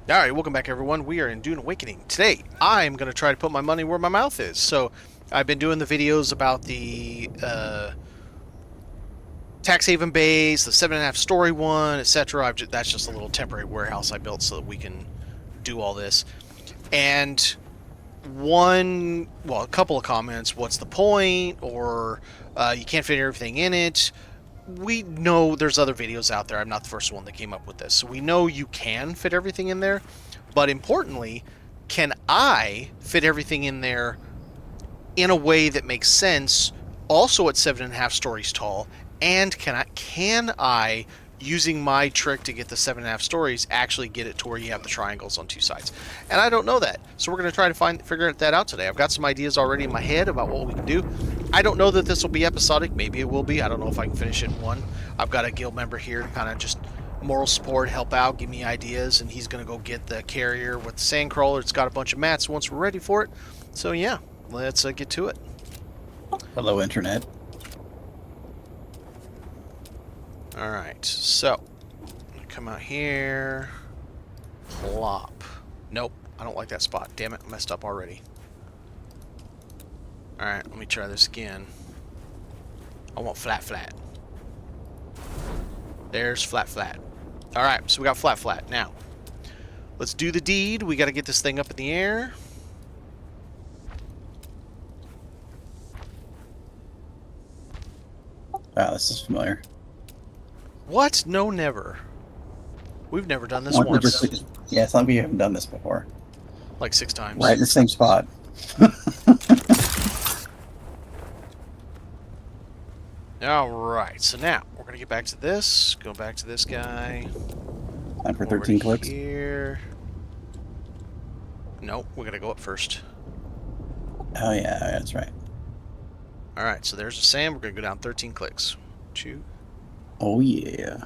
Alright, welcome back everyone. We are in Dune Awakening. Today, I'm going to try to put my money where my mouth is. So, I've been doing the videos about the tax haven base, the 7.5 story one, etc. That's just a little temporary warehouse I built so that we can do all this. And a couple of comments, what's the point? Or you can't fit everything in it. We know there's other videos out there. I'm not the first one that came up with this. So we know you can fit everything in there. But importantly, can I fit everything in there in a way that makes sense, also at 7.5 stories tall? And can I, using my trick to get the 7.5 stories, actually get it to where you have the triangles on two sides? And I don't know that. So we're going to try to figure that out today. I've got some ideas already in my head about what we can do. I don't know that this will be episodic. Maybe it will be. I don't know if I can finish it in one. I've got a guild member here to kind of just moral support, help out, give me ideas, and he's going to go get the carrier with the sand crawler. It's got a bunch of mats once we're ready for it. So yeah, let's get to it. Hello, Internet. Alright, so come out here. Plop. Nope, I don't like that spot. Damn it, I messed up already. Alright, let me try this again. I want flat, flat. There's flat, flat. Alright, so we got flat, flat. Now, let's do the deed. We got to get this thing up in the air. Wow, this is familiar. What? No, never. We've never done this once. Yeah, it's like we haven't done this before. Like 6 times. Right in the same spot. Alright, so now we're going to get back to this. Go back to this guy. Time for 13 clicks. Here. Nope, we're going to go up first. Oh, yeah, that's right. Alright, so there's the sand. We're going to go down 13 clicks. 2. Oh, yeah.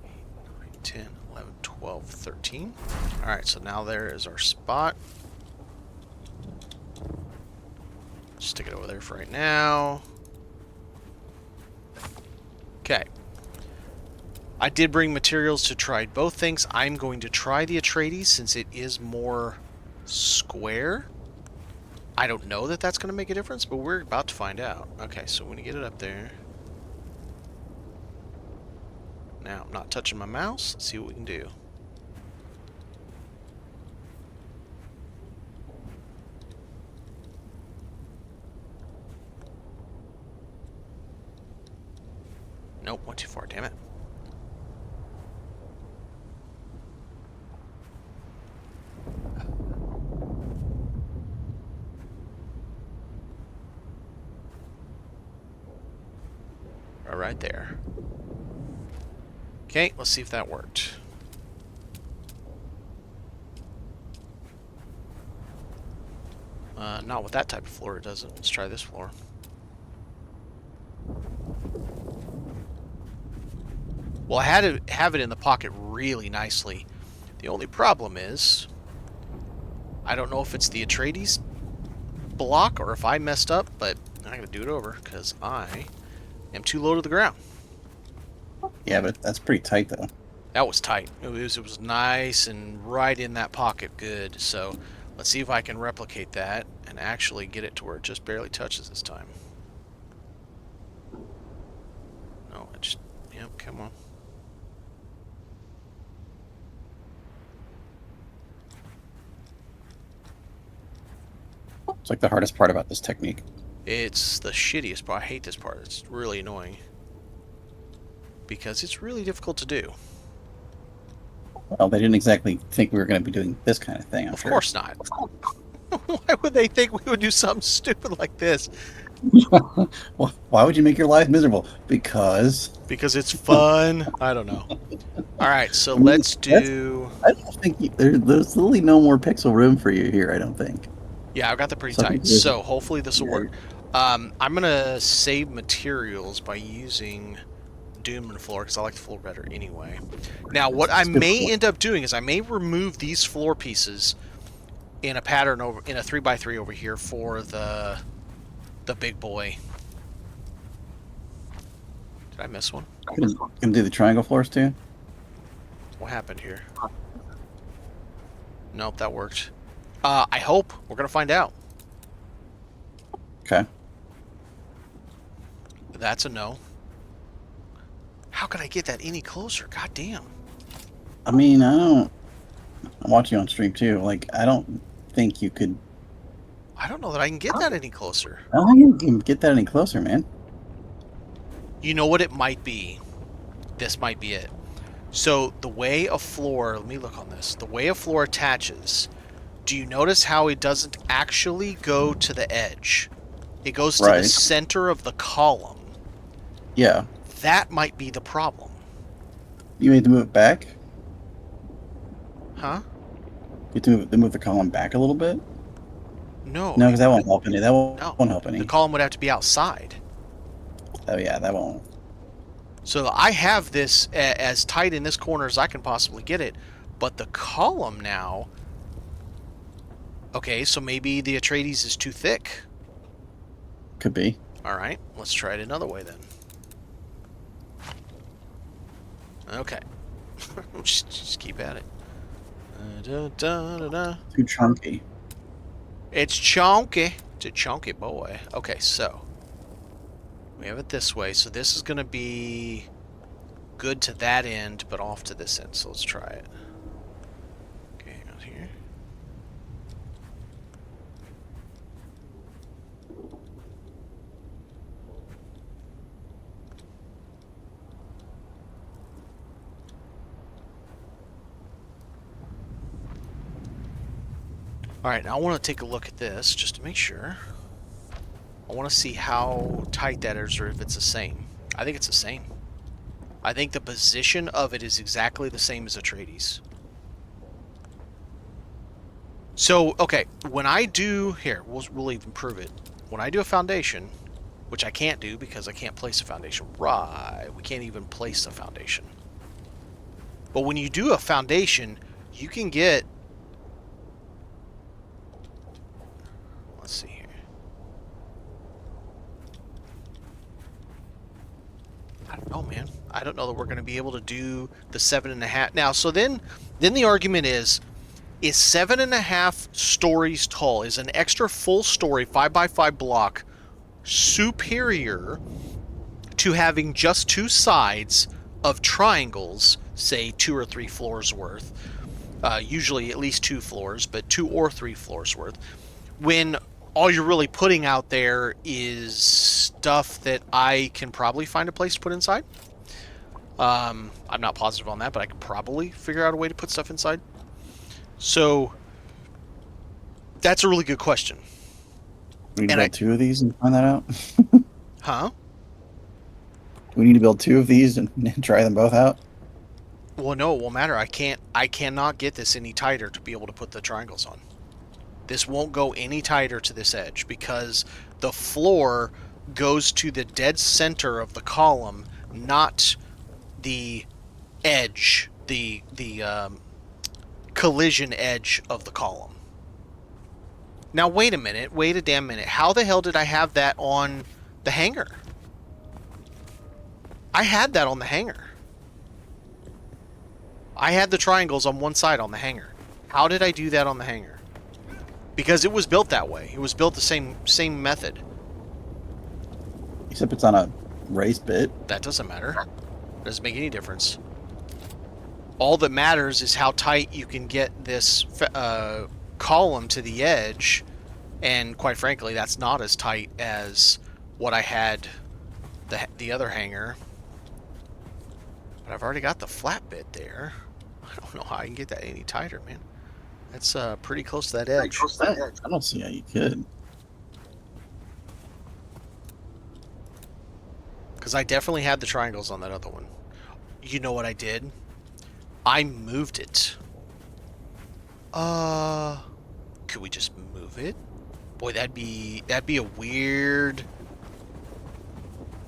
8, 9, 10, 11, 12, 13. Alright, so now there is our spot. Stick it over there for right now. Okay. I did bring materials to try both things. I'm going to try the Atreides since it is more square. I don't know that that's going to make a difference, but we're about to find out. Okay, so when you get it up there. Now, I'm not touching my mouse. Let's see what we can do. Nope, went too far, damn it. Right there. Okay, let's see if that worked. Not with that type of floor, it doesn't. Let's try this floor. Well, I had to have it in the pocket really nicely. The only problem is, I don't know if it's the Atreides block or if I messed up, but I'm going to do it over because I am too low to the ground. Yeah, but that's pretty tight, though. That was tight. It was nice and right in that pocket good. So let's see if I can replicate that and actually get it to where it just barely touches this time. No, I just... Yep, come on. It's like the hardest part about this technique. It's the shittiest part. I hate this part. It's really annoying. Because it's really difficult to do. Well, they didn't exactly think we were going to be doing this kind of thing, I'm Of sure. course not. Why would they think we would do something stupid like this? Well, why would you make your life miserable? Because it's fun. I don't know. All right, so let's do... I don't think there's literally no more pixel room for you here, I don't think. Yeah, I've got that pretty tight, so hopefully this will work. I'm going to save materials by using Dune and floor, because I like the floor better anyway. Now, what I may end up doing is I may remove these floor pieces in a pattern over in a 3x3 over here for the big boy. Did I miss one? Gonna do the triangle floors too? What happened here? Nope, that worked. I hope. We're going to find out. Okay. That's a no. How could I get that any closer? God damn. I mean, I'm watching on stream too. Like, I don't think you could. I don't know that I can get that any closer. I don't think you can get that any closer, man. You know what it might be? This might be it. So the way a floor, let me look on this. The way a floor attaches, do you notice how it doesn't actually go to the edge? It goes to the center of the column. Yeah. That might be the problem. You need to move it back? Huh? You have to move the column back a little bit? No. No, because that won't help any. That won't help any. The column would have to be outside. Oh, yeah, that won't. So I have this as tight in this corner as I can possibly get it. But the column now... Okay, so maybe the Atreides is too thick. Could be. Alright, let's try it another way then. Okay. just keep at it. Too chunky. It's chunky. It's a chunky boy. Okay, so we have it this way. So this is going to be good to that end, but off to this end. So let's try it. Okay, out here. Alright, now I want to take a look at this just to make sure. I want to see how tight that is or if it's the same. I think it's the same. I think the position of it is exactly the same as Atreides. So, okay, when I do... Here, we'll even prove it. When I do a foundation, which I can't do because I can't place a foundation. Right, we can't even place a foundation. But when you do a foundation, you can get... Let's see here. I don't know, man. I don't know that we're going to be able to do the 7.5. Now, so then the argument is 7.5 stories tall, is an extra full story 5x5 block superior to having just two sides of triangles, say 2 or 3 floors worth, usually at least 2 floors, but 2 or 3 floors worth, when all you're really putting out there is stuff that I can probably find a place to put inside. I'm not positive on that, but I can probably figure out a way to put stuff inside. So that's a really good question. We need to build 2 of these and find that out? Huh? We need to build 2 of these and try them both out? Well, no, it won't matter. I cannot get this any tighter to be able to put the triangles on. This won't go any tighter to this edge because the floor goes to the dead center of the column, not the edge, the collision edge of the column. Now, wait a minute. Wait a damn minute. How the hell did I have that on the hanger? I had that on the hanger. I had the triangles on one side on the hanger. How did I do that on the hanger? Because it was built that way. It was built the same method. Except it's on a raised bit. That doesn't matter. Doesn't make any difference. All that matters is how tight you can get this column to the edge, and quite frankly, that's not as tight as what I had the other hanger. But I've already got the flat bit there. I don't know how I can get that any tighter, man. That's pretty close to that edge. I don't see how you could. Because I definitely had the triangles on that other one. You know what I did? I moved it. Could we just move it? Boy, that'd be a weird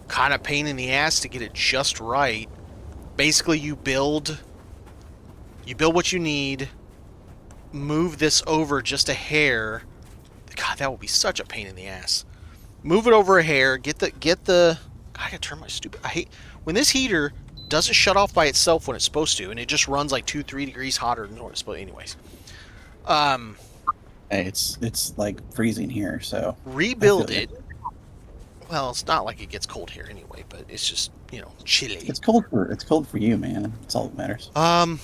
kind of pain in the ass to get it just right. Basically, you build what you need. Move this over just a hair. God, that would be such a pain in the ass. Move it over a hair. Get the. God, I gotta turn my stupid. I hate when this heater doesn't shut off by itself when it's supposed to, and it just runs like 2-3 degrees hotter than what it's supposed to. Anyways, Um, Hey, it's like freezing here, so I feel rebuild you. it. Well, it's not like it gets cold here anyway, but it's just, chilly. It's cold for you, man. That's all that matters. Um,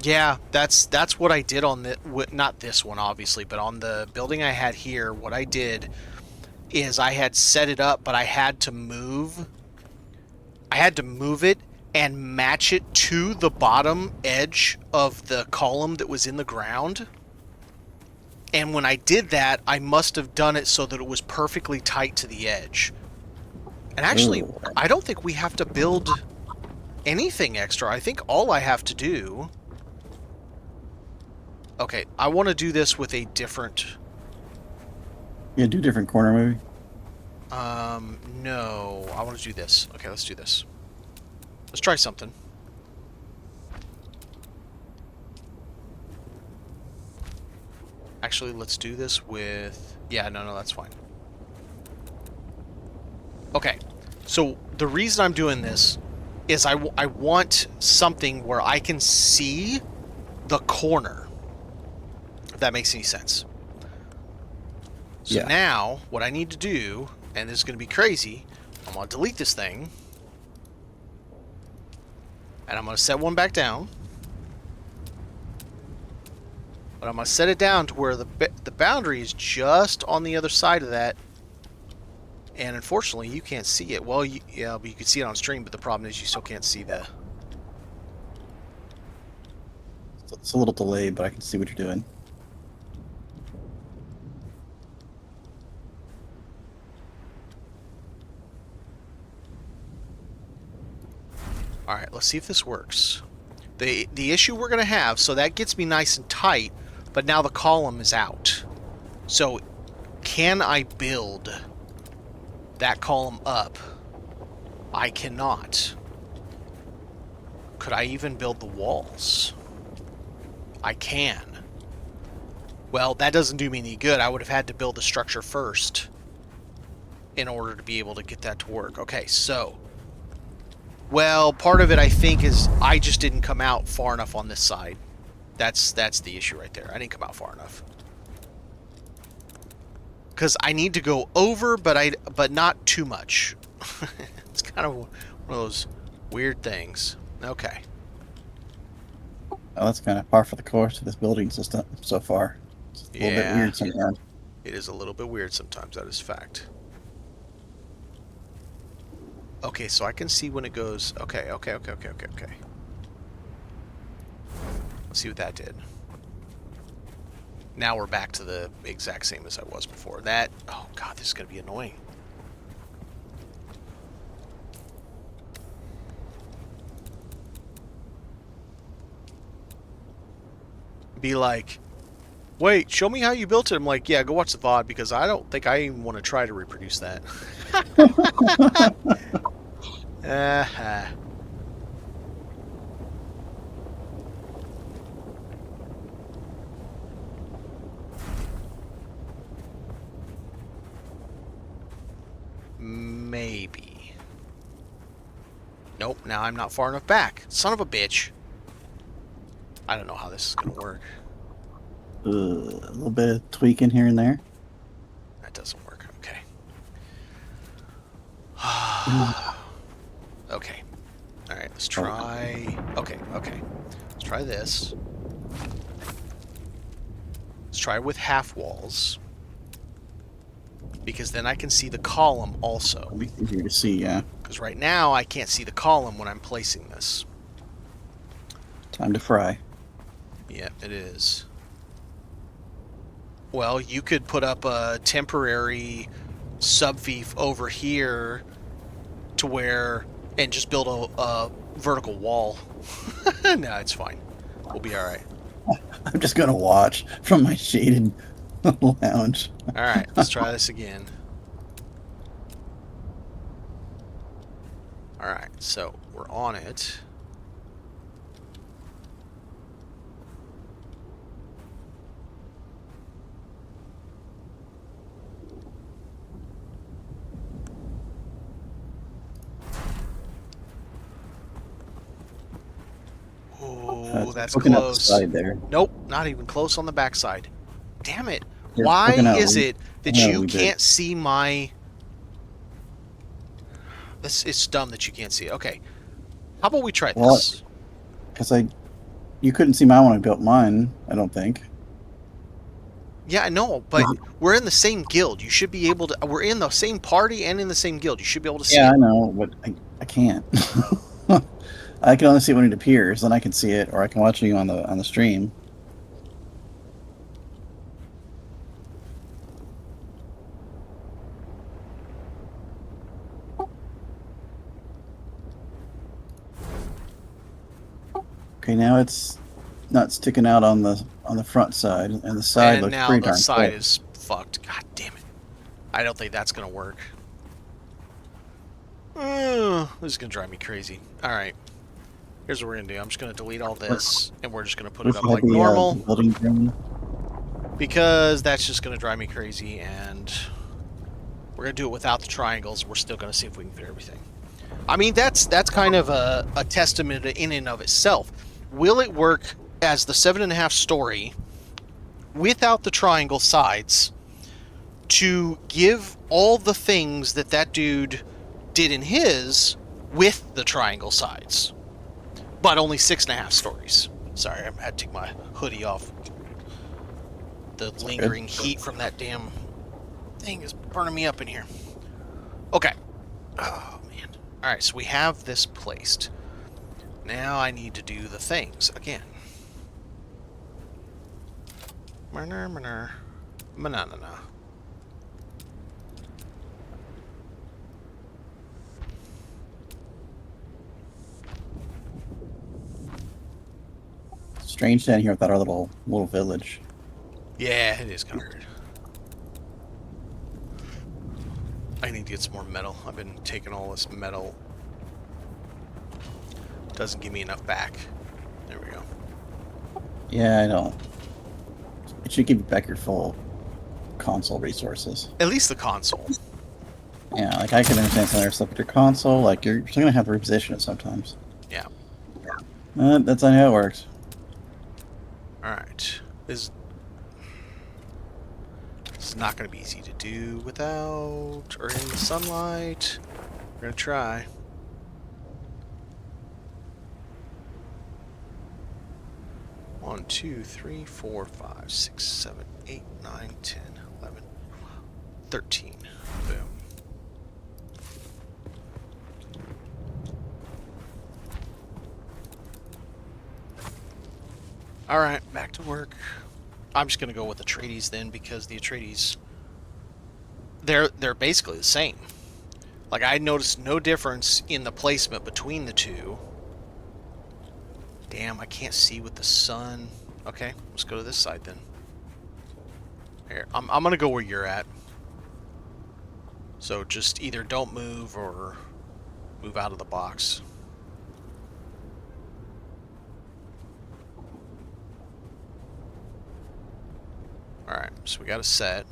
yeah, that's what I did on the not this one obviously, but on the building I had here, what I did is I had set it up, but I had to move it and match it to the bottom edge of the column that was in the ground. And when I did that, I must have done it so that it was perfectly tight to the edge. And actually, Ooh. I don't think we have to build anything extra. I think all I have to do... Okay, I want to do this with a different... Yeah, do different corner maybe. No. I want to do this. Okay, let's do this. Let's try something. Actually, let's do this with... Yeah, no, that's fine. Okay, so the reason I'm doing this is I want something where I can see the corner, if that makes any sense. So Yeah. now, what I need to do, and this is going to be crazy, I'm going to delete this thing, and I'm going to set one back down, but I'm going to set it down to where the boundary is just on the other side of that, and unfortunately, you can't see it. Well, yeah, but you can see it on stream, but the problem is you still can't see the... It's a little delayed, but I can see what you're doing. Alright, let's see if this works. The issue we're going to have, so that gets me nice and tight, but now the column is out. So, can I build that column up? I cannot. Could I even build the walls? I can. Well, that doesn't do me any good. I would have had to build the structure first in order to be able to get that to work. Okay, so... Well, part of it, I think, is I just didn't come out far enough on this side. That's the issue right there. I didn't come out far enough. Because I need to go over, but not too much. It's kind of one of those weird things. Okay. Oh, that's kind of par for the course of this building system so far. It's a little bit weird sometimes. It is a little bit weird sometimes, that is fact. Okay, so I can see when it goes... Okay. Let's see what that did. Now we're back to the exact same as I was before. That... Oh, God, this is going to be annoying. Be like, wait, show me how you built it. I'm like, yeah, go watch the VOD because I don't think I even want to try to reproduce that. Maybe. Nope, now I'm not far enough back. Son of a bitch. I don't know how this is going to work. A little bit of tweaking here and there. That doesn't work. Okay. Okay. Alright, let's try... Okay. Let's try this. Let's try with half walls. Because then I can see the column also. It'll be easier to see, yeah. Because right now I can't see the column when I'm placing this. Time to fry. Yeah, it is. Well, you could put up a temporary subfief over here to where... And just build a vertical wall. No, it's fine. We'll be alright. I'm just going to watch from my shaded lounge. Alright, let's try this again. Alright, so we're on it. Ooh, that's poking out the close. side there. Nope, not even close on the backside. Damn it. You're Why poking out is a wee- it that poking out a you wee bit. can't see my... It's dumb that you can't see it. Okay. How about we try this? Because you couldn't see mine when I built mine, I don't think. Yeah, I know, but we're in the same guild. You should be able to... We're in the same party and in the same guild. You should be able to see Yeah, it. I know, but I can't. I can only see it when it appears, then I can see it, or I can watch you on the stream. Okay, now it's not sticking out on the front side, and the side And looks now pretty the darn side close. is fucked. God damn it. I don't think that's going to work. This is going to drive me crazy. Alright. Here's what we're going to do. I'm just going to delete all this, and we're just going to put it up like normal. Building drone. Because that's just going to drive me crazy, and we're going to do it without the triangles. We're still going to see if we can fit everything. I mean, that's kind of a testament in and of itself. Will it work as the 7.5 story without the triangle sides to give all the things that that dude did in his with the triangle sides, but only 6.5 stories? Sorry, I had to take my hoodie off. The lingering heat from that damn thing is burning me up in here. Okay. Oh, man. Alright, so we have this placed. Now I need to do the things again. Manana. Strange down here without our little village. Yeah, it is kind of weird. I need to get some more metal. I've been taking all this metal. Doesn't give me enough back. There we go. Yeah, I know. It should give you back your full console resources. At least the console. Yeah, like I can understand some other stuff with your console. Like you're still gonna have to reposition it sometimes. Yeah. That's not how it works. Alright. This is not going to be easy to do without or in the sunlight. We're going to try. One, 2, 3, 4, 5, 6, 7, 8, 9, 10, 11, 13. Boom. Alright, back to work. I'm just going to go with the Atreides then, because the Atreides, they're basically the same. Like, I noticed no difference in the placement between the two. Damn, I can't see with the sun. Okay, let's go to this side then. Here, I'm going to go where you're at. So just either don't move or move out of the box. Alright, so we got a set.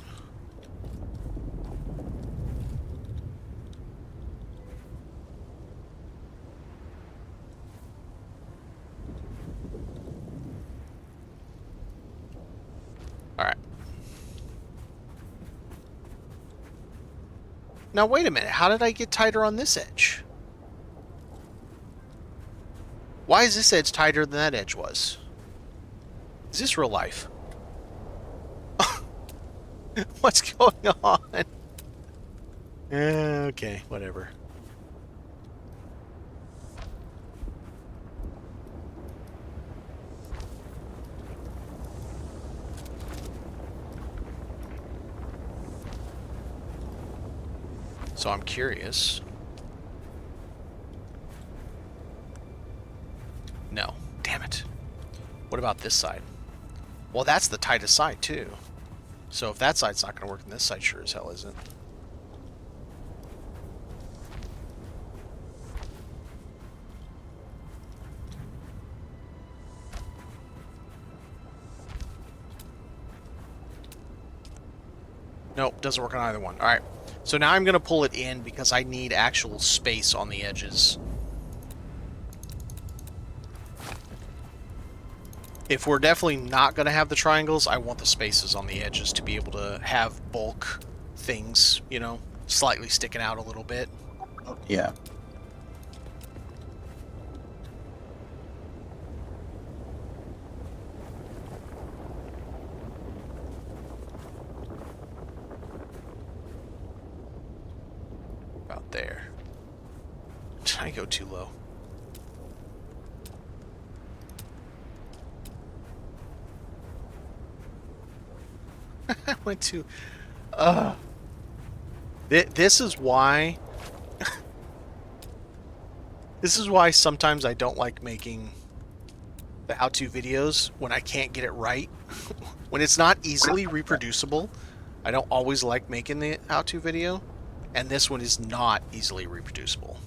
Alright. Now wait a minute, how did I get tighter on this edge? Why is this edge tighter than that edge was? Is this real life? What's going on? Okay, whatever. So I'm curious. No. Damn it. What about this side? Well, that's the tightest side, too. So if that side's not going to work, then this side sure as hell isn't. Nope, doesn't work on either one. Alright, so now I'm going to pull it in because I need actual space on the edges. If we're definitely not going to have the triangles, I want the spaces on the edges to be able to have bulk things, you know, slightly sticking out a little bit. Yeah. About there. Did I go too low? I went too... This is why... This is why sometimes I don't like making the how-to videos when I can't get it right. When it's not easily reproducible, I don't always like making the how-to video. And this one is not easily reproducible.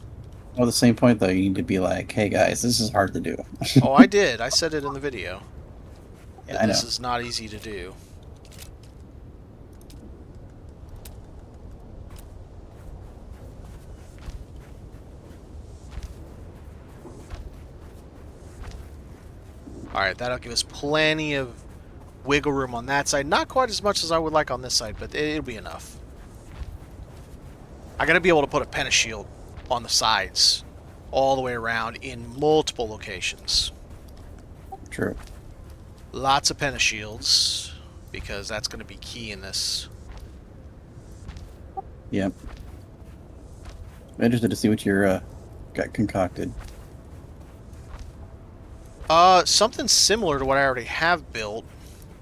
Well, at the same point, though, you need to be like, hey, guys, this is hard to do. Oh, I did. I said it in the video. Yeah, I know. This is not easy to do. Alright, that'll give us plenty of wiggle room on that side. Not quite as much as I would like on this side, but it'll be enough. I gotta be able to put a pentashield on the sides all the way around in multiple locations. True. Lots of pentashields, because that's going to be key in this. Yep. I'm interested to see what you're got concocted. Something similar to what I already have built,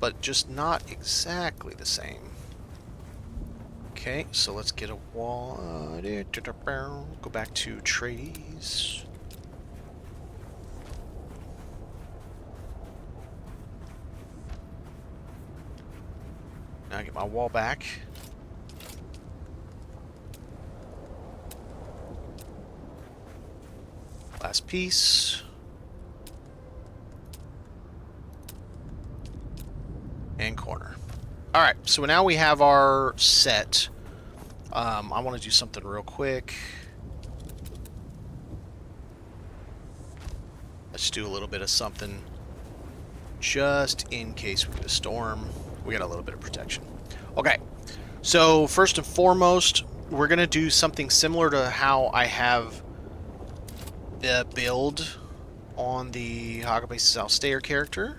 but just not exactly the same. Okay, so let's get a wall. Go back to trees. Now I get my wall back. Last piece. And corner. Alright, so now we have our set. I want to do something real quick. Let's do a little bit of something just in case we get a storm. We got a little bit of protection. Okay, so first and foremost, we're going to do something similar to how I have the build on the Hagabase South Stayer character.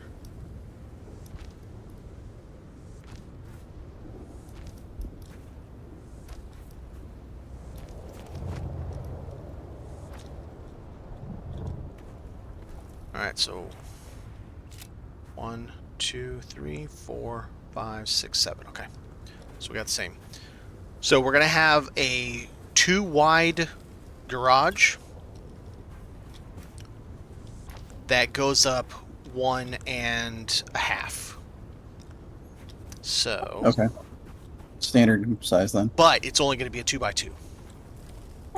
Alright, so 1, 2, 3, 4, 5, 6, 7. Okay. So we got the same. So we're going to have a 2 wide garage that goes up 1.5. So. Okay. Standard size then. But it's only going to be a 2x2.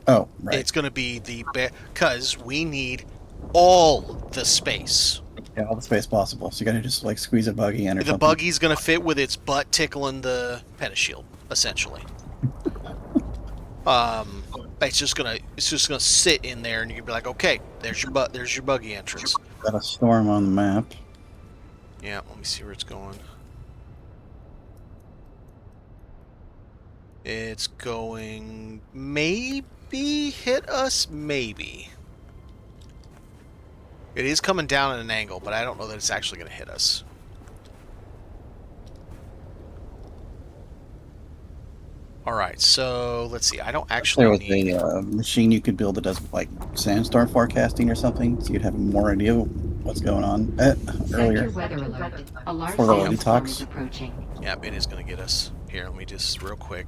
Oh, right. It's going to be the because we need all the space. Yeah, all the space possible. So you gotta just like squeeze a buggy in or The something. buggy's going to fit with its butt tickling the pentashield, essentially. It's just gonna sit in there, and you can be like, okay, there's your buggy entrance. Got a storm on the map. Yeah, let me see where it's going. It's going maybe hit us, maybe. It is coming down at an angle, but I don't know that it's actually going to hit us. Alright, so let's see. I don't actually There was need... a machine you could build that does like sandstorm forecasting or something, so you'd have more idea what's going on earlier. Weather alert. A large For the hailstorm detox. is approaching. Yep, it is going to get us. Here, let me just real quick,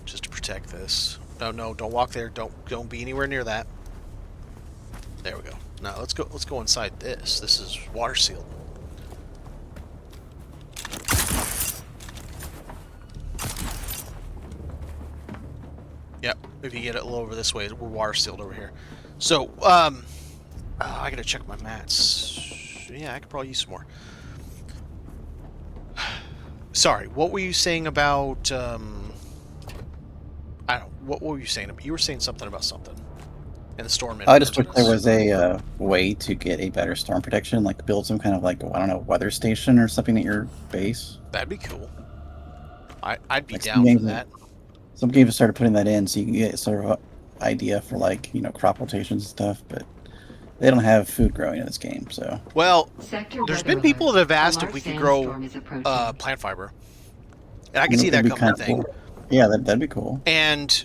just to protect this. No, don't walk there. Don't be anywhere near that. There we go. Now let's go inside this. This is water sealed. Yep. If you get it a little over this way, we're water sealed over here. So, I gotta check my mats. Yeah, I could probably use some more. Sorry, what were you saying about, I don't, what were you saying? You were saying something about something. and the storm I just interrupted wish there us. was a way to get a better storm protection, like build some kind of like, I don't know, weather station or something at your base. That'd be cool. I'd be Like some down for games, that. some games have started putting that in, so you can get sort of an idea for like crop rotations and stuff. But they don't have food growing in this game, so Well, Sector there's weather been people alert. that have A asked if large we could grow sandstorm is approaching. plant fiber, and I can see it'd that be coming. I kind of think. cool. Yeah, that'd be cool. And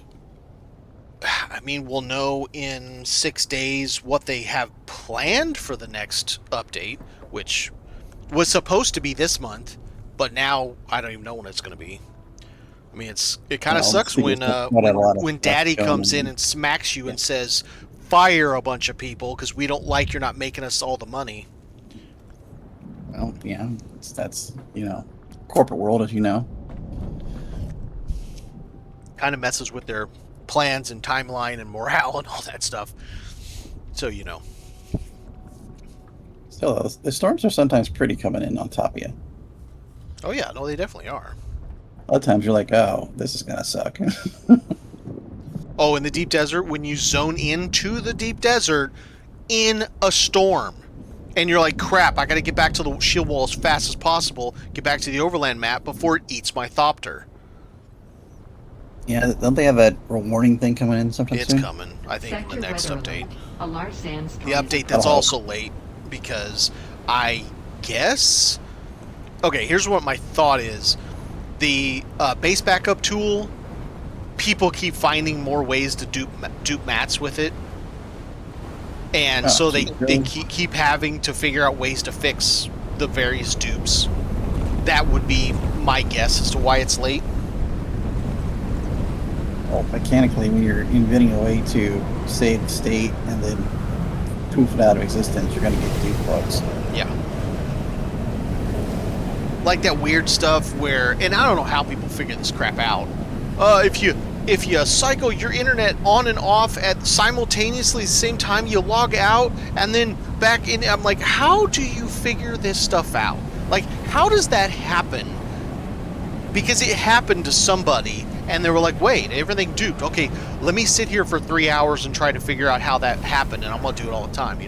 I mean, we'll know in 6 days what they have planned for the next update, which was supposed to be this month, but now I don't even know when it's going to be. I mean, it kind of Well, sucks speaking when of what a lot of when stuff Daddy going comes in on. and smacks you Yeah. and says, "Fire a bunch of people because we don't like you're not making us all the money." Well, yeah, that's corporate world, as you know. Kind of messes with their plans and timeline and morale and all that stuff. So Still, the storms are sometimes pretty coming in on top of you. Oh yeah, no, they definitely are. A lot of times you're like, oh, this is gonna suck. Oh, in the deep desert, when you zone into the deep desert in a storm, and you're like, crap, I got to get back to the shield wall as fast as possible, get back to the overland map before it eats my Thopter. Yeah, don't they have a warning thing coming in sometime It's soon? coming, I think, in Sector the next weather update. alert. A large sandstorm. The is update that's Oh. also late because I guess. Okay, here's what my thought is: the base backup tool. People keep finding more ways to dupe mats with it, and Oh, so so they really? keep having to figure out ways to fix the various dupes. That would be my guess as to why it's late. Well, mechanically, when you're inventing a way to save the state and then poof it out of existence, you're going to get dupe bugs. Yeah. Like that weird stuff where, and I don't know how people figure this crap out. If you cycle your internet on and off at simultaneously the same time, you log out and then back in. I'm like, how do you figure this stuff out? Like, how does that happen? Because it happened to somebody, and they were like, wait, everything duped. Okay, let me sit here for 3 hours and try to figure out how that happened, and I'm going to do it all the time,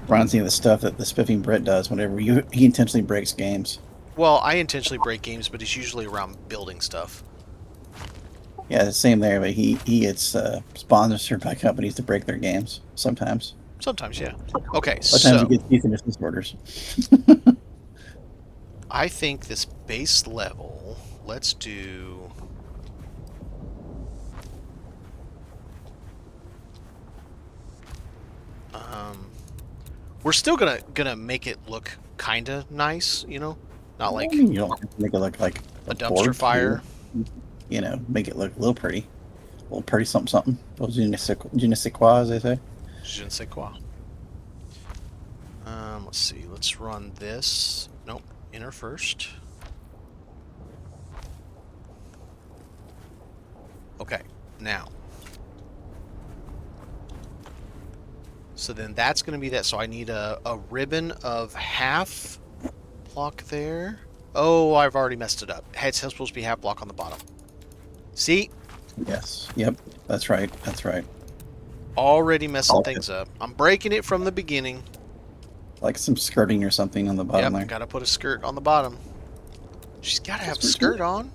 Reminds me of the stuff that the Spiffing Brit does whenever he intentionally breaks games. Well, I intentionally break games, but it's usually around building stuff. Yeah, the same there, but he gets sponsored by companies to break their games sometimes. Sometimes, yeah. Okay, Sometimes so he gets cease and desist orders. I think this base level, let's do... we're still gonna make it look kind of nice, Not like You don't have to make it look like a dumpster board, fire. Make it look a little pretty. A little pretty something something. Je ne sais quoi, as they say. Je ne sais quoi. Let's see. Let's run this. Nope. Enter first. Okay. Now. So then that's going to be that. So I need a ribbon of half block there. Oh, I've already messed it up. It's supposed to be half block on the bottom. See? Yes. Yep. That's right. That's right. Already messing Okay. things up. I'm breaking it from the beginning. Like some skirting or something on the bottom there. Yep, gotta put a skirt on the bottom. She's gotta have a skirt on.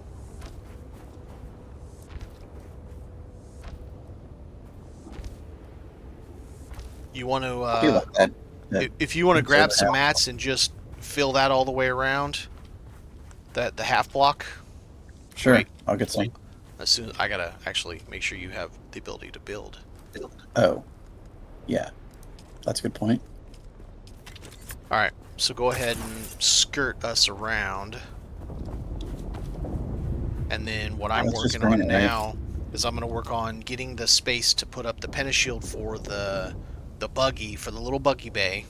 You want I feel to, like that if you want to sort grab of some half mats and just fill that all the way around, the half block. Sure. Right. I'll get some. As soon I gotta actually make sure you have the ability to build. Oh. Yeah. That's a good point. All right, so go ahead and skirt us around. And then what I'm Let's just working on bring it, right? now is I'm going to work on getting the space to put up the pentashield for the buggy, for the little buggy bay.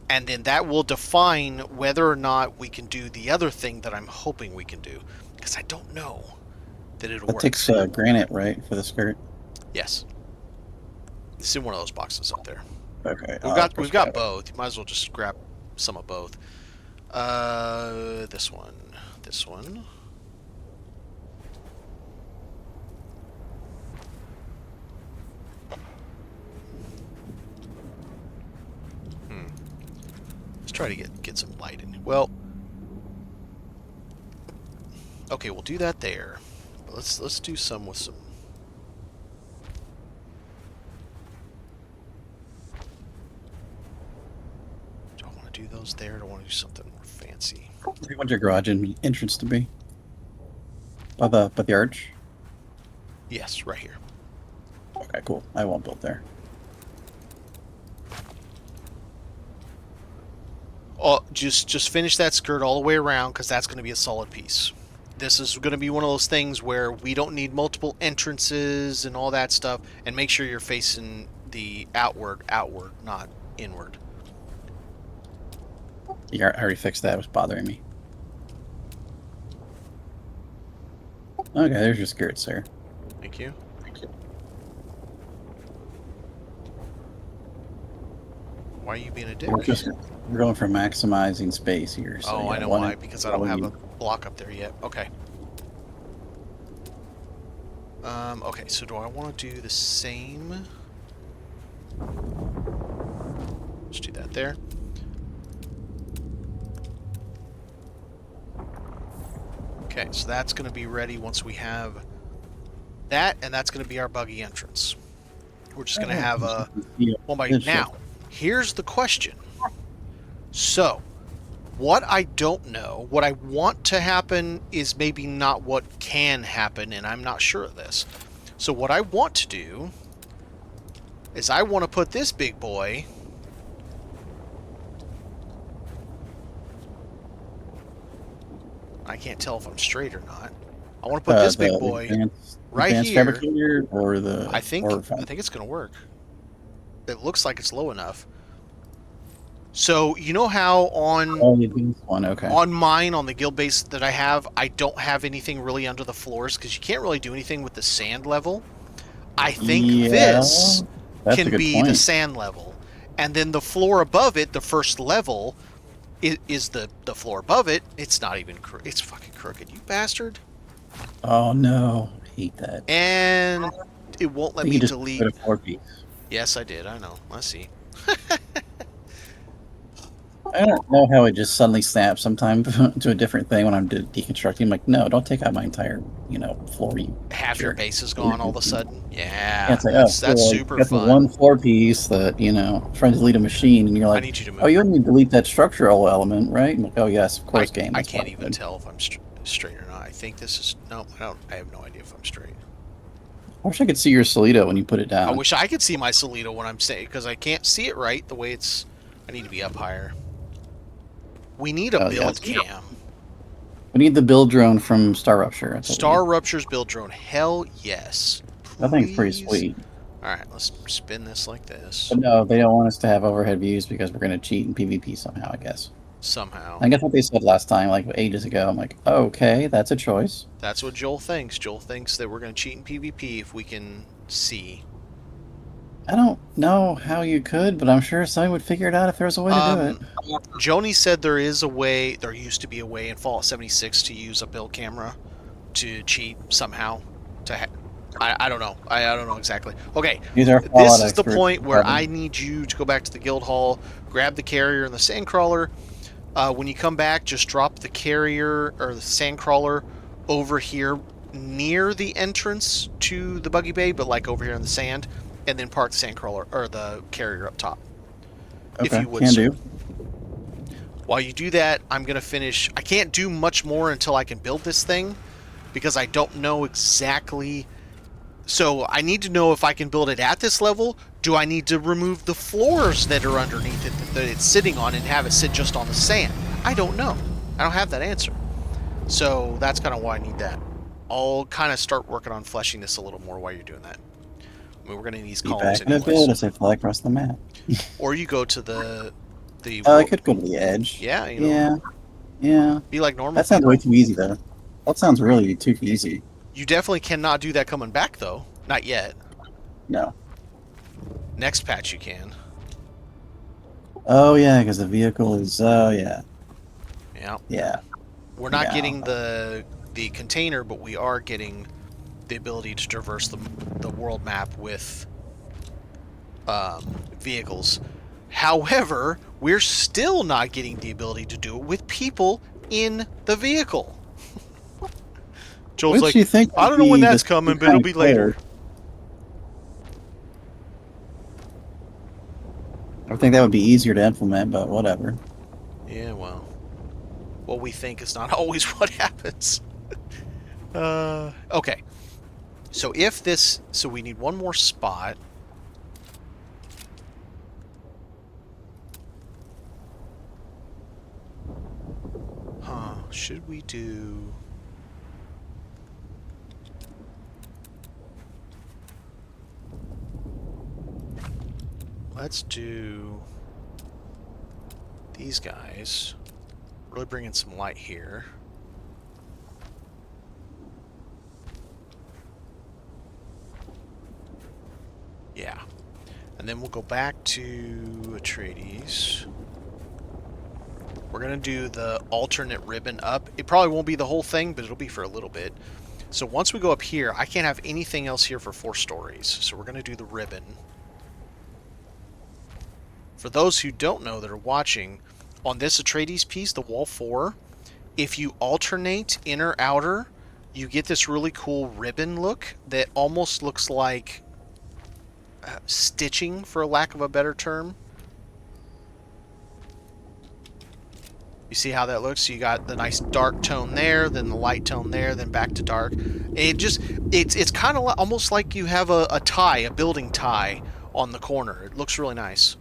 And then that will define whether or not we can do the other thing that I'm hoping we can do. Because I don't know that it'll That work. takes granite, right, for the skirt? Yes. It's in one of those boxes up there. Okay. We've got both. You might as well just grab some of both. This one. try to get some light in. Well, okay, we'll do that there. But let's do some with some. Do I want to do those there? Or do I want to do something more fancy? Where do you want your garage entrance to be? By the arch? Yes, right here. Okay, cool. I won't build there. Oh, just finish that skirt all the way around because that's going to be a solid piece. This is going to be one of those things where we don't need multiple entrances and all that stuff, and make sure you're facing the outward, not inward. Yeah, I already fixed that. It was bothering me. Okay, there's your skirts there. Thank you. Why are you being a dick? We're going for maximizing space here. So Oh, I know why. Because I don't have a block up there yet. Okay. Okay, so do I want to do the same? Let's do that there. Okay, so that's going to be ready once we have that, and that's going to be our buggy entrance. We're just going to have a... Well, now, here's the question. So, what I don't know, what I want to happen is maybe not what can happen, and I'm not sure of this. So what I want to do is I want to put this big boy... I can't tell if I'm straight or not. I want to put this big boy right here. Fabricator or the... I think it's going to work. It looks like it's low enough. So, you know how on on mine, on the guild base that I have, I don't have anything really under the floors because you can't really do anything with the sand level? I think this can be the sand level. And then the floor above it, the first level, is the floor above it. It's not even crooked. It's fucking crooked, you bastard. Oh, no. I hate that. And it won't let me delete. Put a 4-piece. Yes, I did. I know. I see. I don't know how it just suddenly snaps sometimes to a different thing when I'm deconstructing. I'm like, no, don't take out my entire, floor. Half your base is gone all of a sudden. Yeah, it's like, that's cool. super Got fun. The one floor piece that trying to delete a machine, and you're like, I need you to move. Oh, you want me to delete that structural element, right? I'm like, oh yes, of course, game. I can't even tell if I'm straight or not. I think this is no. I have no idea if I'm straight. I wish I could see your Solito when you put it down. I wish I could see my Solito when I'm saying, because I can't see it right the way it's. I need to be up higher. We need a build cam. We need the build drone from Star Rupture. Star Rupture's build drone. Hell yes. That thing's pretty sweet. Alright, let's spin this like this. But no, they don't want us to have overhead views because we're going to cheat in PvP somehow, I guess. Somehow. I guess what they said last time, like ages ago. I'm like, okay, that's a choice. That's what Joel thinks. Joel thinks that we're going to cheat in PvP if we can see. I don't know how you could, but I'm sure somebody would figure it out if there was a way to do it. Joni said there is a way, there used to be a way in Fallout 76 to use a build camera to cheat somehow. I don't know. I don't know exactly. Okay, this is the point where I need you to go back to the guild hall, grab the carrier and the sandcrawler. When you come back, just drop the carrier or the sandcrawler over here near the entrance to the buggy bay, but like over here in the sand. And then park the sandcrawler or the carrier up top. Okay, if you would, can do. While you do that, I'm gonna finish. I can't do much more until I can build this thing because I don't know exactly. So I need to know if I can build it at this level. Do I need to remove the floors that are underneath it that it's sitting on and have it sit just on the sand? I don't know. I don't have that answer. So that's kind of why I need that. I'll kind of start working on fleshing this a little more while you're doing that. I mean, we're going to need these columns anyway. As I fly across the map. Or you go to the. I could go to the edge. Yeah. Yeah. Be like normal. That sounds way too easy, though. That sounds really too easy. You definitely cannot do that coming back, though. Not yet. No. Next patch you can. Oh yeah, because the vehicle is. Oh yeah. Yeah. Yeah. We're not getting the container, but we are getting the ability to traverse the world map with vehicles. However, we're still not getting the ability to do it with people in the vehicle. Joel's Which like, you think I would don't know when be that's the coming, same but it'll kind be of player. later. I would think that would be easier to implement, but whatever. Yeah, well, what we think is not always what happens. Okay. So if this, so we need one more spot. Huh, should we do... Let's do these guys. Really bring in some light here. Yeah. And then we'll go back to Atreides. We're going to do the alternate ribbon up. It probably won't be the whole thing, but it'll be for a little bit. So once we go up here, I can't have anything else here for 4 stories. So we're going to do the ribbon. For those who don't know that are watching, on this Atreides piece, the wall 4, if you alternate inner outer, you get this really cool ribbon look that almost looks like stitching, for lack of a better term. You see how that looks? So you got the nice dark tone there, then the light tone there, then back to dark. It just, it's kind of almost like you have a tie, a building tie on the corner. It looks really nice.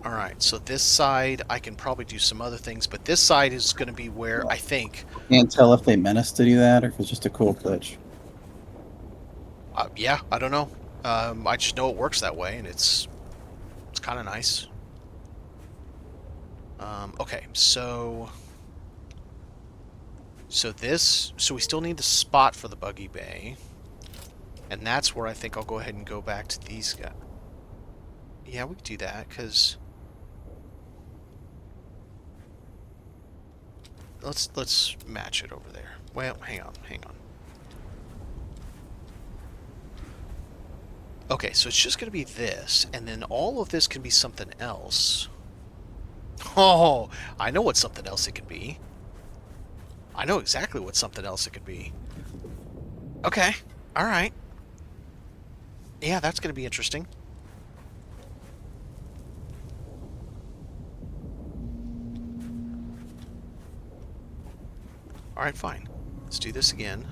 Alright, so this side, I can probably do some other things, but this side is going to be where I think... Can't tell if they meant us to do that or if it's just a cool glitch. Yeah, I don't know. I just know it works that way, and it's kind of nice. Okay, so this, so we still need the spot for the buggy bay, and that's where I think I'll go ahead and go back to these guys. Yeah, we could do that, because let's match it over there. Well, hang on. Okay, so it's just going to be this, and then all of this can be something else. Oh, I know what something else it could be. I know exactly what something else it could be. Okay, alright. Yeah, that's going to be interesting. Alright, fine. Let's do this again.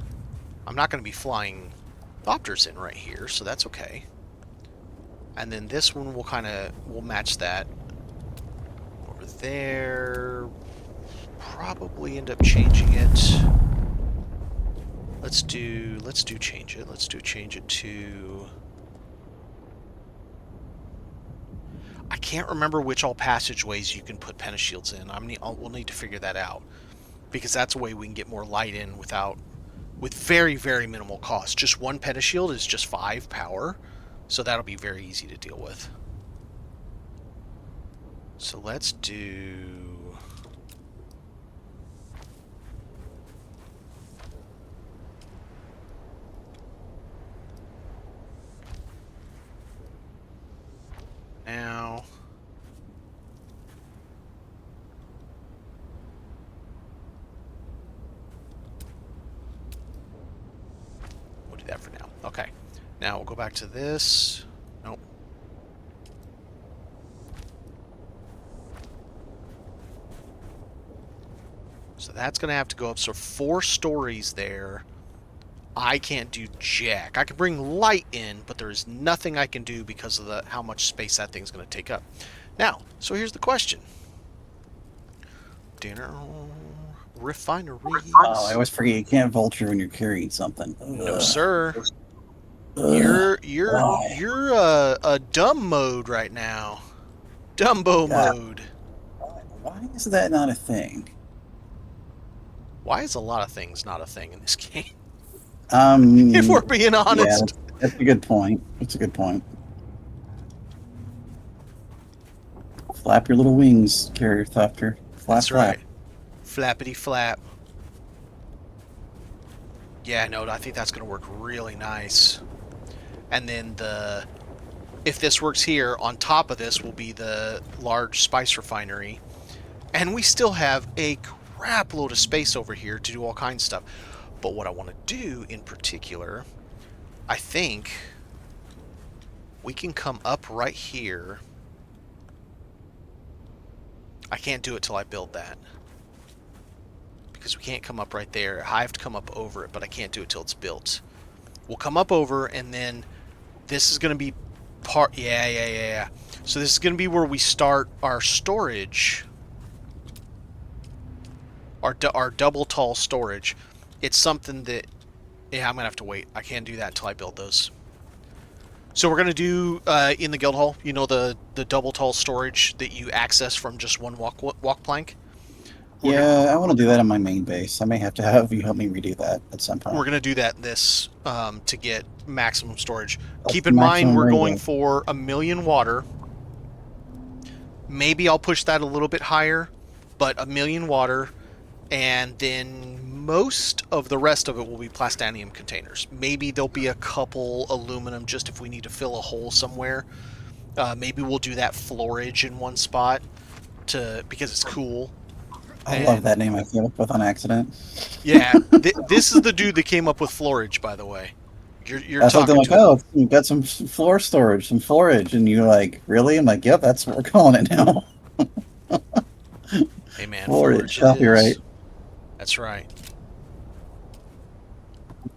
I'm not going to be flying Thopters in right here, so that's okay. And then this one we'll match that over there. Probably end up changing it. Let's change it. Let's change it to... I can't remember which all passageways you can put pentashields in. We'll need to figure that out, because that's a way we can get more light in with very, very minimal cost. Just one pentashield is just 5 power, so that'll be very easy to deal with. So let's do... Now... We'll do that for now. Okay. Now we'll go back to this. Nope. So that's going to have to go up. So 4 stories there. I can't do jack. I can bring light in, but there is nothing I can do because of how much space that thing's going to take up. Now, so here's the question. Dinner refineries. Oh, I always forget you can't vulture when you're carrying something. No, sir. Ugh. You're Why? a dumb mode right now. Dumbo mode. Why is that not a thing? Why is a lot of things not a thing in this game? If If we're being honest. Yeah, that's a good point. That's a good point. Flap your little wings, carrier thopter. Flap, That's flap. right. Flappity flap. Yeah, no, I think that's going to work really nice. And then if this works here, on top of this will be the large spice refinery. And we still have a crap load of space over here to do all kinds of stuff. But what I want to do in particular, I think we can come up right here. I can't do it till I build that. Because we can't come up right there. I have to come up over it, but I can't do it till it's built. We'll come up over, and then this is going to be part... Yeah. So this is going to be where we start our storage. Our double tall storage. It's something that... Yeah, I'm going to have to wait. I can't do that until I build those. So we're going to do, in the guild hall, you know, the double tall storage that you access from just one walk plank? Yeah, I want to do that on my main base. I may have to have you help me redo that at some point. We're going to do that this to get maximum storage. That's Keep in mind, maximum we're rating. going for 1 million water. Maybe I'll push that a little bit higher, but 1 million water, and then most of the rest of it will be plastanium containers. Maybe there'll be a couple aluminum just if we need to fill a hole somewhere. Maybe we'll do that florage in one spot because it's cool. I love that name I came up with on accident. Yeah, this is the dude that came up with florage, by the way. You're I thought talking they're like, to him. oh, you've got some floor storage, some forage, and you're like, really? I'm like, yep, that's what we're calling it now. Hey man, Forage, it copyright. is. That's right.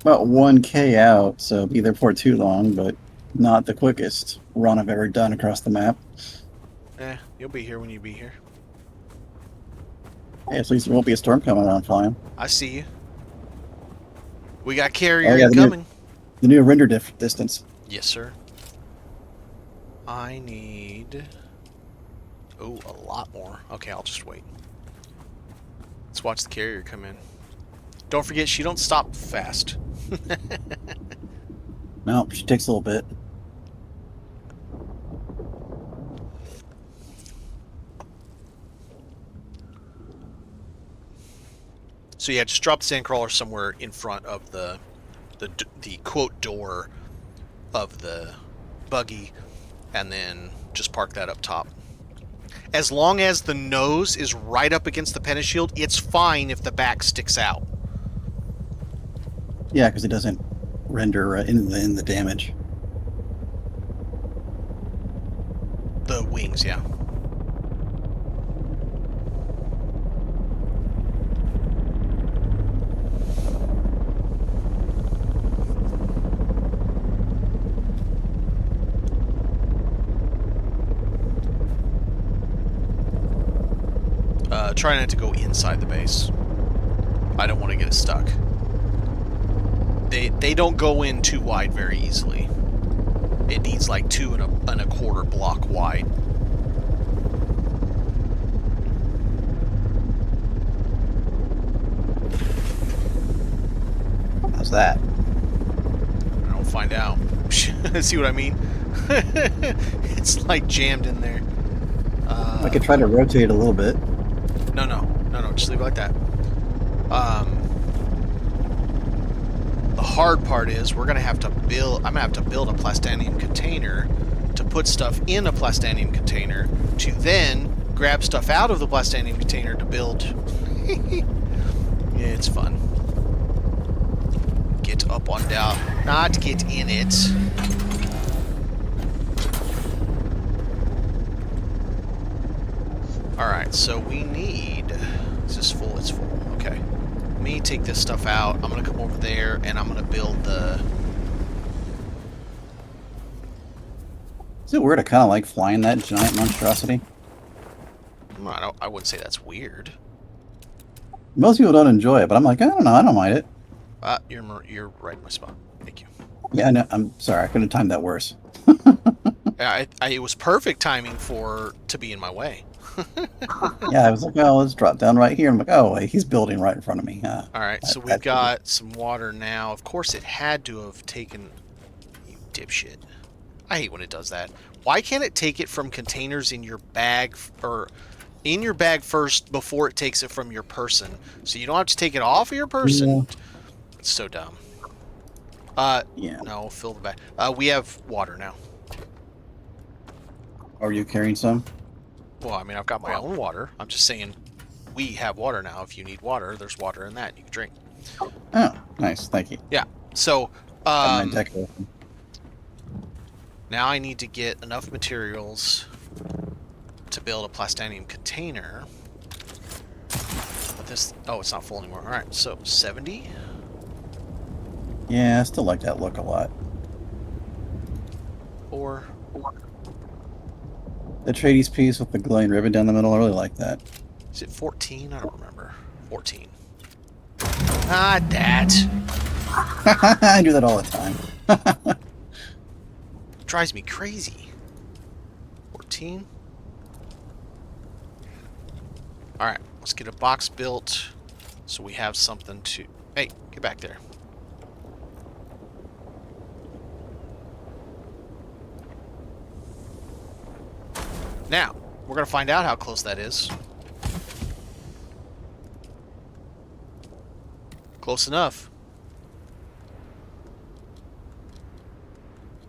About 1K out, so be there for too long, but not the quickest run I've ever done across the map. You'll be here when you be here. Hey, at least there won't be a storm coming around flying. I see you. We got carrier Oh, yeah, incoming. The new render distance. Yes, sir. I need... Oh, a lot more. Okay, I'll just wait. Let's watch the carrier come in. Don't forget, she don't stop fast. No, she takes a little bit. So yeah, just drop the sandcrawler somewhere in front of the quote door of the buggy, and then just park that up top. As long as the nose is right up against the pentashield, it's fine if the back sticks out. Yeah, because it doesn't render in the damage. The wings, yeah. Try not to go inside the base. I don't want to get it stuck. They don't go in too wide very easily. It needs like 2 and a quarter block wide. How's that? I'll find out. See what I mean? It's like jammed in there. I could try to rotate it a little bit. No. Just leave it like that. The hard part is we're gonna have to build. I'm gonna have to build a plastanium container to put stuff in a plastanium container to then grab stuff out of the plastanium container to build. Yeah, it's fun. Get up on down, not get in it. Alright, so we need... Is this full? It's full. Okay. Let me take this stuff out. I'm going to come over there, and I'm going to build the... Is it weird? I kind of like flying that giant monstrosity. I wouldn't say that's weird. Most people don't enjoy it, but I'm like, I don't know, I don't mind it. You're right in my spot. Thank you. Yeah, no, I'm sorry, I could have timed that worse. It was perfect timing to be in my way. Yeah, I was like, oh, let's drop down right here. I'm like, oh, wait, he's building right in front of me. Alright, so we've got some water now. Of course it had to have taken... You dipshit. I hate when it does that. Why can't it take it from containers in your bag, or in your bag first before it takes it from your person? So you don't have to take it off of your person? Yeah. It's so dumb. Yeah. No, fill the bag. We have water now. Are you carrying some? Well, I mean, I've got my own water. I'm just saying we have water now. If you need water, there's water in that. You can drink. Oh, nice. Thank you. Yeah. So, Got my deck open. now I need to get enough materials to build a plastanium container. But this... Oh, it's not full anymore. All right, so 70. Yeah, I still like that look a lot. Or... The Atreides piece with the glowing ribbon down the middle, I really like that. Is it 14? I don't remember. 14. Ah, that. I do that all the time. Drives me crazy. 14. Alright, let's get a box built so we have something to... Hey, get back there. Now, we're going to find out how close that is. Close enough.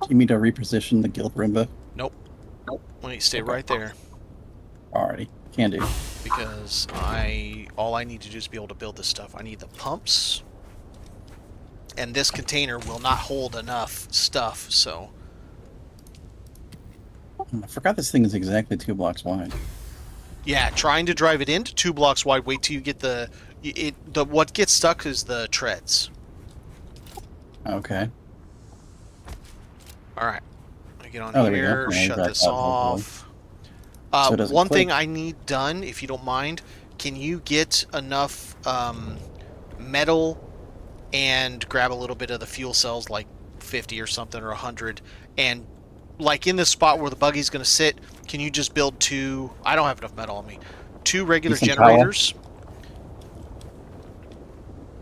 You mean to reposition the Guild Rimba? Nope. Let me stay right there. Alrighty. Can do. Because all I need to do is be able to build this stuff. I need the pumps. And this container will not hold enough stuff, so... I forgot this thing is exactly 2 blocks wide. Yeah, trying to drive it into 2 blocks wide. Wait till you get what gets stuck is the treads. Okay. All right, I get on Oh, there we here. go. Yeah, Shut back this out, hopefully. off. So it doesn't One click. thing I need done, if you don't mind, can you get enough metal and grab a little bit of the fuel cells, like 50 or something, or 100, and like in this spot where the buggy's going to sit, can you just build 2... I don't have enough metal on me. 2 regular Need some generators.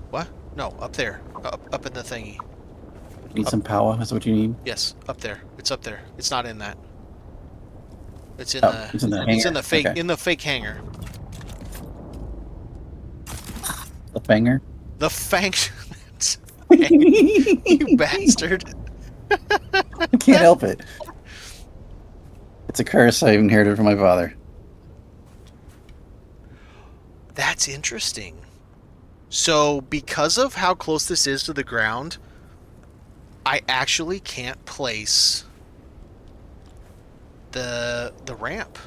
What? No, up there. Up in the thingy. Need some power? That's what you need? Yes, up there. It's up there. It's not in that. It's in Oh, the... it's in the It's in hangar? the fake... Okay. In the fake hangar. The fanger? The fang... You bastard. I can't help it. It's a curse I inherited from my father. That's interesting. So, because of how close this is to the ground, I actually can't place the ramp.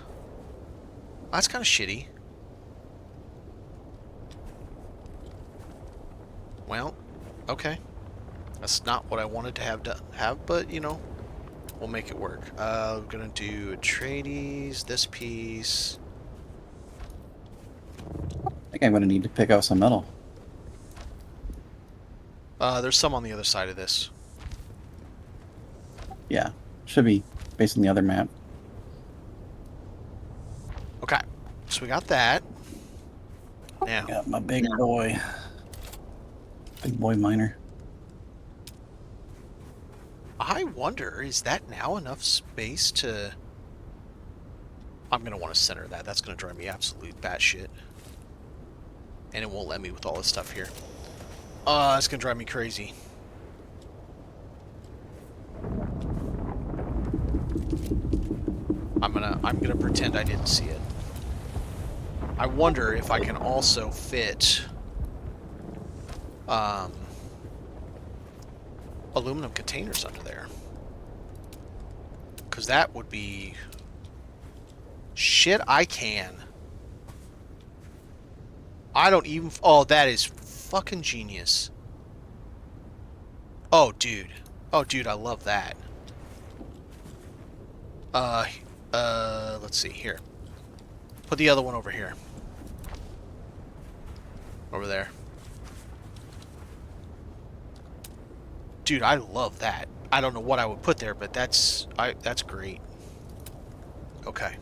That's kind of shitty. Well, okay. That's not what I wanted to have, but you know, we'll make it work. We're gonna do Atreides, this piece. I think I'm going to need to pick out some metal. There's some on the other side of this. Yeah. Should be based on the other map. Okay, so we got that. Now, Got my big boy. Big boy miner. I wonder, is that now enough space to... I'm going to want to center that. That's going to drive me absolute batshit. And it won't let me with all this stuff here. It's going to drive me crazy. I'm gonna pretend I didn't see it. I wonder if I can also fit aluminum containers under there. Because that would be... Shit, I can. I don't even... Oh, that is fucking genius. Oh, dude. Oh, dude, I love that. Let's see, here. Put the other one over here. Over there. Dude, I love that. I don't know what I would put there, but that's great. Okay.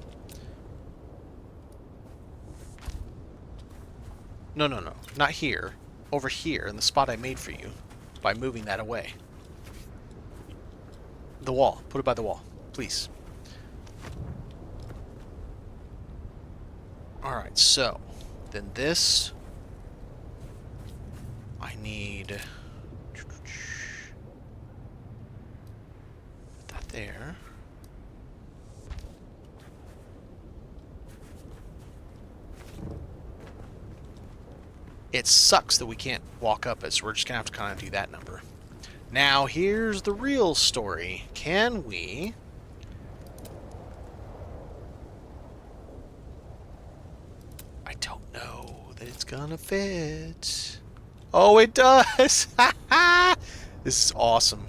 No, no, no. Not here. Over here, in the spot I made for you. By moving that away. The wall. Put it by the wall. Please. Alright, so. Then this. I need... Put that there. It sucks that we can't walk up it, so we're just gonna have to kind of do that number. Now, here's the real story. Can we... I don't know that it's gonna fit. Oh, it does! This is awesome.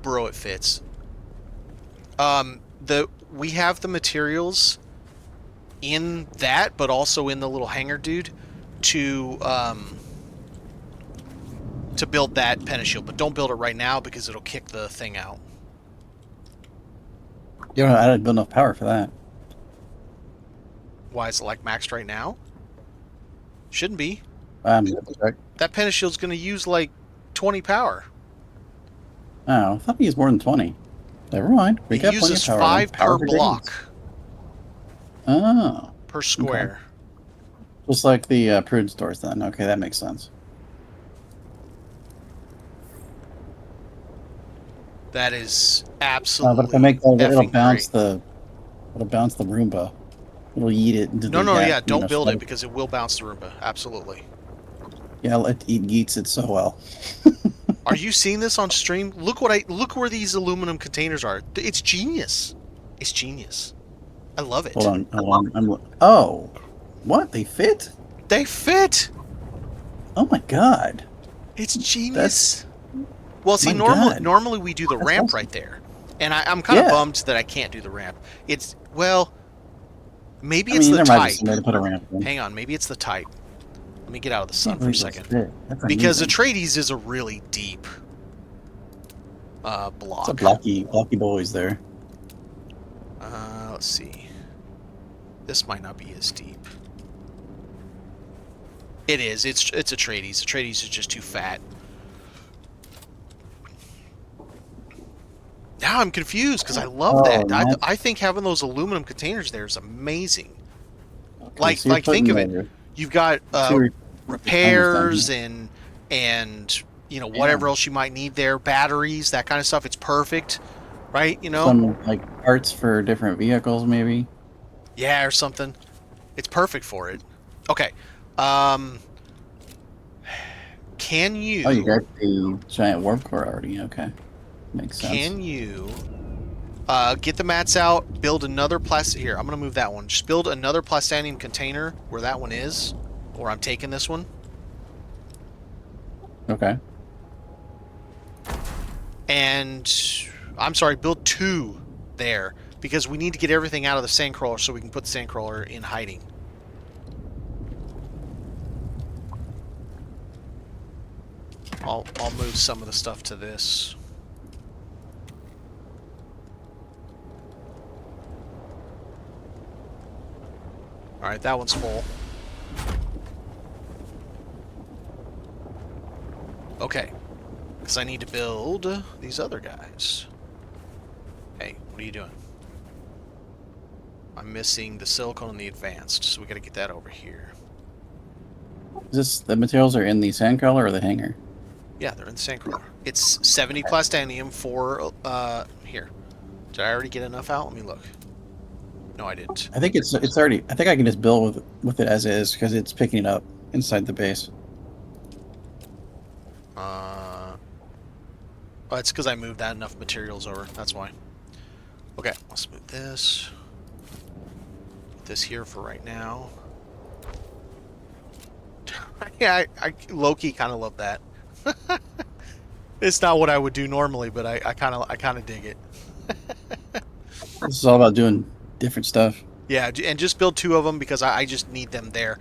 Bro, it fits. We have the materials in that, but also in the little hanger dude to build that Pentashield, but don't build it right now because it'll kick the thing out. You know, I didn't build enough power for that. Why is it like maxed right now? Shouldn't be. Check. That Pentashield's going to use like 20 power. Oh, I thought he used more than 20. Never mind. We It got plenty of uses power. 5 Power per for block days. Oh. per square. Just like the Prude stores then. Okay, that makes sense. That is absolutely But if I make that, it'll effing bounce great. it'll bounce the Roomba. It'll eat it into No, the no, gap, yeah, don't build it slide. because it will bounce the Roomba. Absolutely. Yeah, it eats it so well. Are you seeing this on stream? Look where these aluminum containers are. It's genius. It's genius. I love it. Hold on. Oh, what? They fit? They fit. Oh my god! It's genius. That's Well, see, my God. normally we do the That's ramp awesome. right there, and I'm kind of Yeah. bummed that I can't do the ramp. Maybe I it's mean, the there might be type. some way to put a ramp in. Hang on, maybe it's the type. Let me get out of the sun Can't for a believe those second. fit. That's Because amazing. Atreides is a really deep block. It's a blocky boys there. Let's see. This might not be as deep. It is. It's Atreides. Atreides is just too fat. Now I'm confused because I love that. man. I think having those aluminum containers there is amazing. Okay, Like so you're think of putting it. You've got two repairs and you know whatever else you might need there, batteries, that kind of stuff. It's perfect, right? You know, some like parts for different vehicles, maybe. yeah, or something. It's perfect for it. Okay. Can you? Oh, you got the giant warp core already. Okay, makes sense. Can you get the mats out, build another plastic... Here, I'm going to move that one. Just build another plastanium container where that one is, or I'm taking this one. Okay. And, I'm sorry, build 2 there, because we need to get everything out of the sandcrawler so we can put the sandcrawler in hiding. I'll move some of the stuff to this. Alright, that one's full. Okay. Because I need to build these other guys. Hey, what are you doing? I'm missing the silicone and the advanced, so we gotta get that over here. Is this the materials are in the sandcrawler or the hangar? Yeah, they're in the sandcrawler. It's 70 plastanium for, here. Did I already get enough out? Let me look. No, I didn't. I think it's already. I think I can just build with it as is because it's picking it up inside the base. Oh, it's because I moved that enough materials over. That's why. Okay, let's move this. Put this here for right now. Yeah, I low-key kind of love that. It's not what I would do normally, but I kind of dig it. This is all about doing different stuff. Yeah, and just build 2 of them because I just need them there.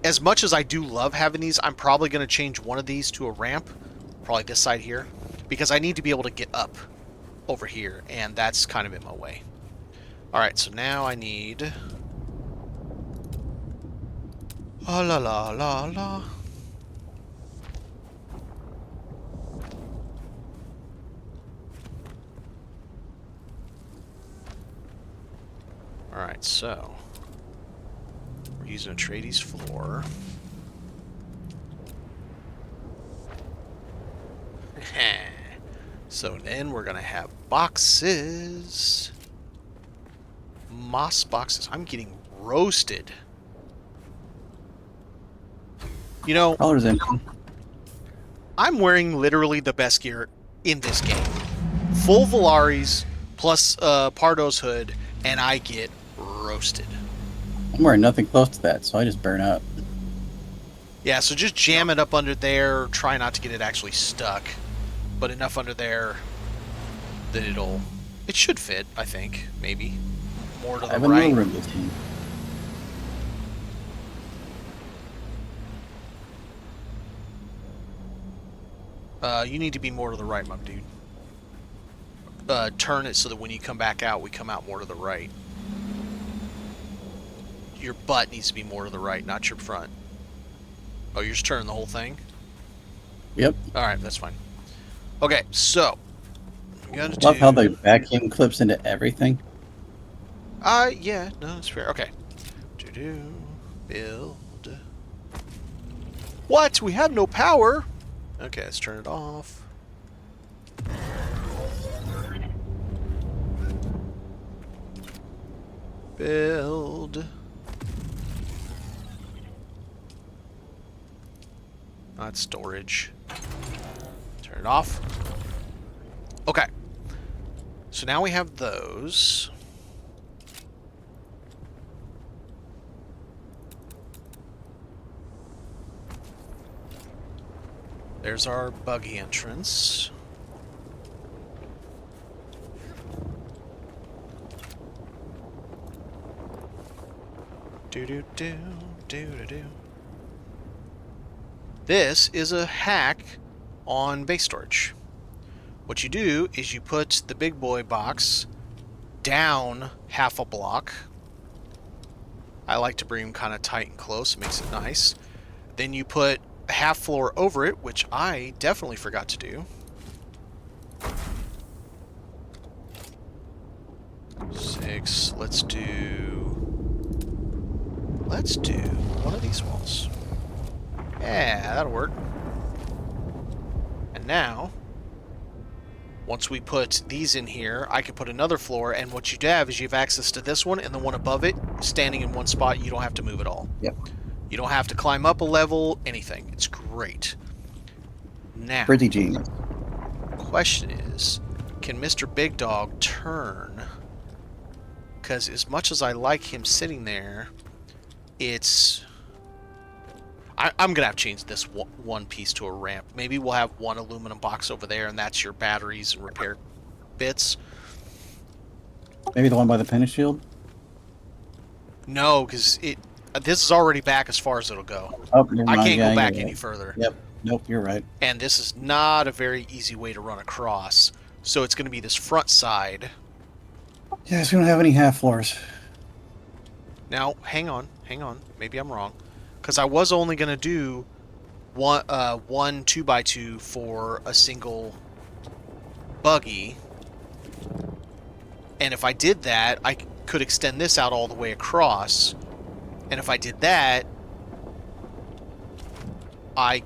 As much as I do love having these, I'm probably going to change one of these to a ramp. Probably this side here. Because I need to be able to get up over here, and that's kind of in my way. Alright, so now I need... Oh, la la la la. Alright, so... We're using a Atreides floor. So then we're gonna have boxes. Moss boxes. I'm getting roasted. You know, Colors in. I'm wearing literally the best gear in this game. Full Valaris plus Pardo's hood, and I get roasted. I'm wearing nothing close to that, so I just burn up. Yeah, so just jam it up under there. Try not to get it actually stuck, but enough under there that it should fit, I think, maybe. More to I the have a right. little room this time. You need to be more to the right, my dude. Turn it so that when you come back out, we come out more to the right. Your butt needs to be more to the right, not your front. Oh, you're just turning the whole thing? Yep. Alright, that's fine. Okay, so. I'm gonna Love how the vacuum clips into everything. Yeah, no, that's fair. Okay. Build. What? We have no power? Okay, let's turn it off. Build. Not storage. Turn it off. Okay. So now we have those. There's our buggy entrance. Do. This is a hack on base storage. What you do is you put the big boy box down half a block. I like to bring them kind of tight and close. It makes it nice. Then you put a half floor over it, which I definitely forgot to do. 6. Let's do one of these walls. Yeah, that'll work. And now, once we put these in here, I can put another floor, and what you have is you have access to this one and the one above it, standing in one spot. You don't have to move at all. Yep. You don't have to climb up a level, anything. It's great. Now, Pretty genius. question is, can Mr. Big Dog turn? Because as much as I like him sitting there, it's... I'm going to have to change this one piece to a ramp. Maybe we'll have one aluminum box over there, and that's your batteries and repair bits. Maybe the one by the penny shield? No, because this is already back as far as it'll go. Oh, never I mind. can't Yeah, go back you're any right. further. Yep. Nope, you're right. And this is not a very easy way to run across. So it's going to be this front side. Yes, we don't have any half floors. Now, hang on. Maybe I'm wrong. Because I was only going to do one 2x2 for a single buggy. And if I did that, I could extend this out all the way across. And if I did that, I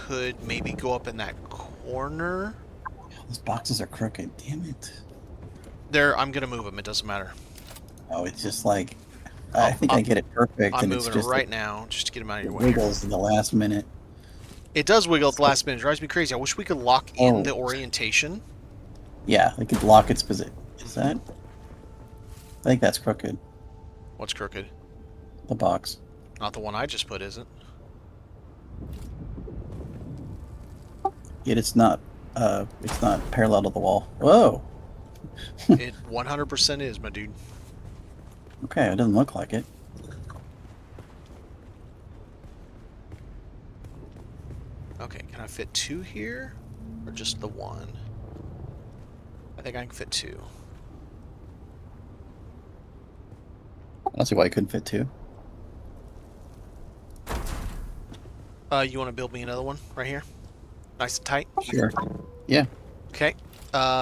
could maybe go up in that corner. Those boxes are crooked. Damn it. I'm going to move them. It doesn't matter. Oh, it's just like... I think I get it perfect. I'm and it's moving it just right now just to get them out of your it way. wiggles in the last minute. It does wiggle at the last minute. It drives me crazy. I wish we could lock in the orientation. Yeah, they could lock its position. Is that? I think that's crooked. What's crooked? The box. Not the one I just put, is it? Yet it's not parallel to the wall. Whoa. It 100% is, my dude. Okay, it doesn't look like it. Okay, can I fit 2 here? Or just the 1? I think I can fit 2. I don't see why it couldn't fit two. You want to build me another one right here? Nice and tight? Sure. Yeah. Okay.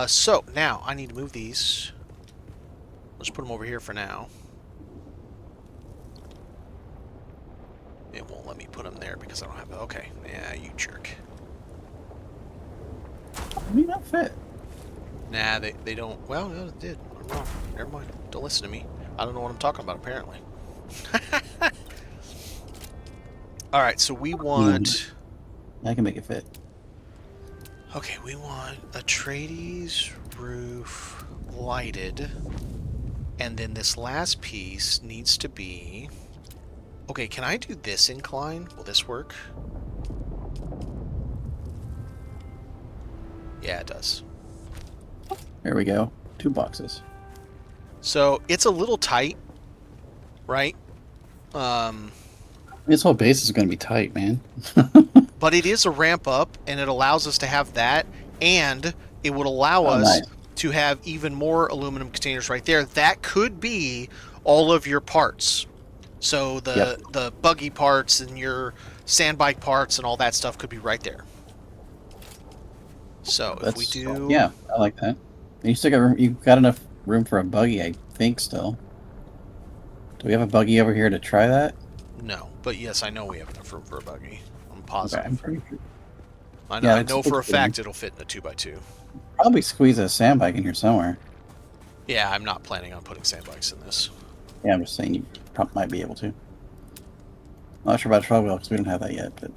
So, now, I need to move these. Let's put them over here for now. It won't let me put them there because I don't have... Okay. Yeah, you jerk. I mean, that fit. Nah, they don't... Well, no, it did. I'm wrong. Never mind. Don't listen to me. I don't know what I'm talking about, apparently. All right, so we want. I can make it fit. Okay, we want Atreides roof lighted, and then this last piece needs to be. Okay, can I do this incline? Will this work? Yeah, it does. There we go. 2 boxes. So it's a little tight, right? This whole base is going to be tight, man. But it is a ramp up, and it allows us to have that, and it would allow us nice. to have even more aluminum containers right there. That could be all of your parts. So the buggy parts and your sand bike parts and all that stuff could be right there. So if we do, yeah, I like that. You still got room, you got enough room for a buggy, I think. Still, do we have a buggy over here to try that? no, but yes, I know we have enough room for a buggy. I'm positive. Okay, I'm pretty sure. I know, Yeah, I know for a good. fact it'll fit in a 2x2. Probably squeeze a sand bike in here somewhere. Yeah, I'm not planning on putting sand bikes in this. Yeah, I'm just saying you probably might be able to. Not sure about 12 wheel because we don't have that yet, but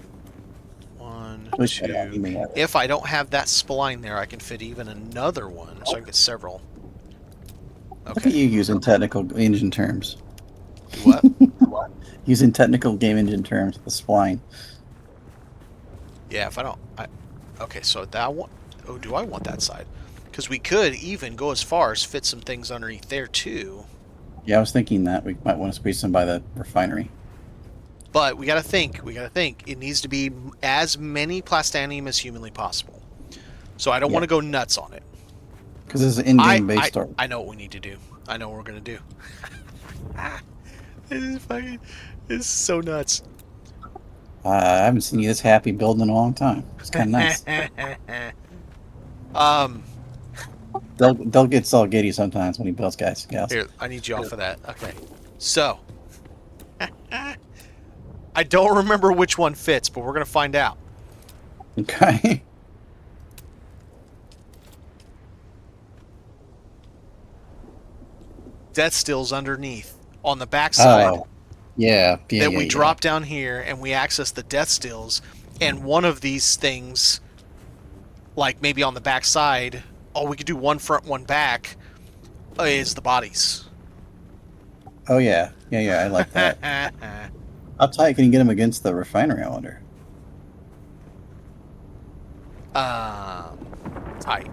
1, we should 2. have. You may have it. If I don't have that spline there, I can fit even another one, so I can get several. Look at Okay. you using technical engine terms. Do what? Using technical game engine terms, the spline. Yeah, if I don't... okay, so that one... Oh, do I want that side? Because we could even go as far as fit some things underneath there, too. Yeah, I was thinking that we might want to squeeze some by the refinery. But we gotta think. It needs to be as many plastanium as humanly possible. So I don't want to go nuts on it. Because this is an in-game base store. I know what we need to do. I know what we're gonna do. This is so nuts. I haven't seen you this happy building in a long time. It's kind of nice. They'll get all giddy sometimes when he builds guys. Here, I need you off of that. Okay. So, I don't remember which one fits, but we're gonna find out. Okay. Death Still's underneath on the backside. Oh, yeah. That we drop down here and we access the Death Stills, and one of these things, like maybe on the backside, oh, we could do one front, one back, is the bodies. Oh yeah, I like that. How tight can you get them against the refinery? I wonder. Tight.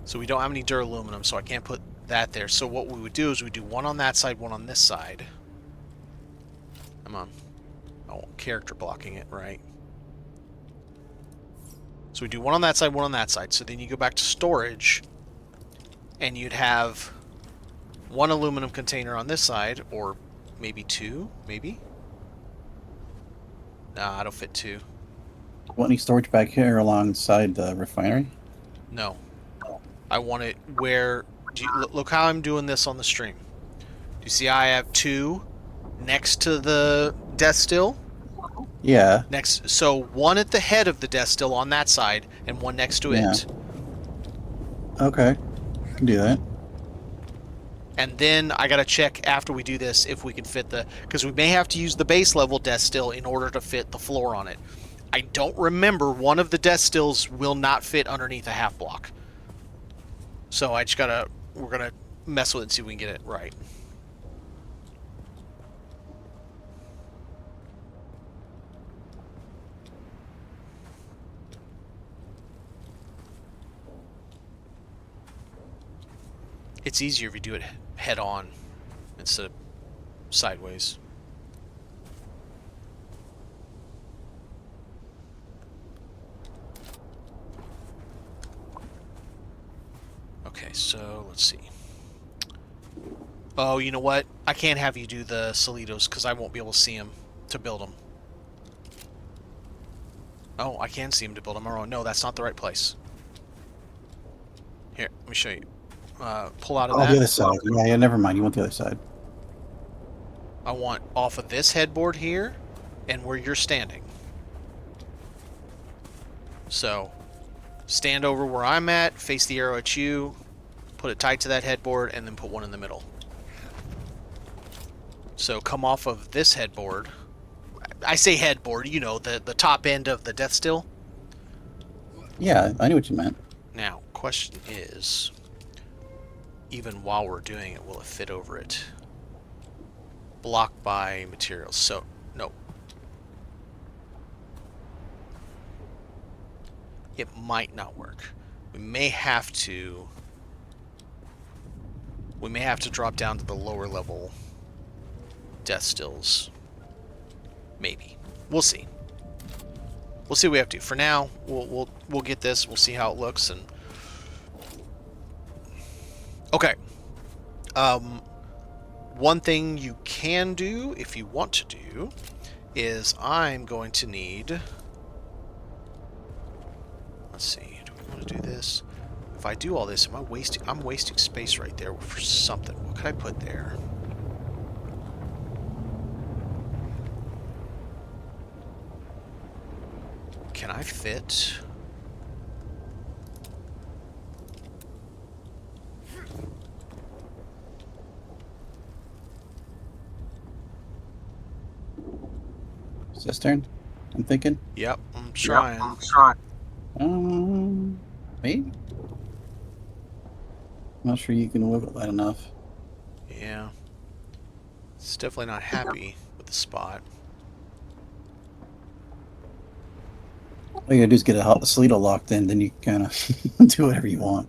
So we don't have any duraluminum, so I can't put that there. So what we would do is we do one on that side, one on this side. Come on. Oh, character blocking it, right? So we do one on that side, one on that side. So then you go back to storage, and you'd have one aluminum container on this side, or maybe 2, maybe? Nah, I don't fit 2. Want any storage back here alongside the refinery? No. I want it where... look how I'm doing this on the stream. Do you see I have 2 next to the death still? Yeah. Next, so one at the head of the death still on that side, and one next to it. Okay. I can do that. And then I gotta check after we do this if we can fit the... Because we may have to use the base level death still in order to fit the floor on it. I don't remember one of the death stills will not fit underneath a half block. So I just gotta... We're gonna mess with it and see if we can get it right. It's easier if you do it head on instead of sideways. Okay, so let's see. Oh, you know what? I can't have you do the Solitos because I won't be able to see them to build them. Oh, I can see them to build them. Oh, no, that's not the right place. Here, let me show you. Pull out of that. The other side. Yeah, never mind. You want the other side. I want off of this headboard here and where you're standing. So, stand over where I'm at, face the arrow at you, put it tight to that headboard, and then put one in the middle. So come off of this headboard. I say headboard, you know, the top end of the death still. Yeah, I knew what you meant. Now, question is, even while we're doing it, will it fit over it? Blocked by materials. So, no. It might not work. We may have to drop down to the lower level death stills. Maybe. We'll see. We'll see what we have to do. For now, we'll get this. We'll see how it looks. And okay. One thing you can do, if you want to do, is I'm going to need... Let's see. Do we want to do this? If I do all this, I'm wasting space right there for something. What could I put there? Can I fit? Cistern, I'm thinking. Yep, I'm trying. Maybe. Not sure you can wiggle that enough. Yeah. It's definitely not happy with the spot. All you gotta do is get a Sleeto locked in, then you kind of do whatever you want.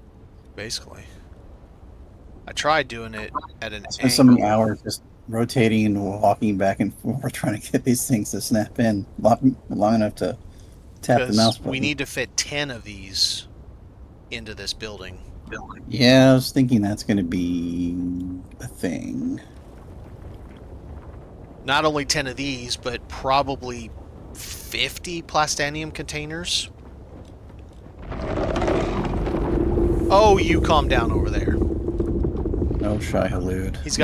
Basically. I tried doing it at an Spend so many angle. hours just rotating and walking back and forth trying to get these things to snap in long enough to tap the mouse Because button. we need to fit 10 of these into this building. Yeah, I was thinking that's going to be a thing. Not only 10 of these, but probably 50 plastanium containers. Oh, you calm down over there. No shy halud. He's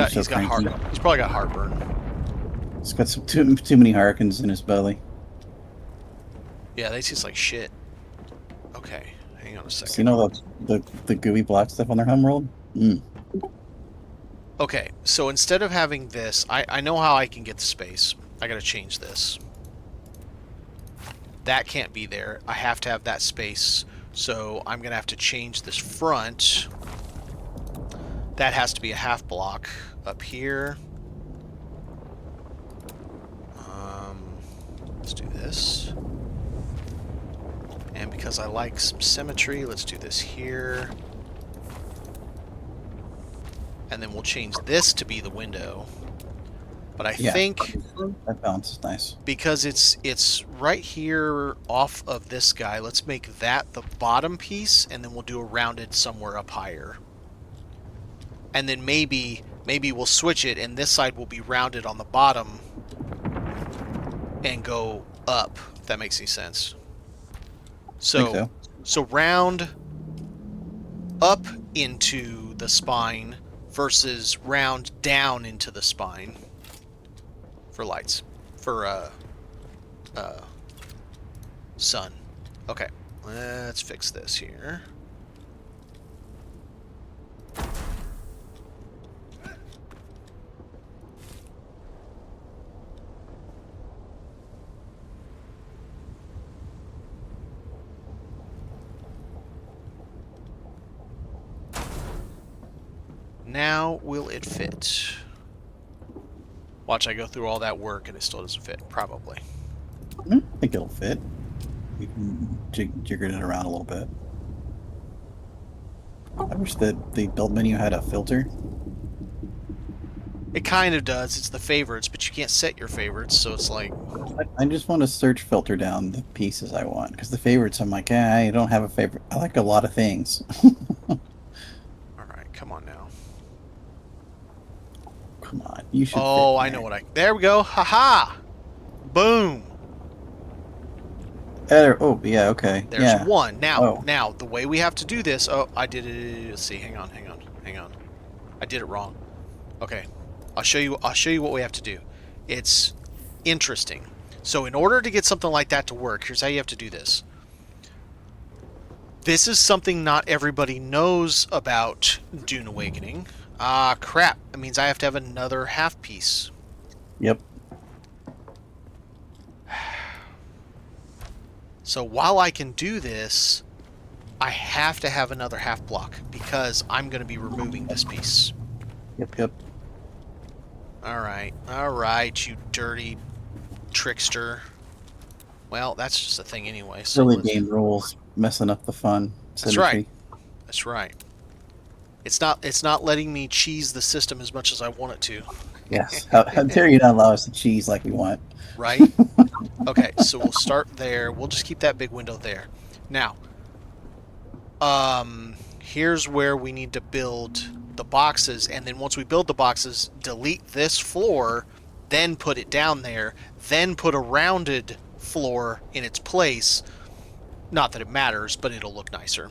probably got heartburn. He's got some too many Harkins in his belly. Yeah, they taste like shit. Okay, hang on a second. So you know the gooey black stuff on their homeworld? Okay, so instead of having this, I know how I can get the space. I gotta change this. That can't be there. I have to have that space. So I'm gonna have to change this front. That has to be a half block up here. Let's do this. And because I like some symmetry, let's do this here. And then we'll change this to be the window. But I think that balance is nice. because it's right here off of this guy, let's make that the bottom piece, and then we'll do a rounded somewhere up higher. And then maybe we'll switch it, and this side will be rounded on the bottom and go up, if that makes any sense. So round up into the spine versus round down into the spine for lights. For sun. Okay, let's fix this here. Now will it fit? Watch, I go through all that work and it still doesn't fit. Probably. I think it'll fit. You can jigger it around a little bit. I wish that the build menu had a filter. It kind of does. It's the favorites, but you can't set your favorites, so it's like... I just want to search filter down the pieces I want, because the favorites, I'm like, I don't have a favorite. I like a lot of things. Alright, come on now. Come on, you should. Oh, I know what I... There we go. Haha! Boom! Oh, yeah, okay. There's one. Now, the way we have to do this... Oh, I did it... Let's see. Hang on. I did it wrong. Okay. I'll show you what we have to do. It's interesting. So in order to get something like that to work, here's how you have to do this. This is something not everybody knows about Dune Awakening. Ah, crap. That means I have to have another half piece. Yep. So while I can do this, I have to have another half block because I'm going to be removing this piece. Yep. All right, you dirty trickster. Well, that's just a thing anyway. So Silly game rules, messing up the fun. That's right. That's right. It's not letting me cheese the system as much as I want it to. Yes. How dare you not allow us to cheese like we want? Right? Okay, so we'll start there. We'll just keep that big window there. Now, here's where we need to build the boxes, and then once we build the boxes, delete this floor, then put it down there, then put a rounded floor in its place. Not that it matters, but it'll look nicer.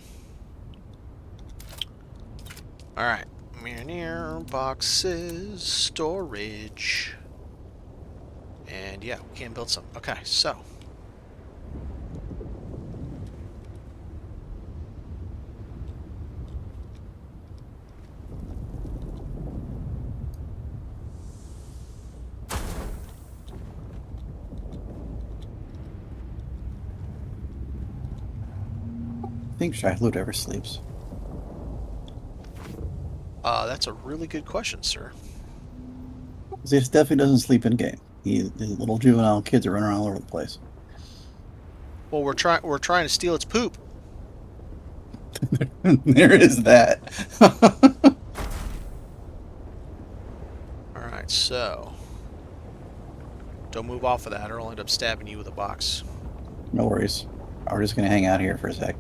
Alright. Boxes, storage. And yeah, we can build some. Okay, so. I think Shai-Hulud ever sleeps. That's a really good question, sir. He definitely doesn't sleep in game. The little juvenile kids are running all over the place. Well, we're trying to steal its poop. There is that. Alright, so. Don't move off of that or I'll end up stabbing you with a box. No worries. We're just gonna hang out here for a sec.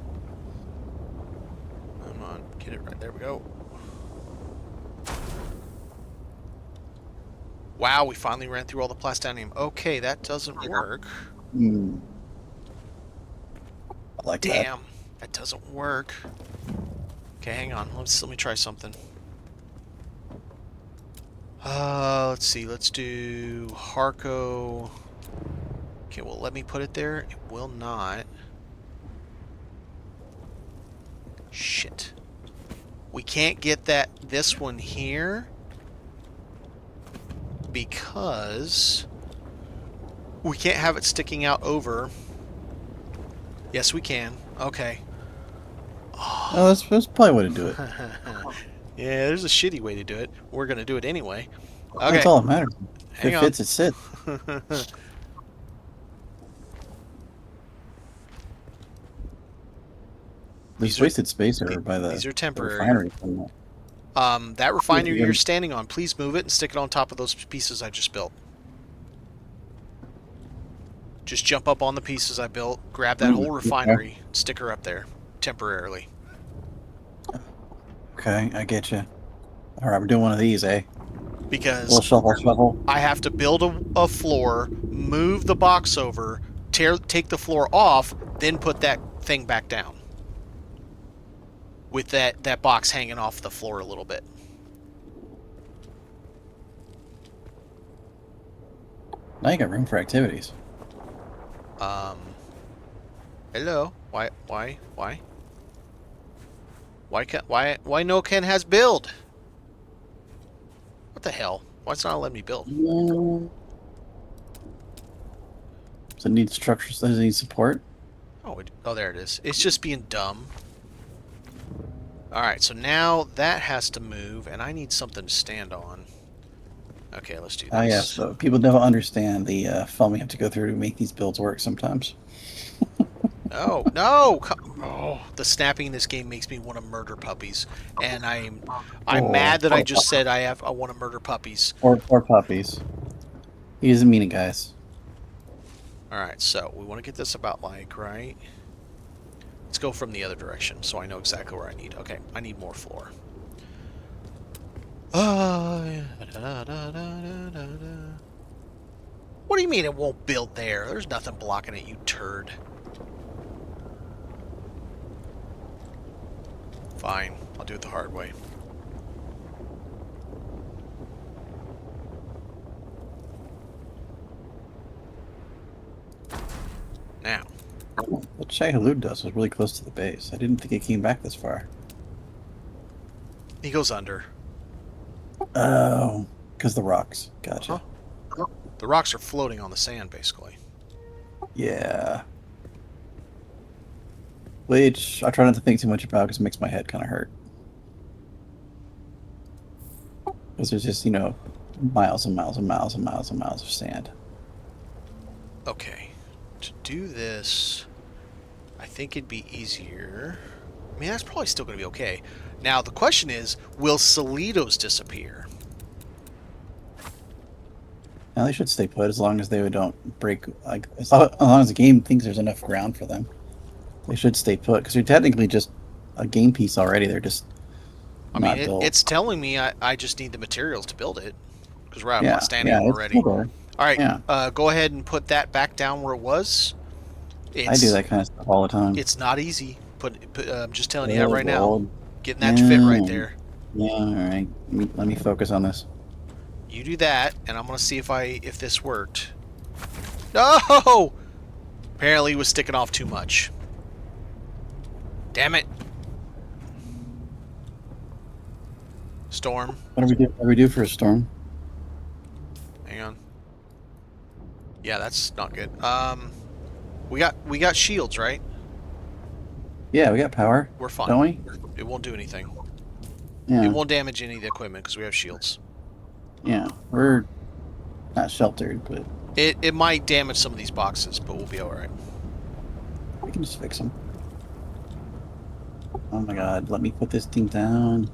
Come on, get it right. There we go. Wow, we finally ran through all the plastonium. Okay, that doesn't work. I like that. Damn, that doesn't work. Okay, hang on. Let me try something. Let's see. Let's do Harco. Okay, well, let me put it there. It will not. Shit. We can't get this one here because we can't have it sticking out over. Yes, we can. Okay. Oh, that's probably way to do it. Yeah, there's a shitty way to do it. We're gonna do it anyway. Okay. That's all that matters. If Hang it on. fits, it sits. There's wasted space over by the These are temporary. refinery. That refinery you're standing on, please move it and stick it on top of those pieces I just built. Just jump up on the pieces I built, grab that whole refinery, stick her up there, temporarily. Okay, I get you. All right, we're doing one of these, eh? Because Little shuffle. I have to build a floor, move the box over, take the floor off, then put that thing back down. With that box hanging off the floor a little bit. Now you got room for activities. Hello. Why no Ken has build? What the hell? Why it's not letting me build? Does it need structures? Does it need support? Oh, there it is. It's just being dumb. Alright, so now that has to move, and I need something to stand on. Okay, let's do this. Ah, yes. So people don't understand the fun we have to go through to make these builds work sometimes. Oh, no! Oh, the snapping in this game makes me want to murder puppies. And I'm mad that I just said I want to murder puppies. Or puppies. He doesn't mean it, guys. Alright, so we want to get this about like, right? Let's go from the other direction so I know exactly where I need. Okay, I need more floor. What do you mean it won't build there? There's nothing blocking it, you turd. Fine, I'll do it the hard way. Now. What Shai-Hulud does was really close to the base. I didn't think it came back this far. He goes under. Oh, because the rocks. Gotcha. The rocks are floating on the sand, basically. Yeah. Which I try not to think too much about because it makes my head kind of hurt. Because there's just, miles and miles and miles and miles and miles of sand. Okay. To do this, I think it'd be easier. I mean, that's probably still going to be okay. Now, the question is, will Salitos disappear? Now they should stay put as long as they don't break, like, as long as the game thinks there's enough ground for them. They should stay put because they're technically just a game piece already. They're just not built. It's telling me I just need the materials to build it because we're out Yeah, of standing yeah, it's already. still there. All right, Yeah. go ahead and put that back down where it was. I do that kind of stuff all the time. It's not easy. I'm just telling you that right Lord. now. Getting that to fit right Yeah. there. Yeah, all right. Let me focus on this. You do that, and I'm gonna see if this worked. No! Apparently, it was sticking off too much. Damn it! Storm. What do we do for a storm? Hang on. Yeah, that's not good. We got shields, right? Yeah, we got power. We're fine. Don't we? It won't do anything. Yeah. It won't damage any of the equipment because we have shields. Yeah, we're not sheltered, but It might damage some of these boxes, but we'll be all right. we can just fix them. Oh my god, let me put this thing down.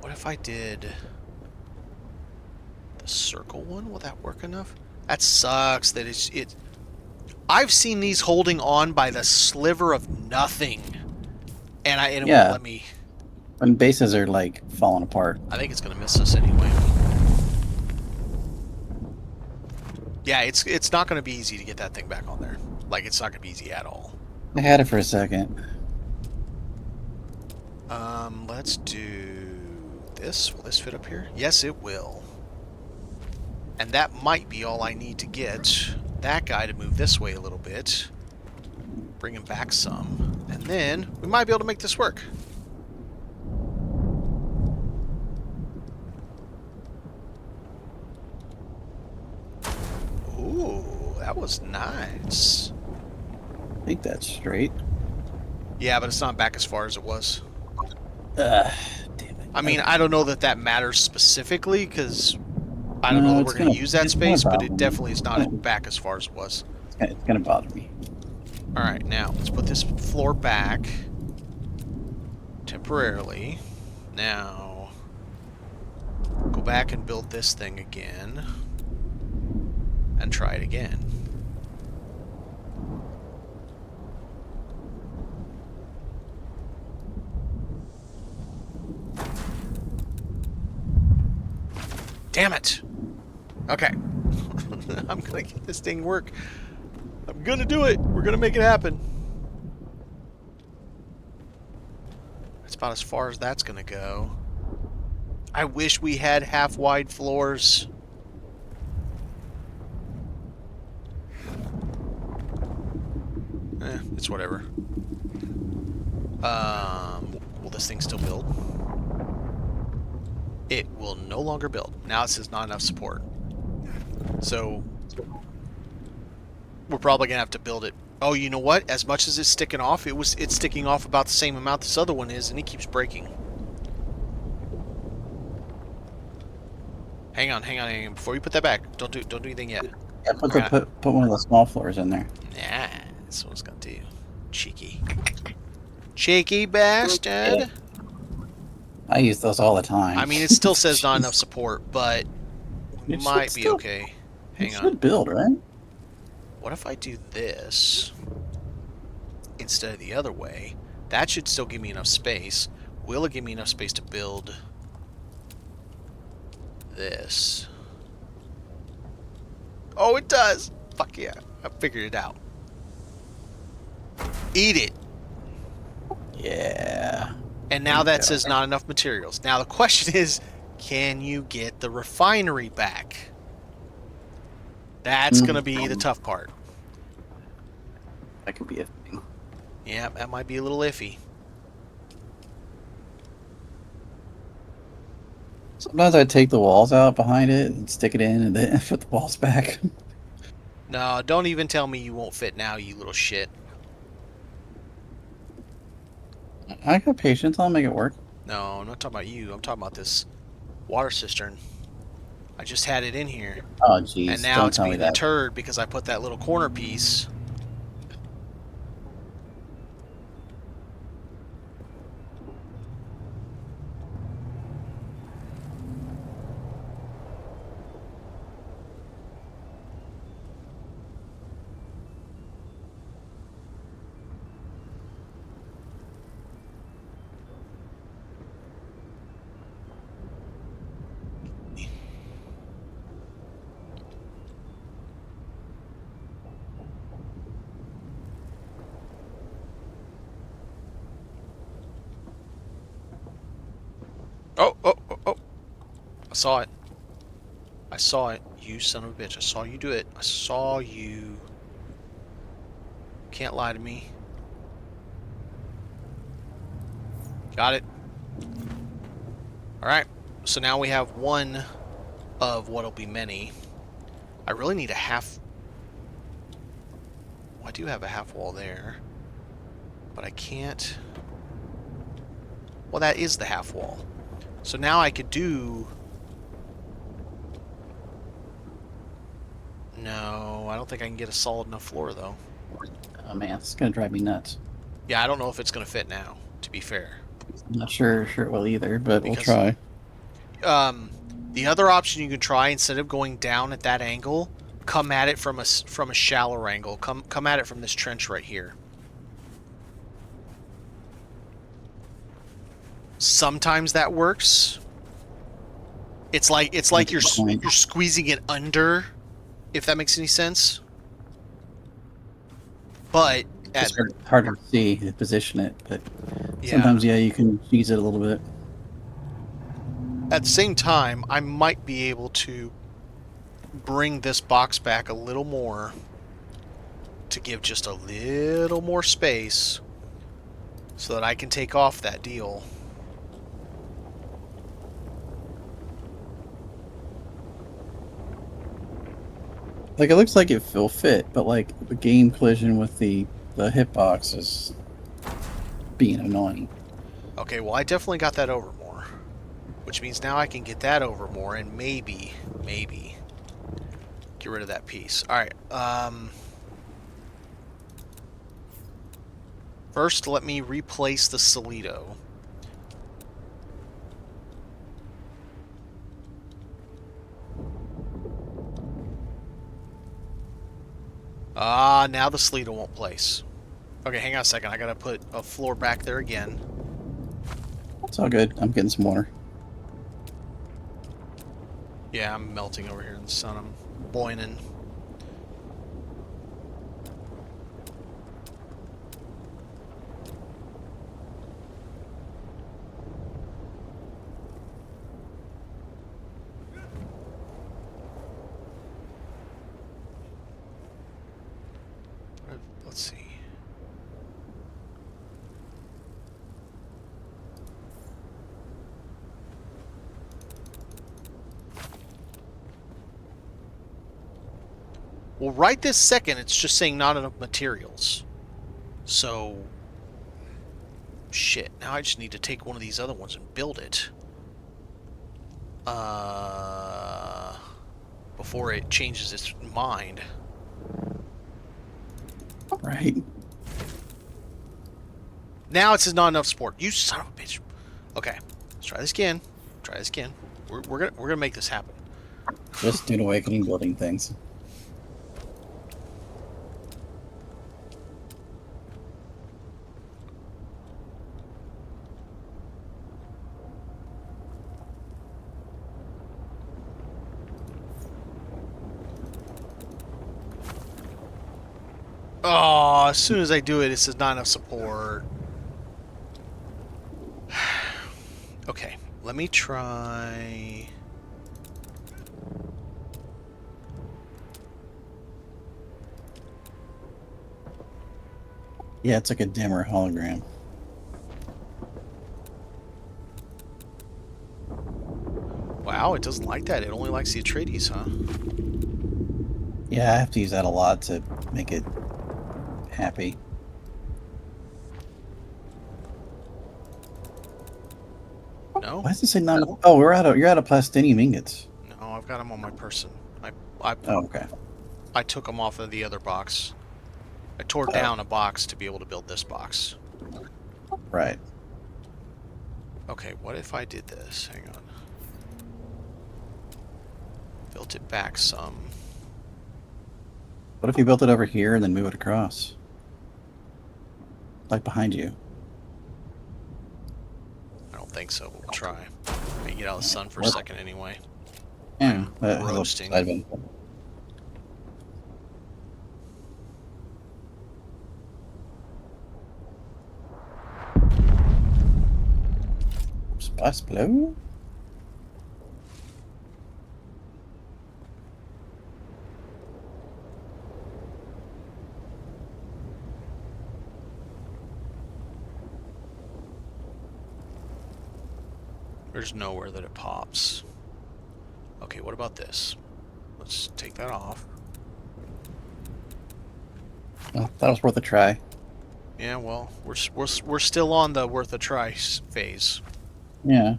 What if I did the circle one? Will that work enough? That sucks. That it. I've seen these holding on by the sliver of nothing, and it won't let me. When bases are like falling apart. I think it's gonna miss us anyway. Yeah, it's not gonna be easy to get that thing back on there. Like, it's not gonna be easy at all. I had it for a second. Let's do this. Will this fit up here? Yes, it will. And that might be all I need to get that guy to move this way a little bit. Bring him back some. And then we might be able to make this work. Ooh, that was nice. I think that's straight. Yeah, but it's not back as far as it was. Damn it. I mean, I don't know that matters specifically, because I don't know that we're going to use that it's space, gonna but it bother definitely me. is not back as far as it was. It's gonna bother me. Alright, now, let's put this floor back. Temporarily. Now, go back and build this thing again. And try it again. Damn it! Okay. I'm gonna get this thing work. I'm gonna do it! We're gonna make it happen. That's about as far as that's gonna go. I wish we had half-wide floors. It's whatever. Will this thing still build? It will no longer build. Now it says not enough support. So we're probably gonna have to build it. Oh, you know what? As much as it's sticking off, it's sticking off about the same amount this other one is, and it keeps breaking. Hang on. Before you put that back, don't do anything yet. Yeah, put one of the small floors in there. Nah, that's what it's gonna do. Cheeky bastard. Yeah. I use those all the time. I mean, it still says not enough support, but It might should be still- okay. Hang It on. should build, right? What if I do this instead of the other way? That should still give me enough space. Will it give me enough space to build this? Oh, it does! Fuck yeah. I figured it out. Eat it! Yeah. And now that says not enough materials. Now the question is, can you get the refinery back? That's going to be the tough part. That could be a thing. Yeah, that might be a little iffy. So Sometimes I take the walls out behind it and stick it in and then put the walls back. No, don't even tell me you won't fit now, you little shit. I got patience. I'll make it work. No, I'm not talking about you. I'm talking about this water cistern. I just had it in here, Oh, and jeez. now Don't it's tell me being that. deterred because I put that little corner piece. Oh, oh, oh, oh. I saw it. I saw it. You son of a bitch. I saw you do it. I saw you. Can't lie to me. Got it. Alright. So now we have one of what'll be many. I really need a half... Well, I do have a half wall there. But I can't... Well, that is the half wall. So now I could do... No, I don't think I can get a solid enough floor, though. Oh man, it's gonna drive me nuts. Yeah, I don't know if it's going to fit now, to be fair. I'm not sure it will either, but we'll Because, try. The other option you can try, instead of going down at that angle, come at it from a shallower angle. Come at it from this trench right here. Sometimes that works. It's like you're squeezing it under, if that makes any sense. But It's harder to see to position it, but yeah. sometimes yeah, you can cheese it a little bit. At the same time, I might be able to bring this box back a little more to give just a little more space so that I can take off that deal. Like it looks like it will fit, but like the game collision with the hitbox is being annoying. Okay, well I definitely got that over more, which means now I can get that over more and maybe get rid of that piece. All right. First, let me replace the Solido. Ah, now the Solido won't place. Okay, hang on a second. I gotta put a floor back there again. It's all good. I'm getting some water. Yeah, I'm melting over here in the sun. I'm boiling. Let's see. Well, right this second, it's just saying not enough materials. So, shit. Now I just need to take one of these other ones and build it. Before it changes its mind. Right. Now it says not enough support. You son of a bitch. Okay, let's try this again. Try this again. We're gonna make this happen. Just Dune Awakening building things. Oh, as soon as I do it, it says not enough support. Okay, let me try... Yeah, it's like a dimmer hologram. Well, wow, it doesn't like that. It only likes the Atreides, huh? Yeah, I have to use that a lot to make it happy. No? Why does it say not? Oh, you're out of plastinium ingots. No, I've got them on my person. I Oh, okay. I took them off of the other box. I tore down a box to be able to build this box. Right. Okay, what if I did this? Hang on. Built it back some. What if you built it over here and then move it across? Like behind you. I don't think so, but we'll try. Let me get out of the sun for a second anyway. Yeah. Roasting. Spice blow? There's nowhere that it pops. Okay, what about this? Let's take that off. Well, that was worth a try. Yeah, well, we're still on the worth a try phase. Yeah.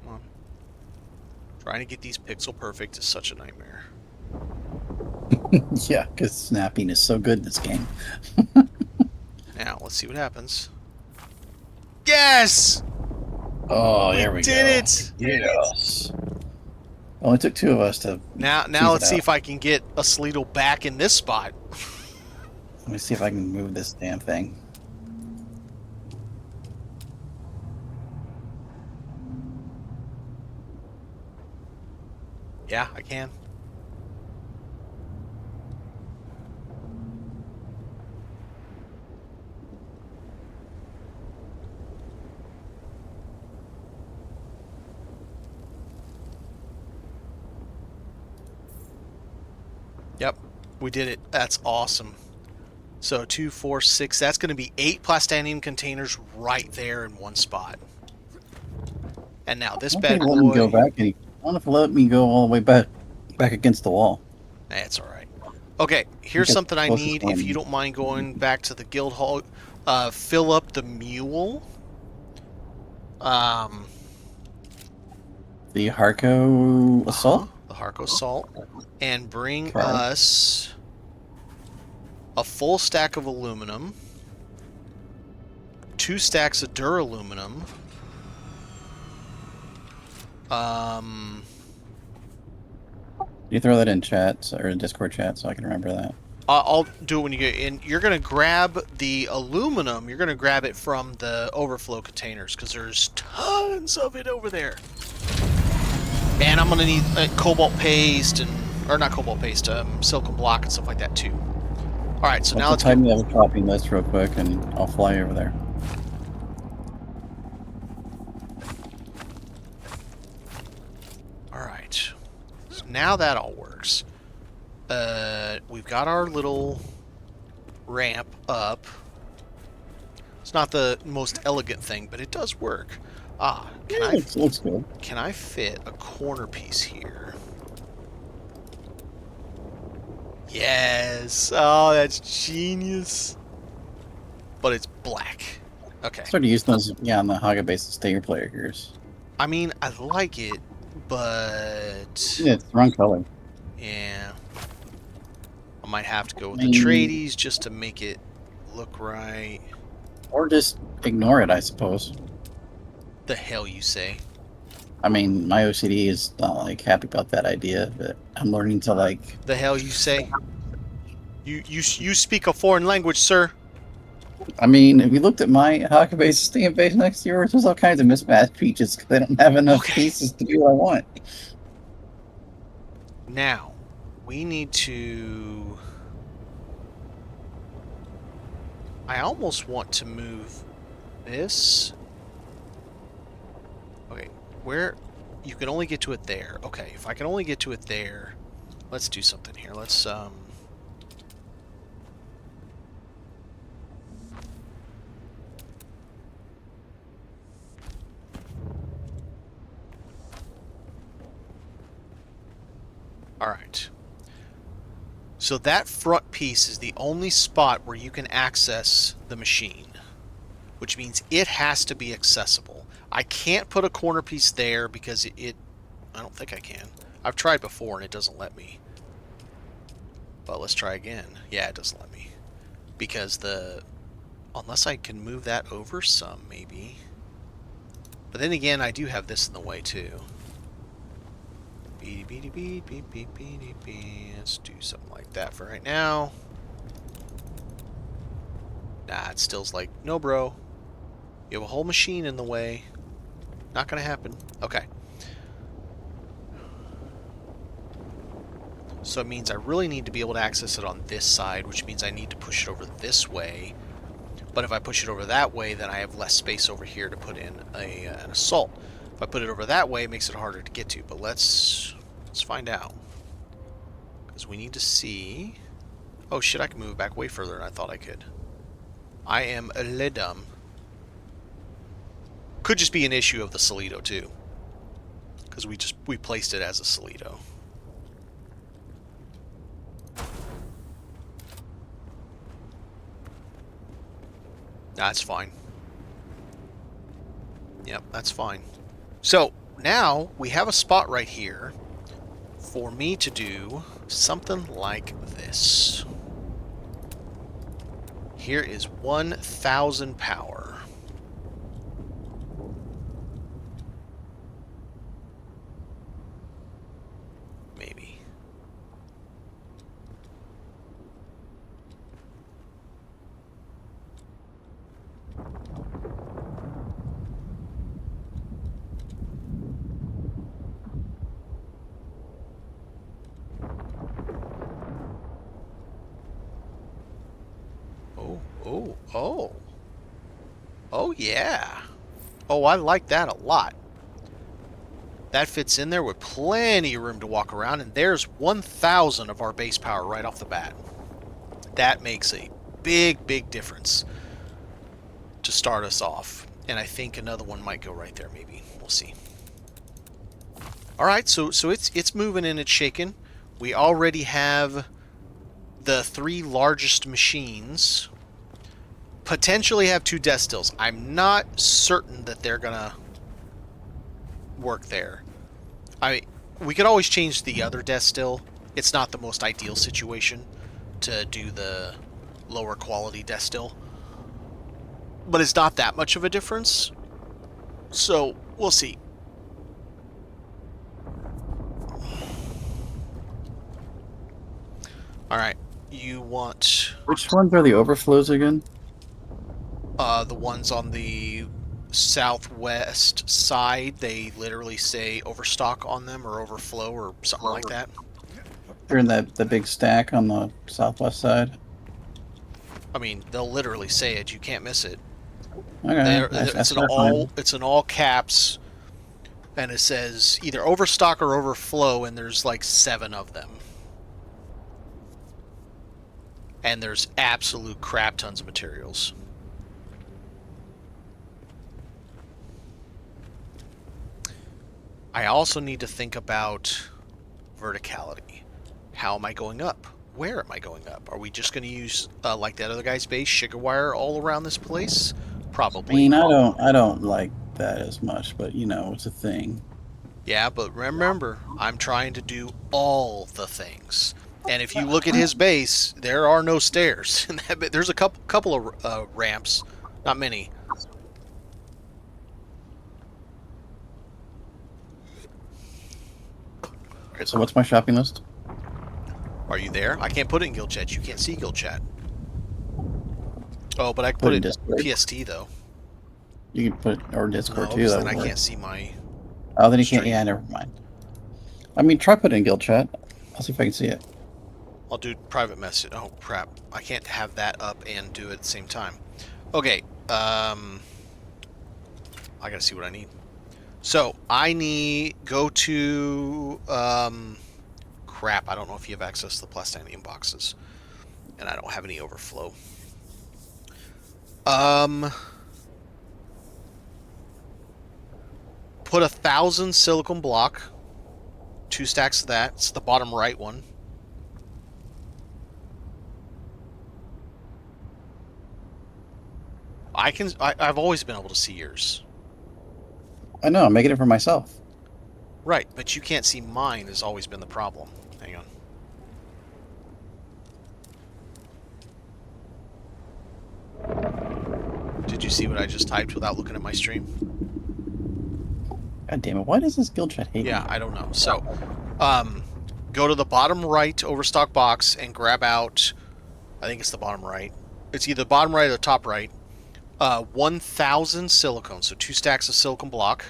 Come on. Trying to get these pixel perfect is such a nightmare. Yeah, because snapping is so good in this game. Now, let's see what happens. Yes! Oh, there we go. Did it! Yes. Only took two of us to. Now let's see if I can get a Sleetle back in this spot. Let me see if I can move this damn thing. Yeah, I can. Yep, we did it. That's awesome. So 2, 4, 6. That's going to be 8 plastanium containers right there in one spot. And now this bad boy. Let me go back. I don't know if it'll let me go all the way back against the wall. That's all right. Okay, here's something I need. If you don't mind going back to the guild hall, fill up the mule. The Harco assault. The Harco assault, and bring us a full stack of aluminum, 2 stacks of duraluminum. You throw that in chat or in Discord chat so I can remember that. I'll do it when you get in. You're going to grab the aluminum. You're going to grab it from the overflow containers because there's tons of it over there. And I'm going to need cobalt paste or not cobalt paste, silicon block and stuff like that too. All right, so now let's type me up a shopping list real quick and I'll fly over there. All right. So now that all works. We've got our little ramp up. It's not the most elegant thing, but it does work. Looks good. Can I fit a corner piece here? Yes. Oh, that's genius. But it's black. Okay. Started using those, on the Haga basis Stayer player gears. I mean, I like it, but Yeah, it's the wrong color. yeah. I might have to go with the Atreides just to make it look right. Or just ignore it, I suppose. The hell you say? I mean, my OCD is not like happy about that idea, but I'm learning to like. The hell you say? You speak a foreign language, sir. I mean, if you looked at my Haga base stand base next to yours, there's all kinds of mismatched features because they don't have enough pieces to do what I want. Now, we need to. I almost want to move this. Okay, where you can only get to it there. Okay, if I can only get to it there, let's do something here. Let's all right. So that front piece is the only spot where you can access the machine, which means it has to be accessible. I can't put a corner piece there because I don't think I can. I've tried before and it doesn't let me. But let's try again. Yeah, it doesn't let me. Because unless I can move that over some, maybe. But then again, I do have this in the way too. Let's do something like that for right now. Nah, it still's like, no bro. You have a whole machine in the way. Not gonna happen. Okay. So it means I really need to be able to access it on this side, which means I need to push it over this way. But if I push it over that way, then I have less space over here to put in an assault. If I put it over that way, it makes it harder to get to. But let's find out. Because we need to see... Oh shit, I can move it back way further than I thought I could. I am a little dumb. Could just be an issue of the Solido too. Because we placed it as a Solido. That's fine. Yep, that's fine. So, now we have a spot right here for me to do something like this. Here is 1,000 power. Maybe. Oh yeah. Oh, I like that a lot. That fits in there with plenty of room to walk around, and there's 1,000 of our base power right off the bat. That makes a big, big difference to start us off. And I think another one might go right there, maybe. We'll see. Alright, so it's moving and it's shaking. We already have the 3 largest machines. Potentially have 2 death stills. I'm not certain that they're gonna work there. We could always change the other death still. It's not the most ideal situation to do the lower quality death still, but it's not that much of a difference. So we'll see. All right, you want Which ones are the overflows again? the ones on the southwest side. They literally say overstock on them or overflow or something like that. They're in the big stack on the southwest side. I mean, they'll literally say it. You can't miss it. Okay, It's in all caps, and it says either overstock or overflow, and there's like 7 of them. And there's absolute crap tons of materials. I also need to think about verticality. How am I going up? Where am I going up? Are we just going to use, like that other guy's base, sugar wire all around this place? Probably. I mean, I don't like that as much, but you know, it's a thing. Yeah, but remember, I'm trying to do all the things. And if you look at his base, there are no stairs. There's a couple of ramps, not many. So what's my shopping list? Are you there? I can't put it in guild chat. You can't see guild chat. Oh, but I can put it in Discord. PST though. You can put it or Discord No, too. 'cause That then would I work. can't see my. Oh, then you can't. stream. Yeah, never mind. I mean, try put it in guild chat. I'll see if I can see it. I'll do private message. Oh crap! I can't have that up and do it at the same time. Okay. I gotta see what I need. So I need go to crap, I don't know if you have access to the plastanium boxes. And I don't have any overflow. Put 1,000 silicon block. 2 stacks of that. It's the bottom right one. I've always been able to see yours. I know, I'm making it for myself. Right, but you can't see mine has always been the problem. Hang on. Did you see what I just typed without looking at my stream? God damn it, why does this guild chat hate me? Yeah, I don't know. So, go to the bottom right overstock box and grab out, I think it's the bottom right. It's either bottom right or the top right. 1,000 silicone, so 2 stacks of silicone block.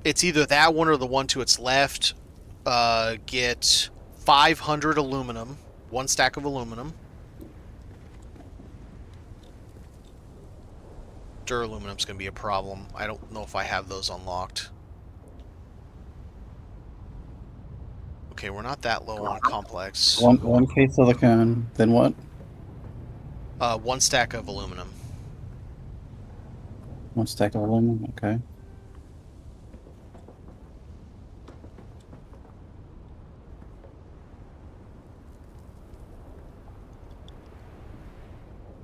It's either that one or the one to its left. Get 500 aluminum, 1 stack of aluminum. Duraluminum's going to be a problem. I don't know if I have those unlocked. Okay, we're not that low on complex. 1K silicone, then what? 1 stack of aluminum. 1 stack of aluminum, okay.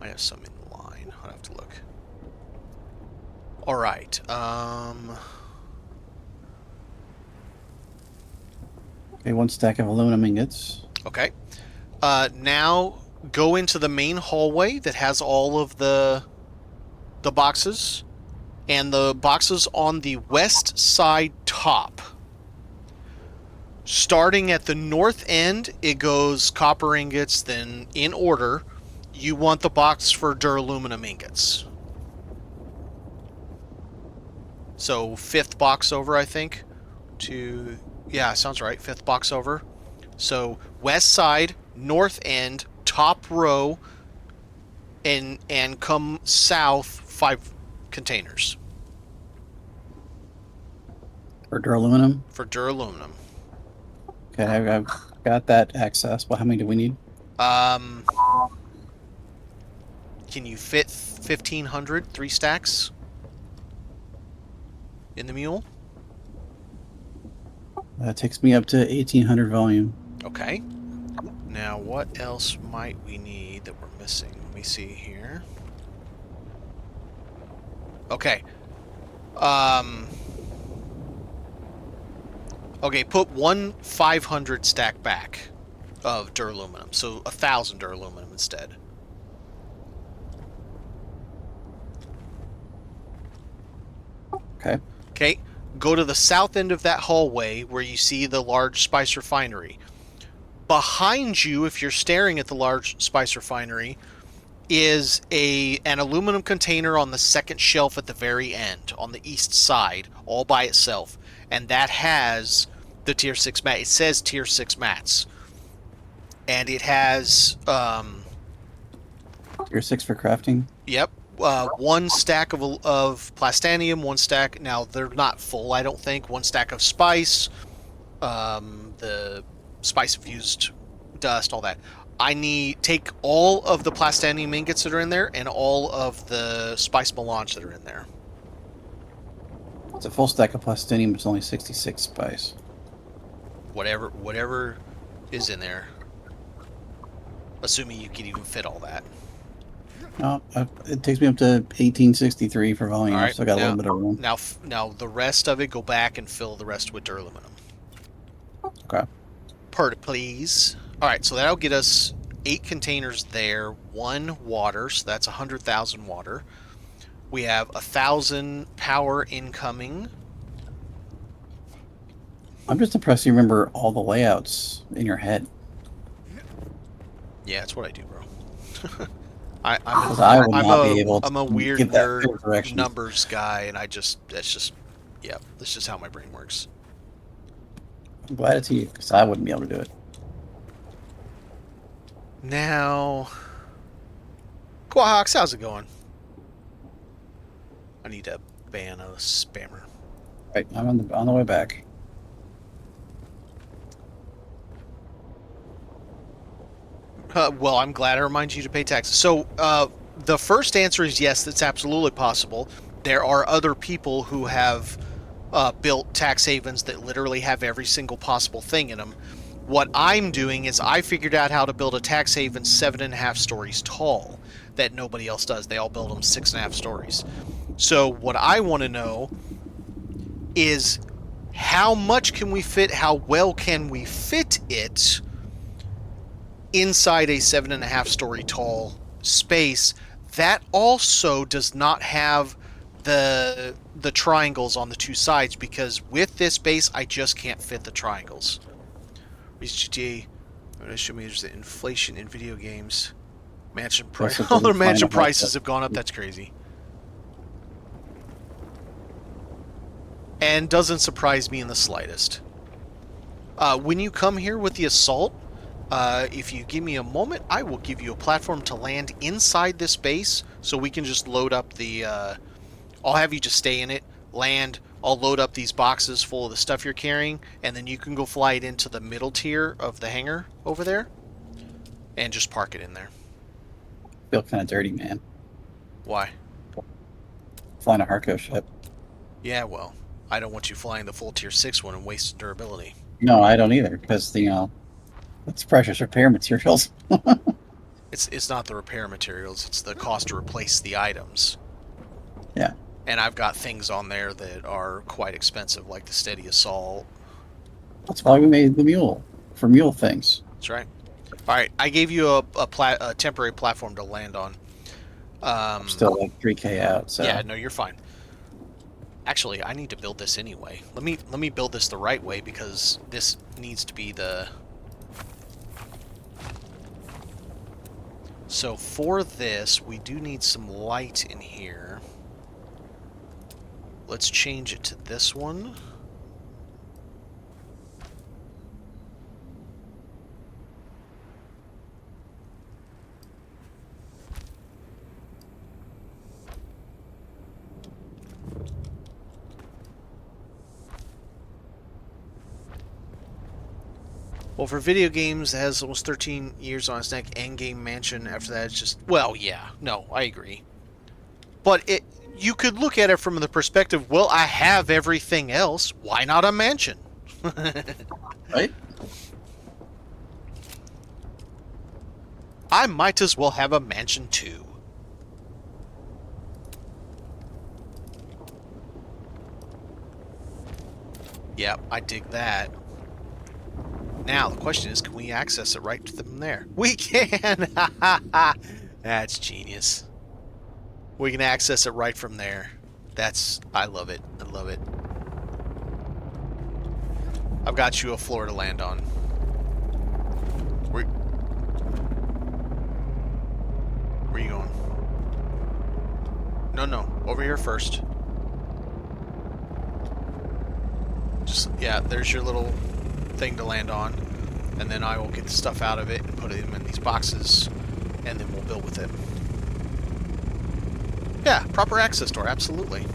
I have some in line. I'll have to look. All right. Okay, 1 stack of aluminum ingots. Okay. Now go into the main hallway that has all of the boxes, and the boxes on the west side top. Starting at the north end, it goes copper ingots, then in order, you want the box for duraluminum ingots. So 5th box over, I think. Yeah, sounds right. 5th box over. So west side, north end, top row, and come south 5 containers For duraluminum? for duraluminum. Okay, I've got that access. Well, how many do we need? Can you fit 1,500 3 stacks in the mule? That takes me up to 1,800 volume. Okay. Now, what else might we need that we're missing? Let me see here. Okay. Okay, put 1 500 stack back of duraluminum. So 1,000 duraluminum instead. Okay. Okay, go to the south end of that hallway where you see the large spice refinery. Behind you, if you're staring at the large spice refinery, is an aluminum container on the second shelf at the very end, on the east side, all by itself. And that has the tier 6 mat. It says tier 6 mats. And it has, Tier 6 for crafting? yep, 1 stack of plastanium, 1 stack, now they're not full, I don't think, 1 stack of spice, the spice infused dust, all that. Take all of the plastanium ingots that are in there and all of the spice melange that are in there. It's a full stack of plastinium, it's only 66 spice. Whatever is in there. Assuming you can even fit all that. No, it takes me up to 1863 for volume, All right, so I got a little bit of room. Now the rest of it, go back and fill the rest with duraluminum. Okay. Please. All right, so that'll get us 8 containers there, 1 water, so that's 100,000 water. We have 1,000 power incoming. I'm just impressed you remember all the layouts in your head. Yeah, that's what I do, bro. Because I would not be able I'm a to weird give that nerd clear directions. numbers guy, and that's just how my brain works. I'm glad it's you, because I wouldn't be able to do it. Now, Quahawks, how's it going? I need to ban a spammer. Right, I'm on the way back. Well, I'm glad I remind you to pay taxes. So, the first answer is yes, that's absolutely possible. There are other people who have built tax havens that literally have every single possible thing in them. What I'm doing is I figured out how to build a tax haven 7.5 stories tall that nobody else does. They all build them 6.5 stories. So, what I want to know is how much can we fit, how well can we fit it inside a 7.5 story tall space that also does not have the triangles on the two sides, because with this base I just can't fit the triangles. GTA show me there's the inflation in video games. Mansion price, all the mansion prices have gone up. That's crazy. And doesn't surprise me in the slightest. When you come here with the assault, if you give me a moment, I will give you a platform to land inside this base, so we can just load up the... I'll have you just stay in it, land, I'll load up these boxes full of the stuff you're carrying, and then you can go fly it into the middle tier of the hangar over there, and just park it in there. Feel kind of dirty, man. Why? Flying a Harco ship. Yeah, well, I don't want you flying the full tier 6 one and waste durability. No, I don't either, because, it's precious repair materials. It's not the repair materials, it's the cost to replace the items. Yeah. And I've got things on there that are quite expensive, like the Steady Assault. That's why we made the mule, for mule things. That's right. Alright, I gave you a temporary platform to land on. I'm still like 3K out, so... Yeah, no, you're fine. Actually, I need to build this anyway. Let me build this the right way, because this needs to be the... So for this, we do need some light in here. Let's change it to this one. Well, for video games, it has almost 13 years on its neck. Endgame Mansion, after that, it's just... Well, yeah. No, I agree. But you could look at it from the perspective, well, I have everything else. Why not a mansion? Right? I might as well have a mansion, too. Yep, I dig that. Now, the question is, can we access it right from there? We can! That's genius. We can access it right from there. I love it. I love it. I've got you a floor to land on. Where are you going? No. Over here first. Just, yeah, there's your little thing to land on, and then I will get the stuff out of it and put them in these boxes, and then we'll build with it. Yeah, proper access door, absolutely.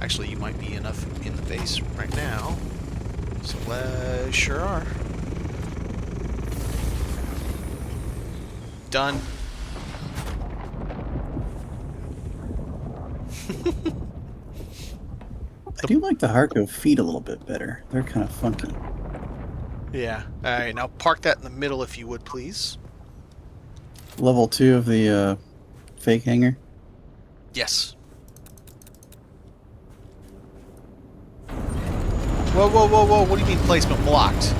Actually, you might be enough in the base right now, so sure are. Done. I do like the Harco feet a little bit better. They're kind of funky. Yeah. Alright, now park that in the middle if you would, please. Level 2 of the fake hangar. Yes. Whoa. What do you mean placement blocked?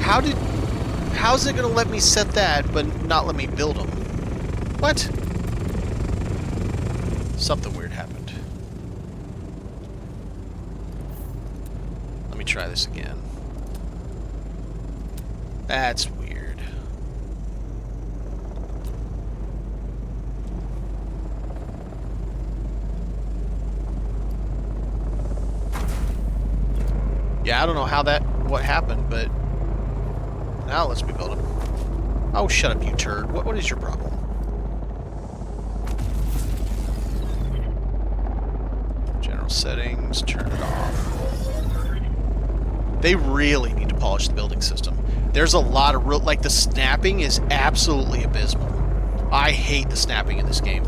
How's it gonna let me set that, but not let me build them? What? Something weird happened. Let me try this again. That's weird. Yeah, I don't know what happened, but now let's me build them. Oh, shut up, you turd. What is your problem? General. Settings, turn it off. They really need to polish the building system. There's a lot of real, like the snapping is absolutely abysmal. I hate the snapping in this game.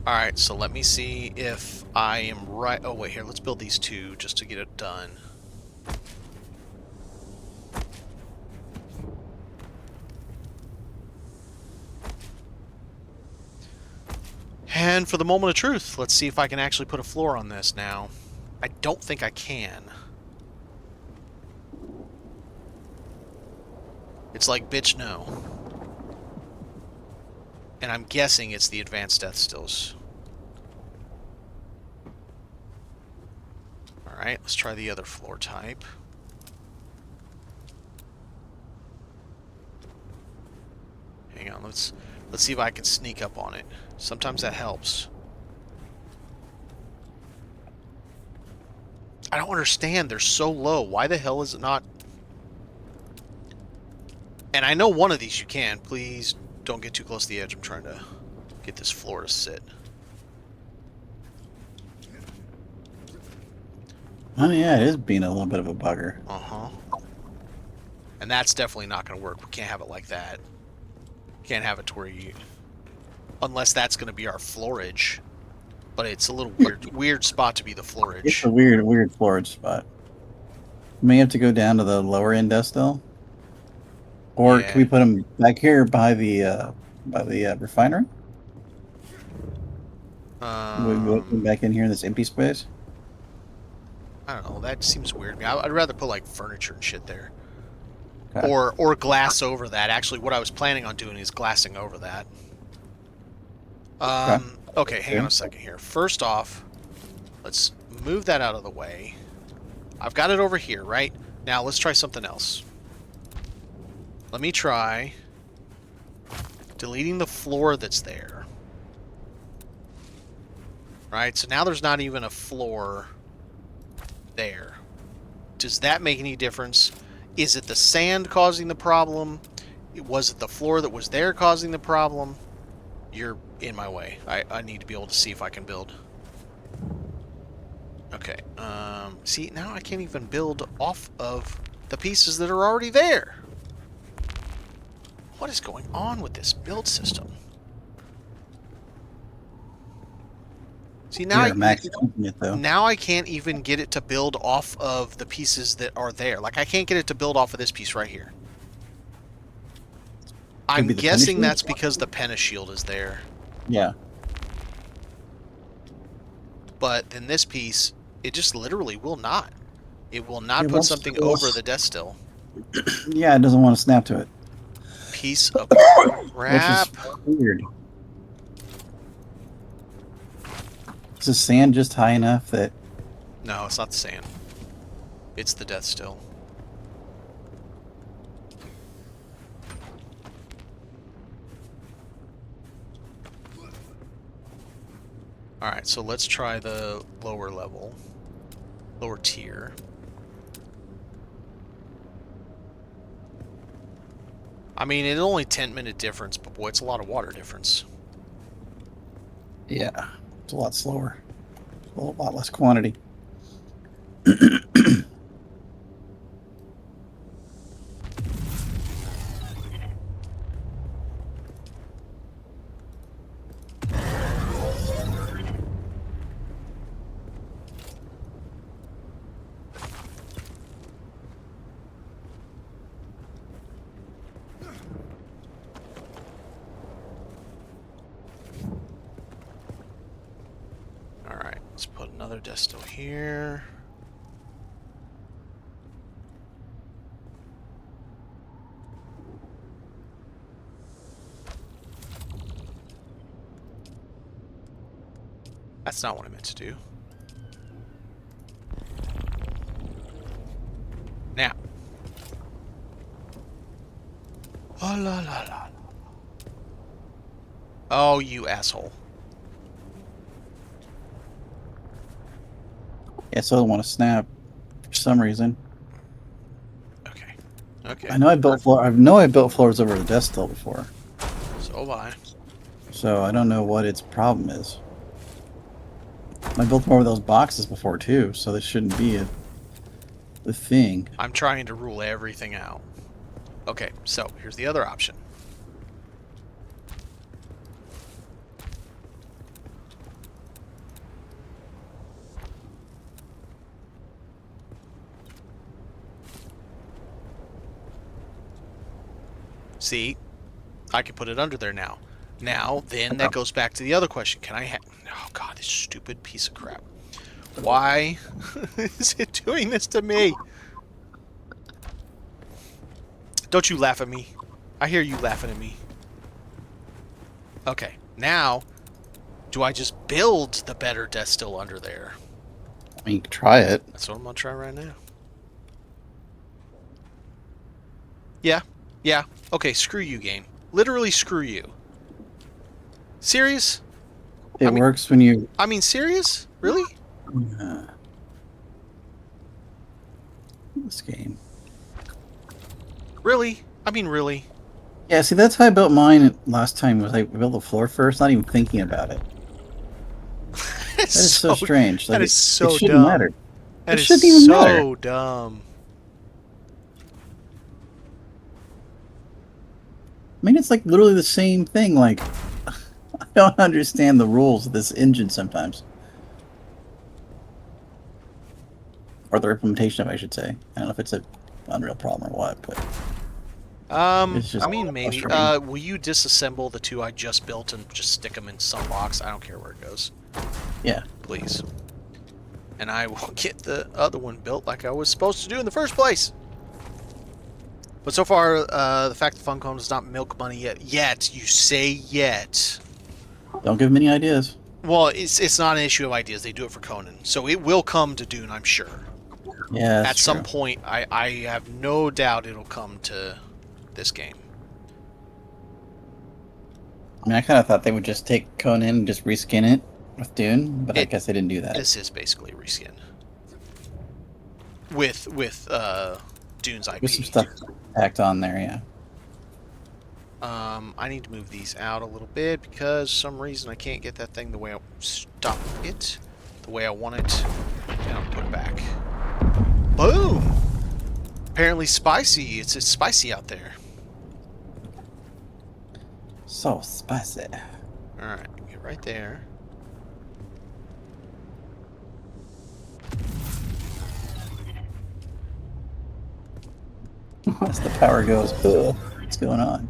Alright, so let me see if I am right. Oh, wait, here, let's build these two just to get it done. And for the moment of truth, let's see if I can actually put a floor on this now. I don't think I can. It's like, bitch, no. And I'm guessing it's the advanced death stills. Alright, let's try the other floor type. Hang on, let's see if I can sneak up on it. Sometimes that helps. I don't understand. They're so low. Why the hell is it not? And I know one of these you can. Please don't get too close to the edge. I'm trying to get this floor to sit. Oh yeah, it is being a little bit of a bugger. Uh-huh. And that's definitely not going to work. We can't have it like that. Can't have it to where you... Unless that's going to be our floorage. But it's a little weird spot to be the floorage. It's a weird floorage spot. May have to go down to the lower end still. Or Yeah. can we put them back here by the refinery? We put them back in here in this empty space. I don't know. That seems weird to me. I'd rather put like furniture and shit there. Okay. Or glass over that. Actually, what I was planning on doing is glassing over that. Okay, hang on a second here. First off, let's move that out of the way. I've got it over here, right? Now, let's try something else. Let me try deleting the floor that's there. Right, so now there's not even a floor there. Does that make any difference? Is it the sand causing the problem? Was it the floor that was there causing the problem? You're in my way. I need to be able to see if I can build. Okay. See, now I can't even build off of the pieces that are already there. What is going on with this build system? See, now now I can't even get it to build off of the pieces that are there. Like, I can't get it to build off of this piece right here. I'm guessing that's because the Penna shield is there. Yeah. But then this piece, it just literally will not. It will not put something over the death still. Yeah, it doesn't want to snap to it. Piece of crap. Which is weird. Is the sand just high enough that... No, it's not the sand. It's the death still. Alright, so let's try the lower level. Lower tier. I mean, it's only 10-minute difference, but boy, it's a lot of water difference. Yeah, it's a lot slower. A lot less quantity. Alright, let's put another desto here. That's not what I meant to do. Now. Oh, la, la, la, la. Oh, you asshole. Yeah, so I don't want to snap for some reason. Okay. Okay. I know I built floor. I know I built floors over the desk still before, So have I. so I don't know what its problem is. I built more of those boxes before too, so this shouldn't be a thing. I'm trying to rule everything out. Okay, so here's the other option. See, I can put it under there now. Now, then that goes back to the other question. Can I have... Oh, God, this stupid piece of crap. Why is it doing this to me? Don't you laugh at me. I hear you laughing at me. Okay, now, do I just build the better death still under there? I mean, you can try it. That's what I'm going to try right now. Yeah. Yeah. Okay, screw you, game. Literally screw you. Serious? It works when you. I mean, serious? Really? This game. Really? I mean, really? Yeah, see, that's how I built mine last time. Was I built the floor first, not even thinking about it. That is so strange. Like, that is so it shouldn't dumb. matter. That it is shouldn't even matter. so dumb. I mean, it's like literally the same thing. Like, I don't understand the rules of this engine sometimes. Or the implementation of it, I should say. I don't know if it's an Unreal problem or what, but... It's just I mean, maybe. frustrating. Will you disassemble the two I just built and just stick them in some box? I don't care where it goes. Yeah. Please. And I will get the other one built like I was supposed to do in the first place. But so far, the fact that Funcom does not milk money yet, you say yet. Don't give them any ideas. Well, it's not an issue of ideas. They do it for Conan. So it will come to Dune, I'm sure. Yeah, At some point, I have no doubt it'll come to this game. I mean, I kind of thought they would just take Conan and just reskin it with Dune, but I guess they didn't do that. This is basically a reskin. With Dune's IP. With some stuff tacked on there, yeah. I need to move these out a little bit because for some reason I can't get that thing the way I stop it, the way I want it, and I'll put it back. Boom! Apparently spicy. It's spicy out there. So spicy. Alright, get right there. As the power goes, ugh, what's going on?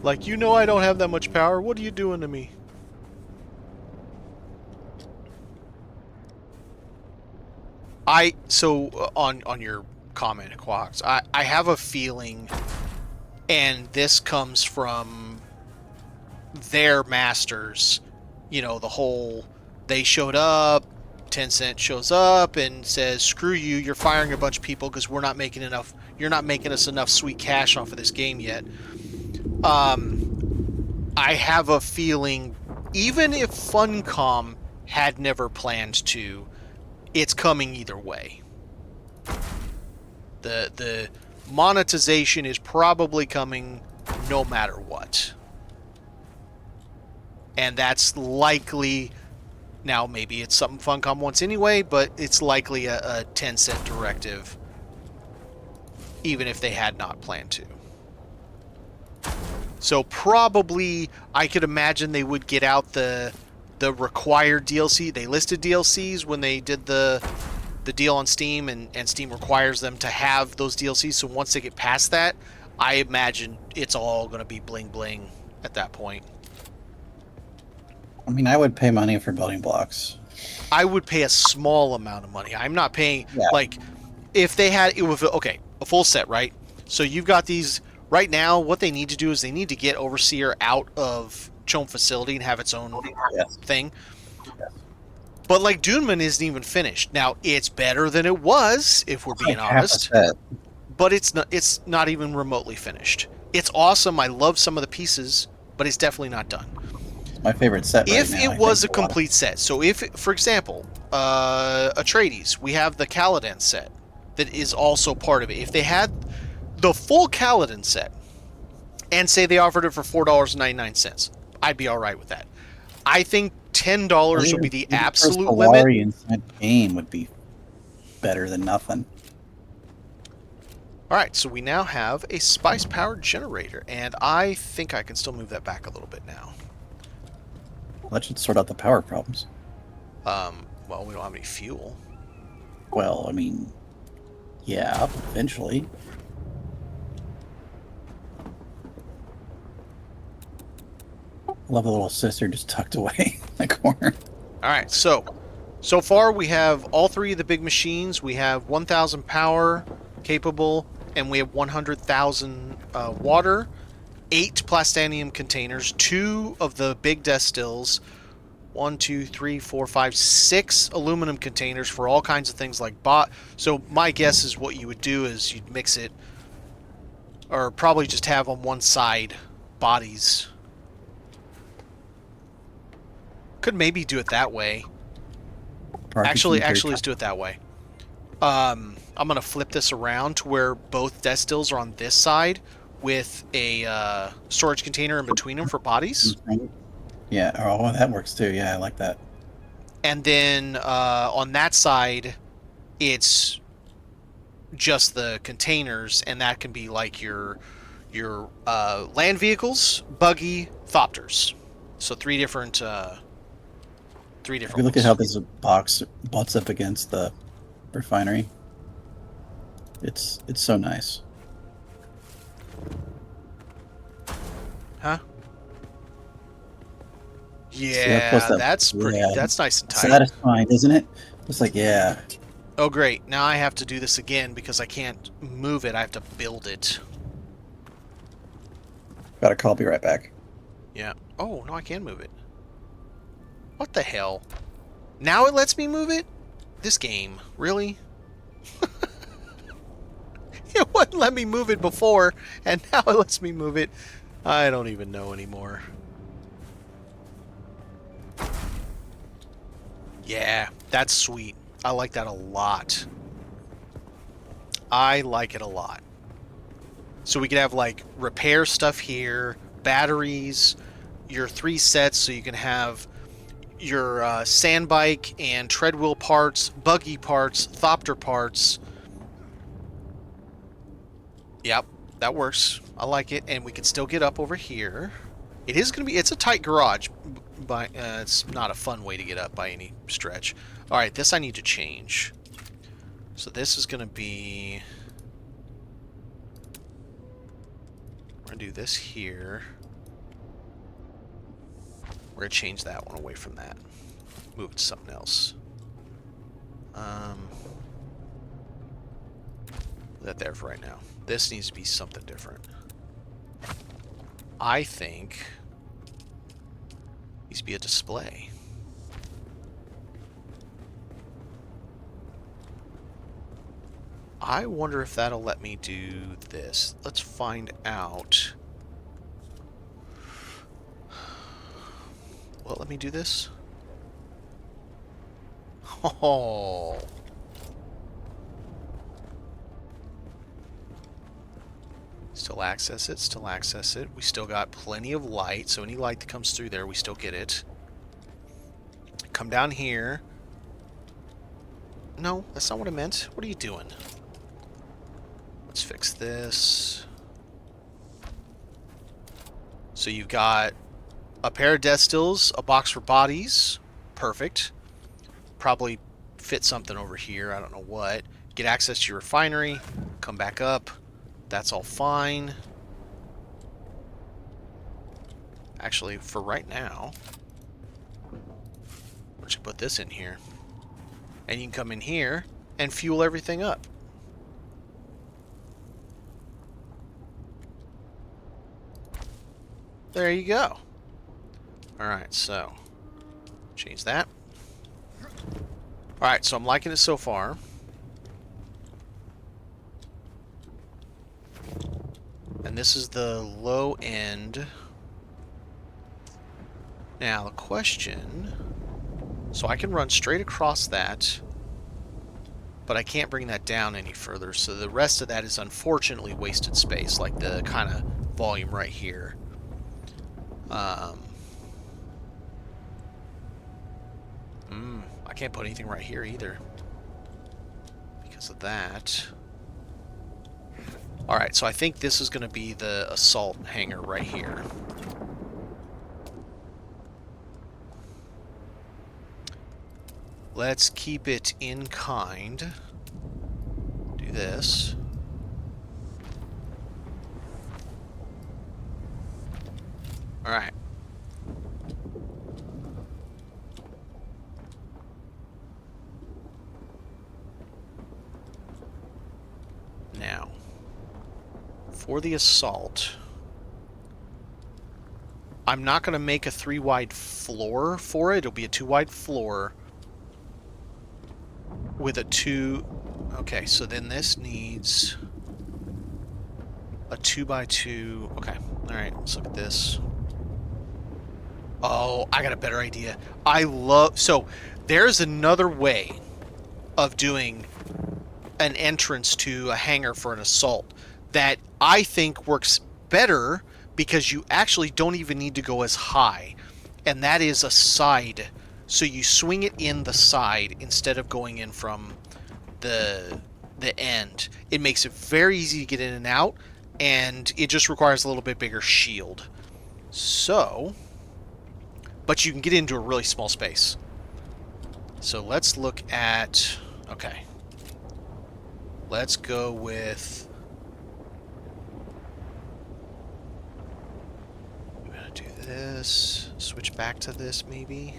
Like, you know I don't have that much power. What are you doing to me? On your comment, Quax, I have a feeling, and this comes from their masters, you know, the whole, they showed up, Tencent shows up and says, screw you, you're firing a bunch of people because we're not making enough, you're not making us enough sweet cash off of this game yet. I have a feeling, even if Funcom had never planned to, it's coming either way. The monetization is probably coming no matter what. And that's likely, now maybe it's something Funcom wants anyway, but it's likely a 10-cent directive, even if they had not planned to. So probably, I could imagine they would get out the required DLC. They listed DLCs when they did the deal on Steam, and Steam requires them to have those DLCs. So once they get past that, I imagine it's all going to be bling bling at that point. I mean, I would pay money for building blocks. I would pay a small amount of money. I'm not paying, like, if they had, it was, okay, a full set, right? So you've got these, right now, what they need to do is they need to get Overseer out of Chome facility and have its own thing. But, like, Dune isn't even finished. Now, it's better than it was, if we're being honest. But it's not even remotely finished. It's awesome. I love some of the pieces, but it's definitely not done. My favorite set right If now, it was a complete set, so if, for example, Atreides, we have the Caladan set that is also part of it. If they had the full Kaladin set, and say they offered it for $4.99, I'd be all right with that. I think $10 would be the absolute limit. Inside the game would be better than nothing. All right, so we now have a spice-powered generator, and I think I can still move that back a little bit now. Well, that should sort out the power problems. Well, we don't have any fuel. Well, I mean, yeah, eventually. I love the little sister just tucked away in the corner. All right, so far we have all three of the big machines. We have 1,000 power capable, and we have 100,000 water, 8 plastanium containers, 2 of the big destills, 1, 2, 3, 4, 5, 6 aluminum containers for all kinds of things like So my guess is what you would do is you'd mix it, or probably just have on one side bodies. Could maybe do it that way. Actually, let's do it that way. I'm going to flip this around to where both destills are on this side with a storage container in between them for bodies. Yeah, oh, that works too. Yeah, I like that. And then on that side, it's just the containers, and that can be like your land vehicles, buggy, thopters. So three different If you look at how this box butts up against the refinery, it's so nice. Huh? Yeah, that's pretty. Yeah. That's nice and tight. Satisfying, isn't it? It's like, yeah. Oh, great. Now I have to do this again because I can't move it. I have to build it. Got a call. Be right back. Yeah. Oh, no, I can move it. What the hell? Now it lets me move it? This game. Really? It wouldn't let me move it before, and now it lets me move it. I don't even know anymore. Yeah, that's sweet. I like that a lot. I like it a lot. So we could have, like, repair stuff here, batteries, your 3 sets, so you can have your sand bike and treadwheel parts, buggy parts, thopter parts. Yep, that works. I like it, and we can still get up over here. It is going to be, it's a tight garage, but it's not a fun way to get up by any stretch. All right, this I need to change. So this is going to be, we're going to do this here. We're going to change that one away from that. Move it to something else. That there for right now. This needs to be something different. I think it needs to be a display. I wonder if that'll let me do this. Let's find out. Well, let me do this. Oh. Still access it, still access it. We still got plenty of light, so any light that comes through there, we still get it. Come down here. No, that's not what I meant. What are you doing? Let's fix this. So you've got a pair of destills, a box for bodies. Perfect. Probably fit something over here. I don't know what. Get access to your refinery. Come back up. That's all fine. Actually, for right now, we should put this in here. And you can come in here and fuel everything up. There you go. Alright, so change that. Alright, so I'm liking it so far. And this is the low end. Now, the question... So I can run straight across that. but I can't bring that down any further, so the rest of that is unfortunately wasted space, like the kind of volume right here. I can't put anything right here either because of that. Alright, so I think this is going to be the assault hangar right here. Let's keep it in kind. Do this. Alright. Now, for the assault, I'm not going to make a 3-wide floor for it. It'll be a 2-wide floor with a 2... Okay, so then this needs a 2x2. Okay, alright, let's look at this. Oh, I got a better idea. So, there's another way of doing an entrance to a hangar for an assault that I think works better because you actually don't even need to go as high. And that is a side. So you swing it in the side instead of going in from the end. It makes it very easy to get in and out, and it just requires a little bit bigger shield. So, but you can get into a really small space. So let's look at, okay. Let's go with, I'm gonna do this, switch back to this maybe.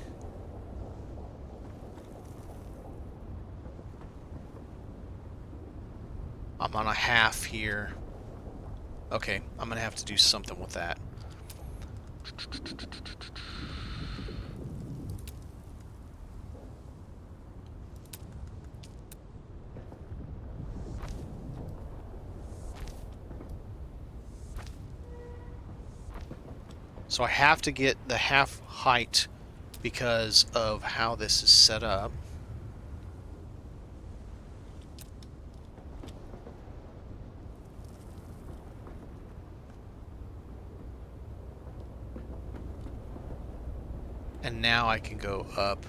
I'm on a half here. Okay, I'm gonna have to do something with that. So I have to get the half height because of how this is set up. And now I can go up.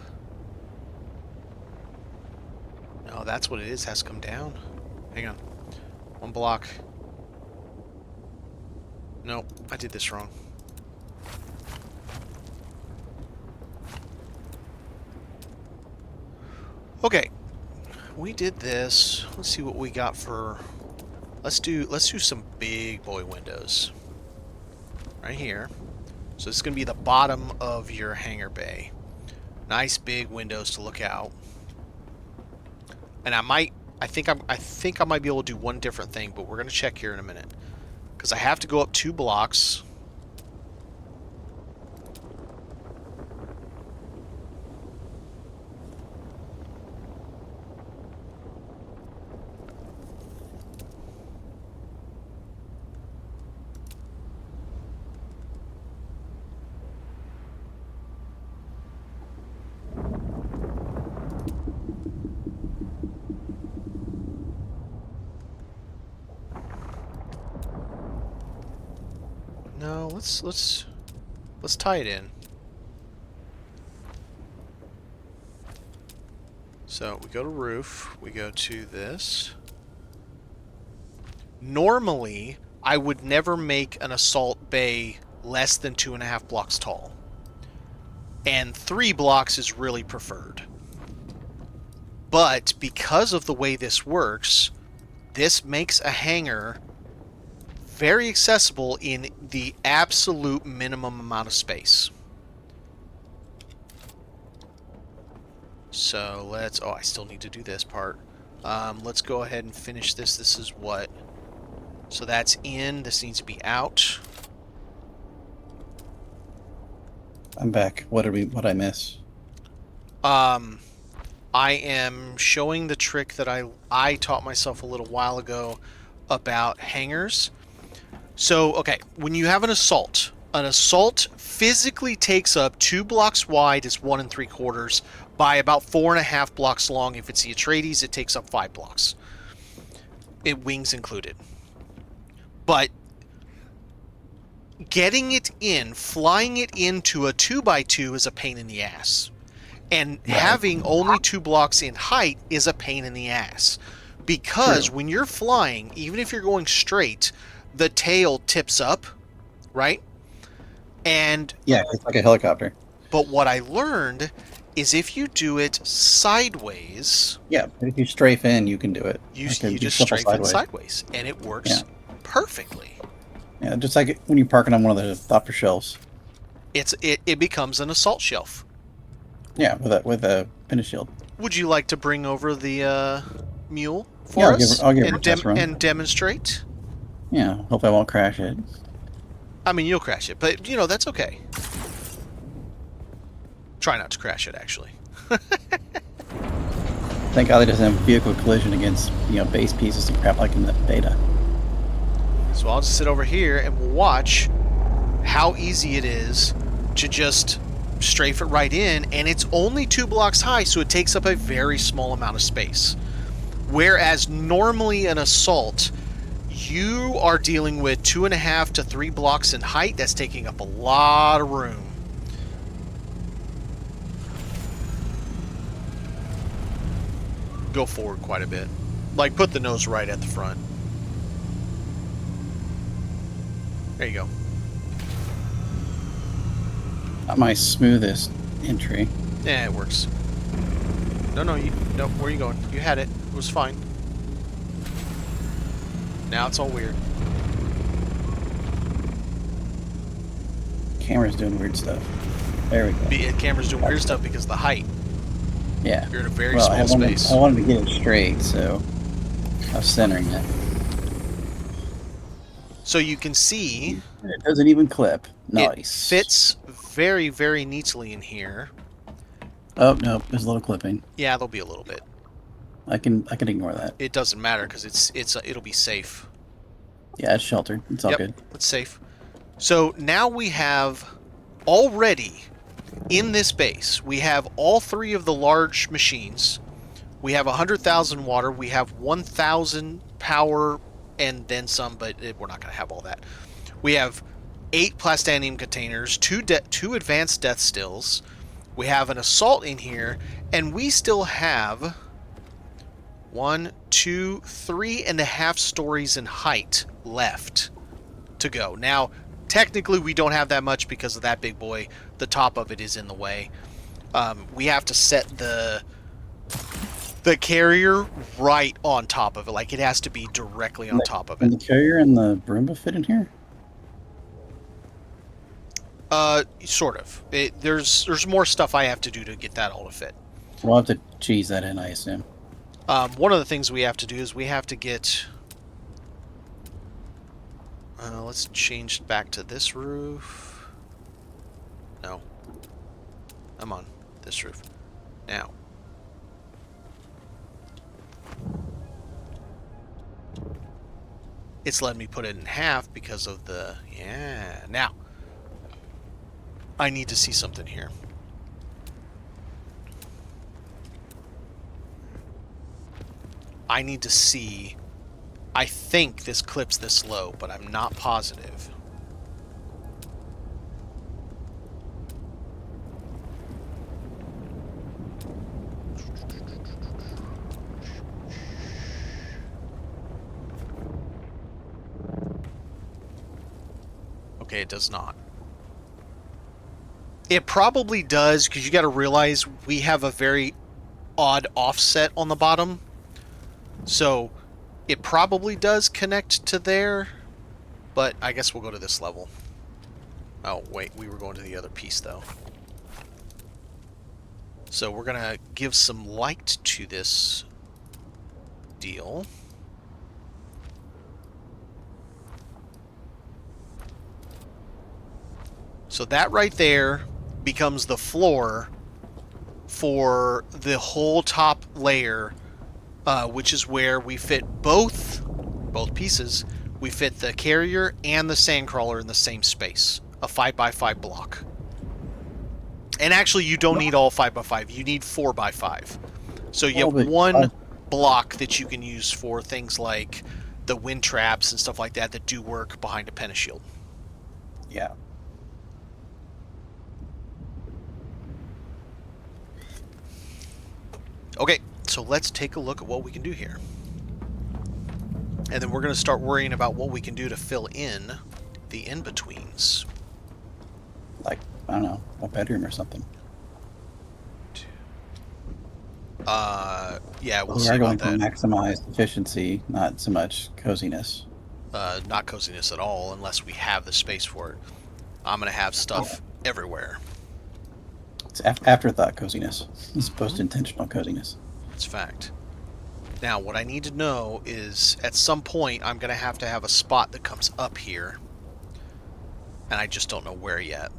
No, that's what it is. It has to come down. Hang on. One block. Nope, I did this wrong. Okay, we did this. Let's see what we got for. Let's do some big boy windows right here. So this is going to be the bottom of your hangar bay. Nice big windows to look out. And I think I might be able to do one different thing, but we're going to check here in a minute because I have to go up 2 blocks. No, let's tie it in. So we go to roof, we go to this. Normally, I would never make an assault bay less than 2.5 blocks tall. And 3 blocks is really preferred. But because of the way this works, this makes a hangar very accessible in the absolute minimum amount of space. So let's, oh, I still need to do this part. Let's go ahead and finish this. This is what, so that's in, this needs to be out. I'm back. What did I miss? I am showing the trick that I taught myself a little while ago about hangars. So, okay, when you have an assault physically takes up 2 blocks wide is 1 3/4 by about 4.5 blocks long. If it's the Atreides, it takes up 5 blocks. Wings included. But getting it in, flying it into a 2x2 is a pain in the ass. And having only 2 blocks in height is a pain in the ass. Because when you're flying, even if you're going straight, the tail tips up, right? And Yeah, it's like a helicopter. but what I learned is if you do it sideways, Yeah, but if you strafe in, you can do it. you Like, do just simple strafe it sideways, and it works perfectly. Yeah, just like when you're parking on one of the upper shelves. It becomes an assault shelf. Yeah, with a finish shield. Would you like to bring over the mule for Yeah, us I'll give her a test run. and demonstrate? Yeah, hope I won't crash it. I mean, you'll crash it, but that's okay. Try not to crash it, actually. Thank God it doesn't have vehicle collision against base pieces and crap like in the beta. So I'll just sit over here and we'll watch how easy it is to just strafe it right in, and it's only 2 blocks high, so it takes up a very small amount of space. Whereas normally an assault, you are dealing with 2.5 to 3 blocks in height. That's taking up a lot of room. Go forward quite a bit. Like, put the nose right at the front. There you go. Not my smoothest entry. Yeah, it works. No, where are you going? You had it. It was fine. Now it's all weird. Camera's doing weird stuff. There we go. The camera's doing weird stuff because of the height. Yeah. You're in a very small space. I wanted to get it straight, so I was centering it. So you can see It doesn't even clip. Nice. it fits very, very neatly in here. Oh no, there's a little clipping. Yeah, there'll be a little bit. I can ignore that. It doesn't matter because it'll be safe. Yeah, it's sheltered. It's all Yep, good. it's safe. So now we have already in this base, we have all 3 of the large machines. We have 100,000 water. We have 1,000 power and then some, but we're not going to have all that. We have 8 plastanium containers, 2 advanced death stills. We have an assault in here, and we still have 1, 2, 3.5 stories in height left to go. Now, technically, we don't have that much because of that big boy. The top of it is in the way. We have to set the carrier right on top of it. Like, it has to be directly on top of Can it. the carrier and the Roomba fit in here? Sort of. There's more stuff I have to do to get that all to fit. We'll have to cheese that in, I assume. One of the things we have to do is we have to get... let's change back to this roof. No. I'm on this roof. Now. It's letting me put it in half because of the... Yeah. Now. I need to see something here. I need to see... I think this clips this low, but I'm not positive. Okay, it does not. It probably does, because you got to realize we have a very odd offset on the bottom. So it probably does connect to there, but I guess we'll go to this level. Oh, wait, we were going to the other piece, though. So we're going to give some light to this deal. So that right there becomes the floor for the whole top layer, which is where we fit both pieces. We fit the carrier and the sandcrawler in the same space, a 5x5 block. And actually, you don't need all 5x5. You need 4x5. So you have but- one block that you can use for things like the wind traps and stuff like that do work behind a pentashield. Yeah. Okay, so let's take a look at what we can do here. And then we're going to start worrying about what we can do to fill in the in-betweens. Like, I don't know, a bedroom or something. Yeah, we'll We see are about going that. to maximize efficiency, not so much coziness. Not coziness at all, unless we have the space for it. I'm going to have stuff everywhere. It's afterthought coziness, as opposed to intentional coziness. That's a fact. Now, what I need to know is, at some point, I'm going to have a spot that comes up here. And I just don't know where yet.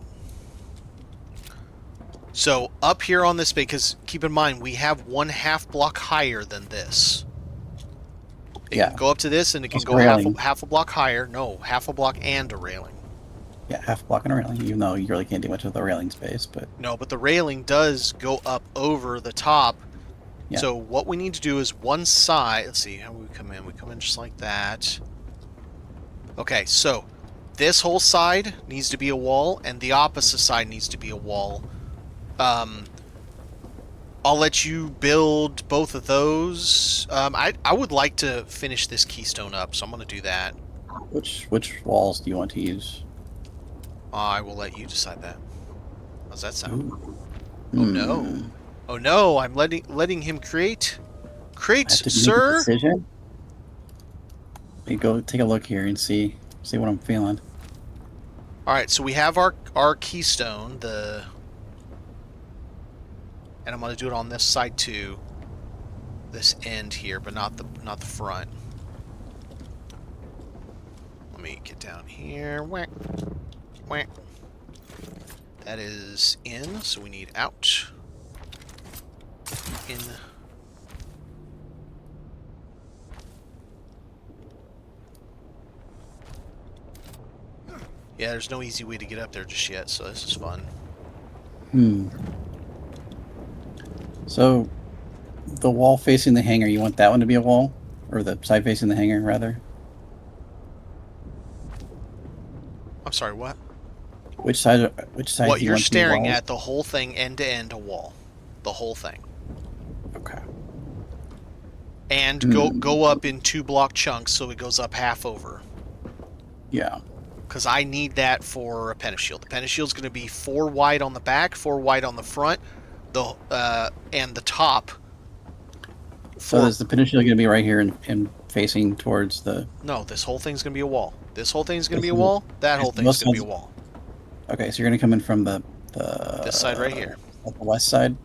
So, up here on this bay, because keep in mind, we have 1/2 block higher than this. It Yeah. can go up to this, and it can It's go railing. half a block higher. No, half a block and a railing. Yeah, half a block and a railing, even though you really can't do much with the railing space, but No, but the railing does go up over the top. Yeah. So what we need to do is one side. Let's see how we come in. We come in just like that. Okay, so this whole side needs to be a wall, and the opposite side needs to be a wall. I'll let you build both of those. I would like to finish this keystone up, so I'm going to do that. which walls do you want to use? I will let you decide that. How's that sound? Ooh. Oh no! Oh no! I'm letting him create. Create, I have to make a sir. decision. Hey, go take a look here and see what I'm feeling. All right, so we have our keystone. And I'm going to do it on this side too. This end here, but not the front. Let me get down here. Whack, whack. That is in, so we need out. In. Yeah, there's no easy way to get up there just yet, so this is fun. So, the wall facing the hangar, you want that one to be a wall? Or the side facing the hangar, rather? I'm sorry, what? Which side What do you you're want to be staring walls? at, the whole thing, end to end, a wall. The whole thing. Okay. And go up in 2 block chunks so it goes up half over. Yeah. Because I need that for a pentashield. The pentashield's going to be 4 wide on the back, 4 wide on the front, and the top. So is the peninsula going to be right here and facing towards the... No, this whole thing's going to be a wall. This whole thing's going to be a wall. That whole thing's going to be a wall. Okay, so you're going to come in from the This side right here. the west side?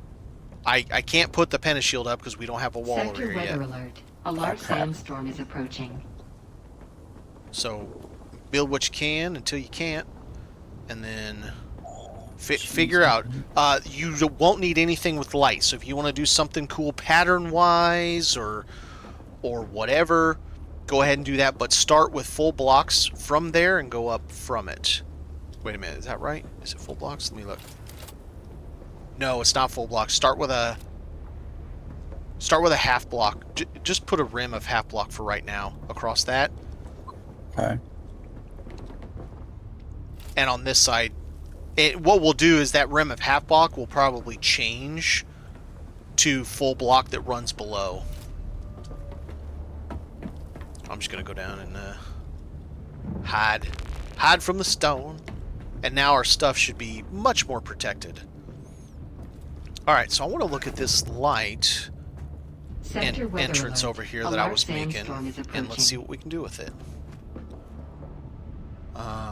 I can't put the pentashield up because we don't have a wall over Sector here weather yet. alert. A large Okay. sandstorm is approaching. So build what you can until you can't, and then figure out. You won't need anything with light. So if you want to do something cool pattern-wise or whatever, go ahead and do that. But start with full blocks from there and go up from it. Wait a minute, is that right? Is it full blocks? Let me look. No, it's not full blocks. Start with a half block. Just put a rim of half block for right now across that. Okay. And on this side, what we'll do is that rim of half block will probably change to full block that runs below. I'm just going to go down and hide from the stone. And now our stuff should be much more protected. Alright, so I want to look at this light Sector weather entrance alert. over here A that I large was making. sandstorm is And let's approaching. see what we can do with it.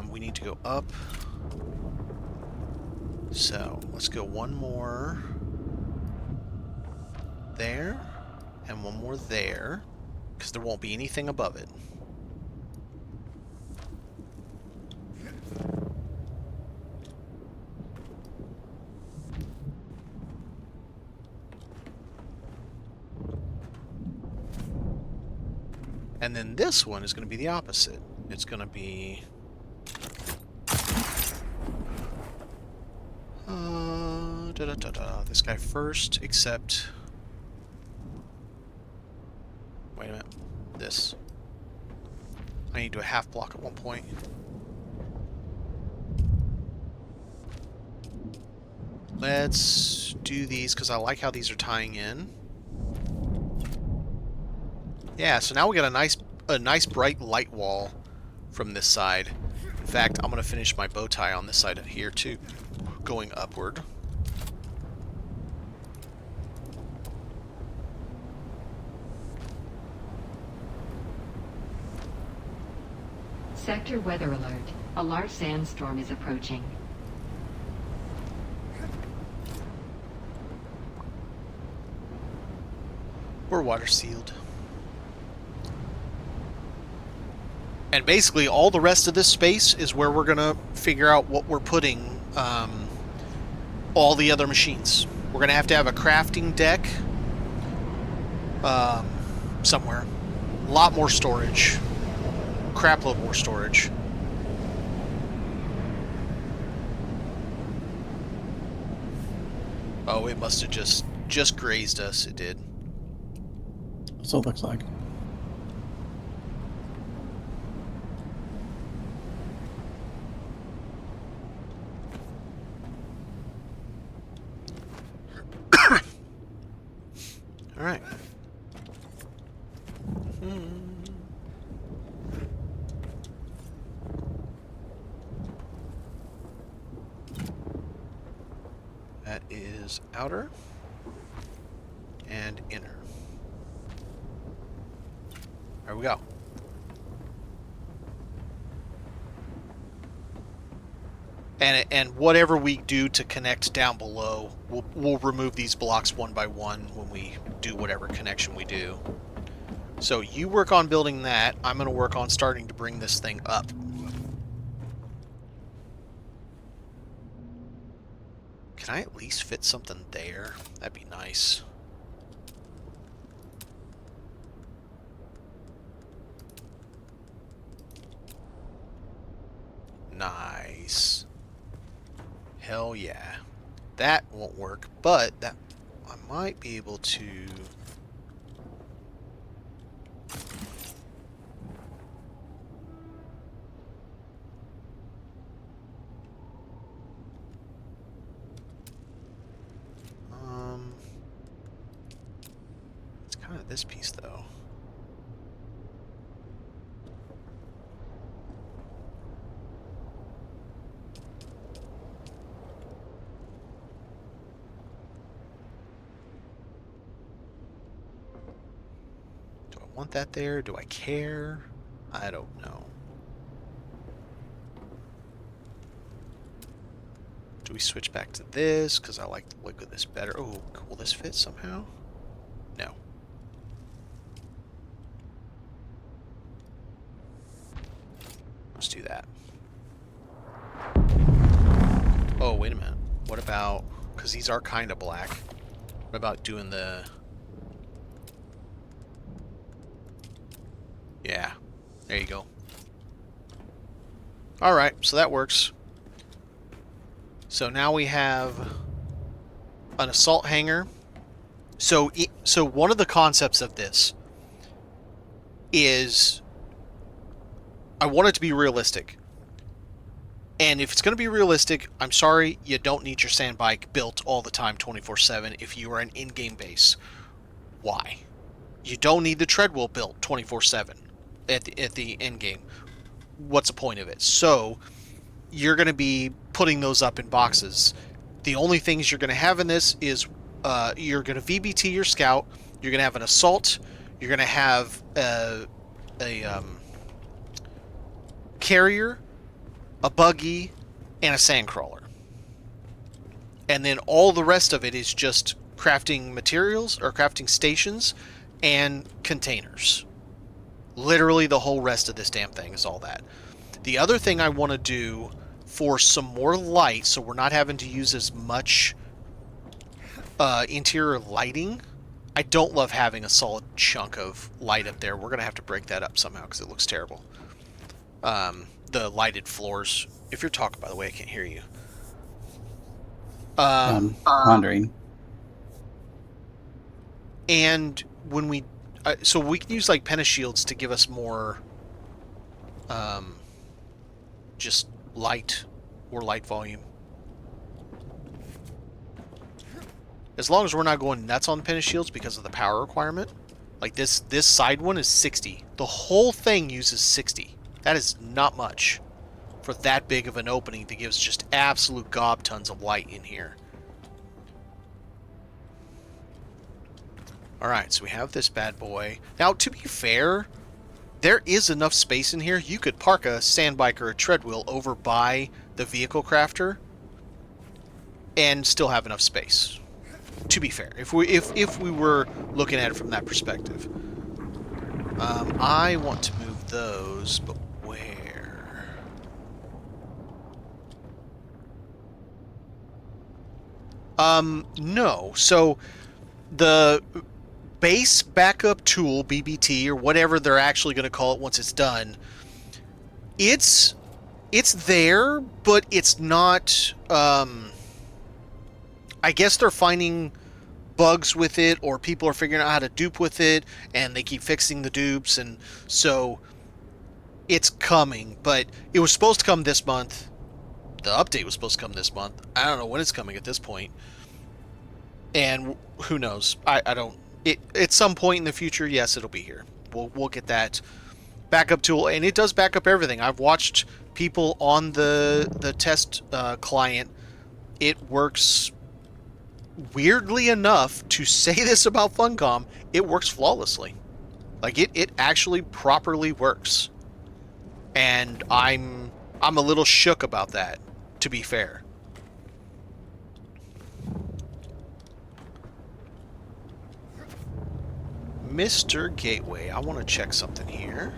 We need to go up. So, let's go one more there, and one more there, because there won't be anything above it. And then this one is going to be the opposite. It's going to be... This guy first, except... Wait a minute. This. I need to do a half block at one point. Let's do these because I like how these are tying in. Yeah, so now we got a nice bright light wall from this side. In fact, I'm going to finish my bow tie on this side of here too, going upward. Sector weather alert. A large sandstorm is approaching. We're water sealed. And basically all the rest of this space is where we're going to figure out what we're putting all the other machines. We're going to have a crafting deck somewhere. A lot more storage. Crapload more storage. Oh, it must have just grazed us. It did. So it looks like. All right. That is outer and inner. There we go. And whatever we do to connect down below, we'll remove these blocks one by one when we do whatever connection we do. So you work on building that. I'm going to work on starting to bring this thing up. Can I at least fit something there? That'd be nice. Nice. Hell yeah. That won't work, but that I might be able to... It's kind of this piece, though. Want that there? Do I care? I don't know. Do we switch back to this? Because I like the look of this better. Oh, will this fit somehow? No. Let's do that. Oh, wait a minute. What about... Because these are kind of black. What about doing the... Yeah, there you go. Alright, so that works. So now we have an assault hangar. So one of the concepts of this is I want it to be realistic. And if it's going to be realistic, I'm sorry, you don't need your sand bike built all the time 24/7 if you are an in-game base. Why? You don't need the treadwheel built 24/7. At the end game. What's the point of it? So you're going to be putting those up in boxes. The only things you're going to have in this is you're going to VBT your scout, you're going to have an assault, you're going to have a carrier, a buggy, and a sandcrawler. And then all the rest of it is just crafting materials or crafting stations and containers. Literally the whole rest of this damn thing is all that. The other thing I want to do for some more light, so we're not having to use as much interior lighting. I don't love having a solid chunk of light up there. We're going to have to break that up somehow because it looks terrible. The lighted floors. If you're talking, by the way, I can't hear you. Pondering. And when we... so we can use, like, pentashields to give us more... just light or light volume. As long as we're not going nuts on pentashields because of the power requirement. Like this side one is 60. The whole thing uses 60. That is not much for that big of an opening that gives just absolute gob tons of light in here. Alright, so we have this bad boy. Now, to be fair, there is enough space in here. You could park a sand bike or a treadwheel over by the vehicle crafter and still have enough space. To be fair, if we were looking at it from that perspective. I want to move those, but where? No. So the base backup tool, BBT, or whatever they're actually going to call it once it's done, it's there, but it's not... I guess they're finding bugs with it, or people are figuring out how to dupe with it, and they keep fixing the dupes, and so it's coming. But it was supposed to come this month. The update was supposed to come this month. I don't know when it's coming at this point. And who knows? I don't... At some point in the future, yes, it'll be here. We'll get that backup tool, and it does back up everything. I've watched people on the test client. It works... Weirdly enough, to say this about Funcom, it works flawlessly. Like, it actually properly works. And I'm a little shook about that, to be fair. Mr. Gateway, I want to check something here.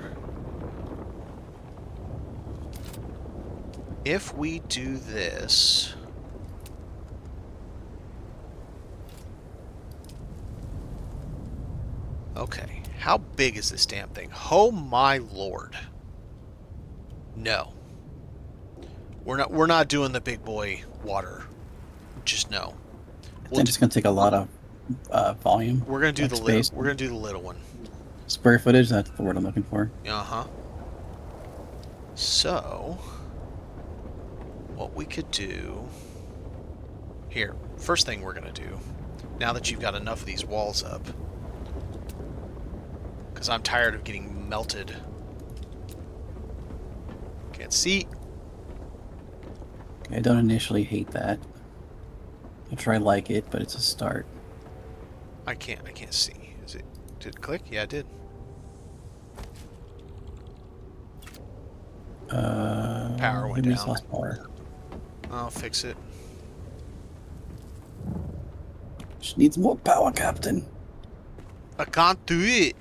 If we do this... Okay, how big is this damn thing? Oh my lord. No. We're not doing the big boy water. Just no. It's going to take a lot of volume. We're going to do the space. we're going to do the little one. Square footage, that's the word I'm looking for. Uh-huh. So, what we could do... Here, first thing we're going to do, now that you've got enough of these walls up, because I'm tired of getting melted. Can't see. I don't initially hate that. I'll try like it, but it's a start. I can't see. Did it click? Yeah, it did. Power went maybe down. lost power. I'll fix it. Just needs more power, Captain. I can't do it.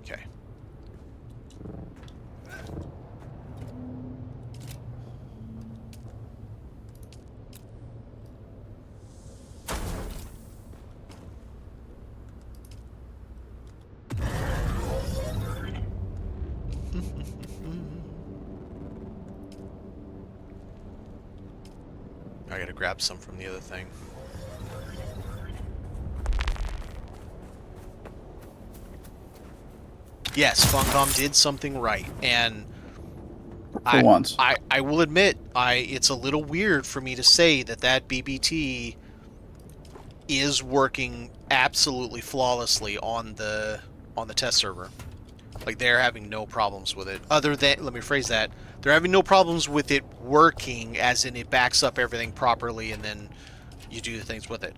Okay. I gotta grab some from the other thing. Yes, Funcom did something right, and For once. I will admit, it's a little weird for me to say that BBT is working absolutely flawlessly on the test server. Like, they're having no problems with it. Other than, let me phrase that, they're having no problems with it working, as in it backs up everything properly and then you do the things with it.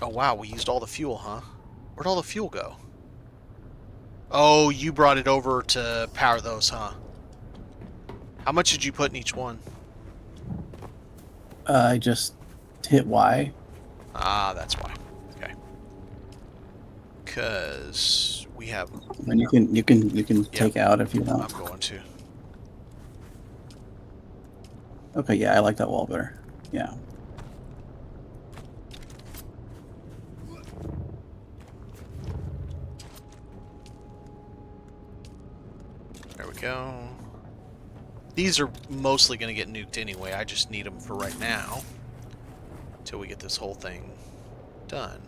Oh wow, we used all the fuel, huh? Where'd all the fuel go? Oh, you brought it over to power those, huh? How much did you put in each one? I just hit Y. Ah, that's why. Okay. Because we have... And you can take out if you want. I'm going to. Okay, yeah, I like that wall better. Yeah. There we go. These are mostly going to get nuked anyway. I just need them for right now. till we get this whole thing done.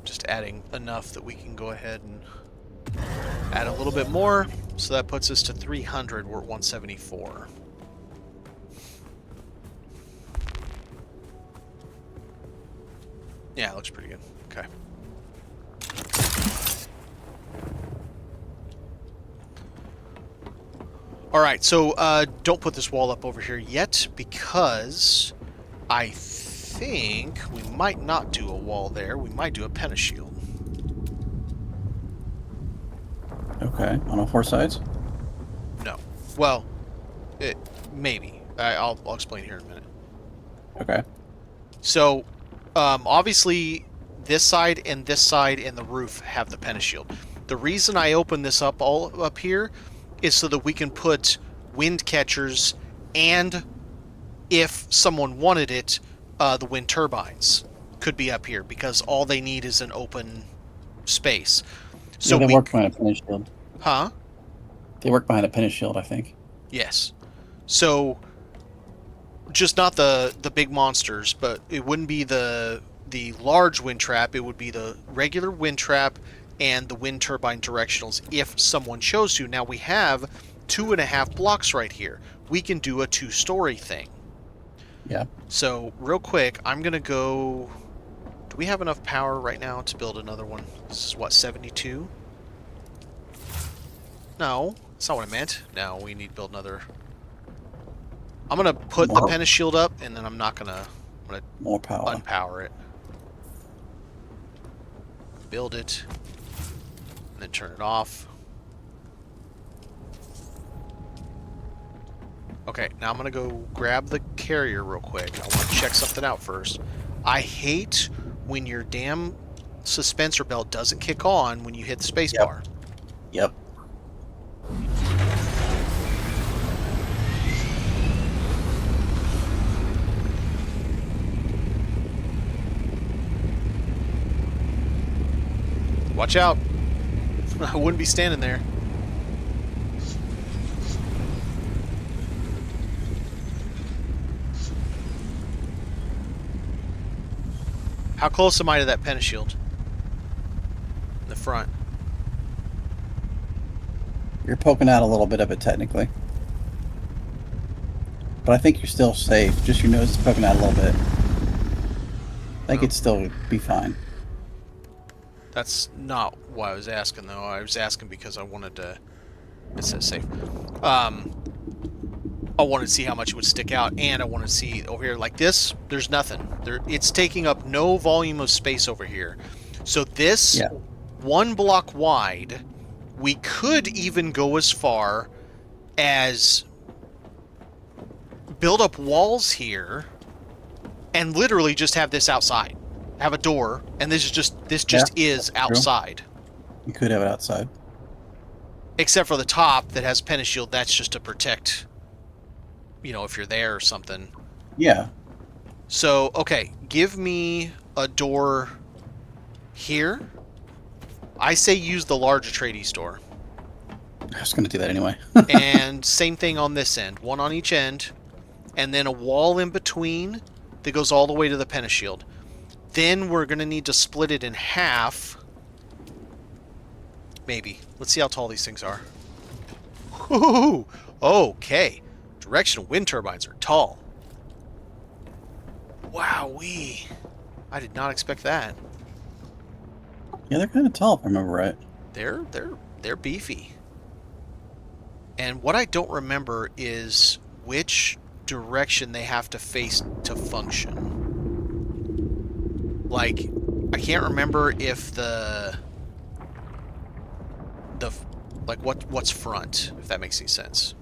Just adding enough that we can go ahead and add a little bit more, so that puts us to 300. We're at 174. Yeah, it looks pretty good. Okay. Alright, so don't put this wall up over here yet, because I think we might not do a wall there. We might do a pentashield. Okay, on all four sides? No. Well, maybe. I'll explain here in a minute. Okay. So, obviously, this side and the roof have the pentashield. The reason I open this up all up here is so that we can put wind catchers and, if someone wanted it, the wind turbines could be up here, because all they need is an open space. So yeah, they work behind a punish shield. Huh? They work behind a punish shield, I think. Yes. So, just not the big monsters, but it wouldn't be the large wind trap. It would be the regular wind trap and the wind turbine directionals if someone chose to. Now we have 2.5 blocks right here. We can do a 2-story thing. Yeah. So real quick, I'm gonna go. Do we have enough power right now to build another one? This is what, 72? No, that's not what I meant. No, we need to build another. I'm gonna put the pentashield up, and then I'm gonna more power. Unpower it. Build it. And then turn it off. Okay, now I'm gonna go grab the carrier real quick. I want to check something out first. I hate when your damn suspensor belt doesn't kick on when you hit the space bar. Yep. Watch out. I wouldn't be standing there. How close am I to that pentashield? In the front. You're poking out a little bit of it, technically. But I think you're still safe. Just your nose is poking out a little bit. I think it'd still be fine. That's not why I was asking, though. I was asking because I wanted to... It says safe. I wanted to see how much it would stick out, and I wanted to see over here like this. There's nothing. It's taking up no volume of space over here. So this 1 block wide, we could even go as far as build up walls here and literally just have this outside. Have a door, and this just is outside. You could have it outside. Except for the top that has pentashield, that's just to protect, you know, if you're there or something. Yeah. So, okay, give me a door here. I say use the large Atreides door. I was going to do that anyway. And same thing on this end. One on each end. And then a wall in between that goes all the way to the pentashield. Then we're going to need to split it in half. Maybe. Let's see how tall these things are. Ooh, okay. Directional wind turbines are tall. Wowee. I did not expect that. Yeah, they're kind of tall, if I remember right. They're beefy. And what I don't remember is which direction they have to face to function. Like, I can't remember if like what's front, if that makes any sense.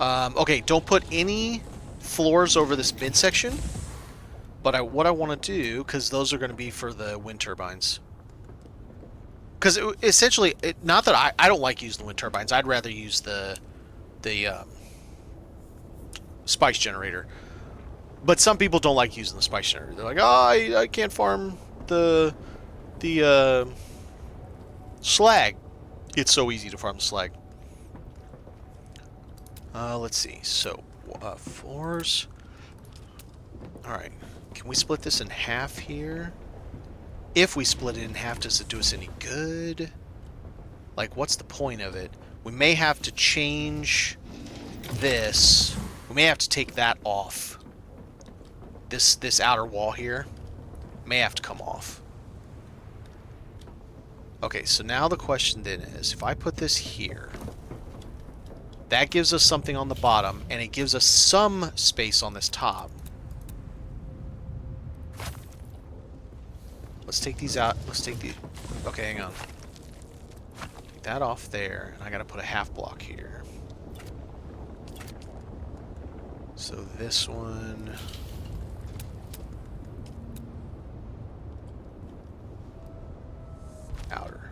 Okay, don't put any floors over this midsection. But what I want to do, because those are going to be for the wind turbines. Because essentially, not that I don't like using the wind turbines. I'd rather use the spice generator. But some people don't like using the spice generator. They're like, oh, I can't farm the slag. It's so easy to farm the slag. Let's see. So, floors. Alright. Can we split this in half here? If we split it in half, does it do us any good? Like, what's the point of it? We may have to change this. We may have to take that off. This outer wall here may have to come off. Okay, so now the question then is, if I put this here, that gives us something on the bottom, and it gives us some space on this top. Let's take these out. Let's take the... Okay, hang on. Take that off there, and I gotta put a half block here. So this one... outer.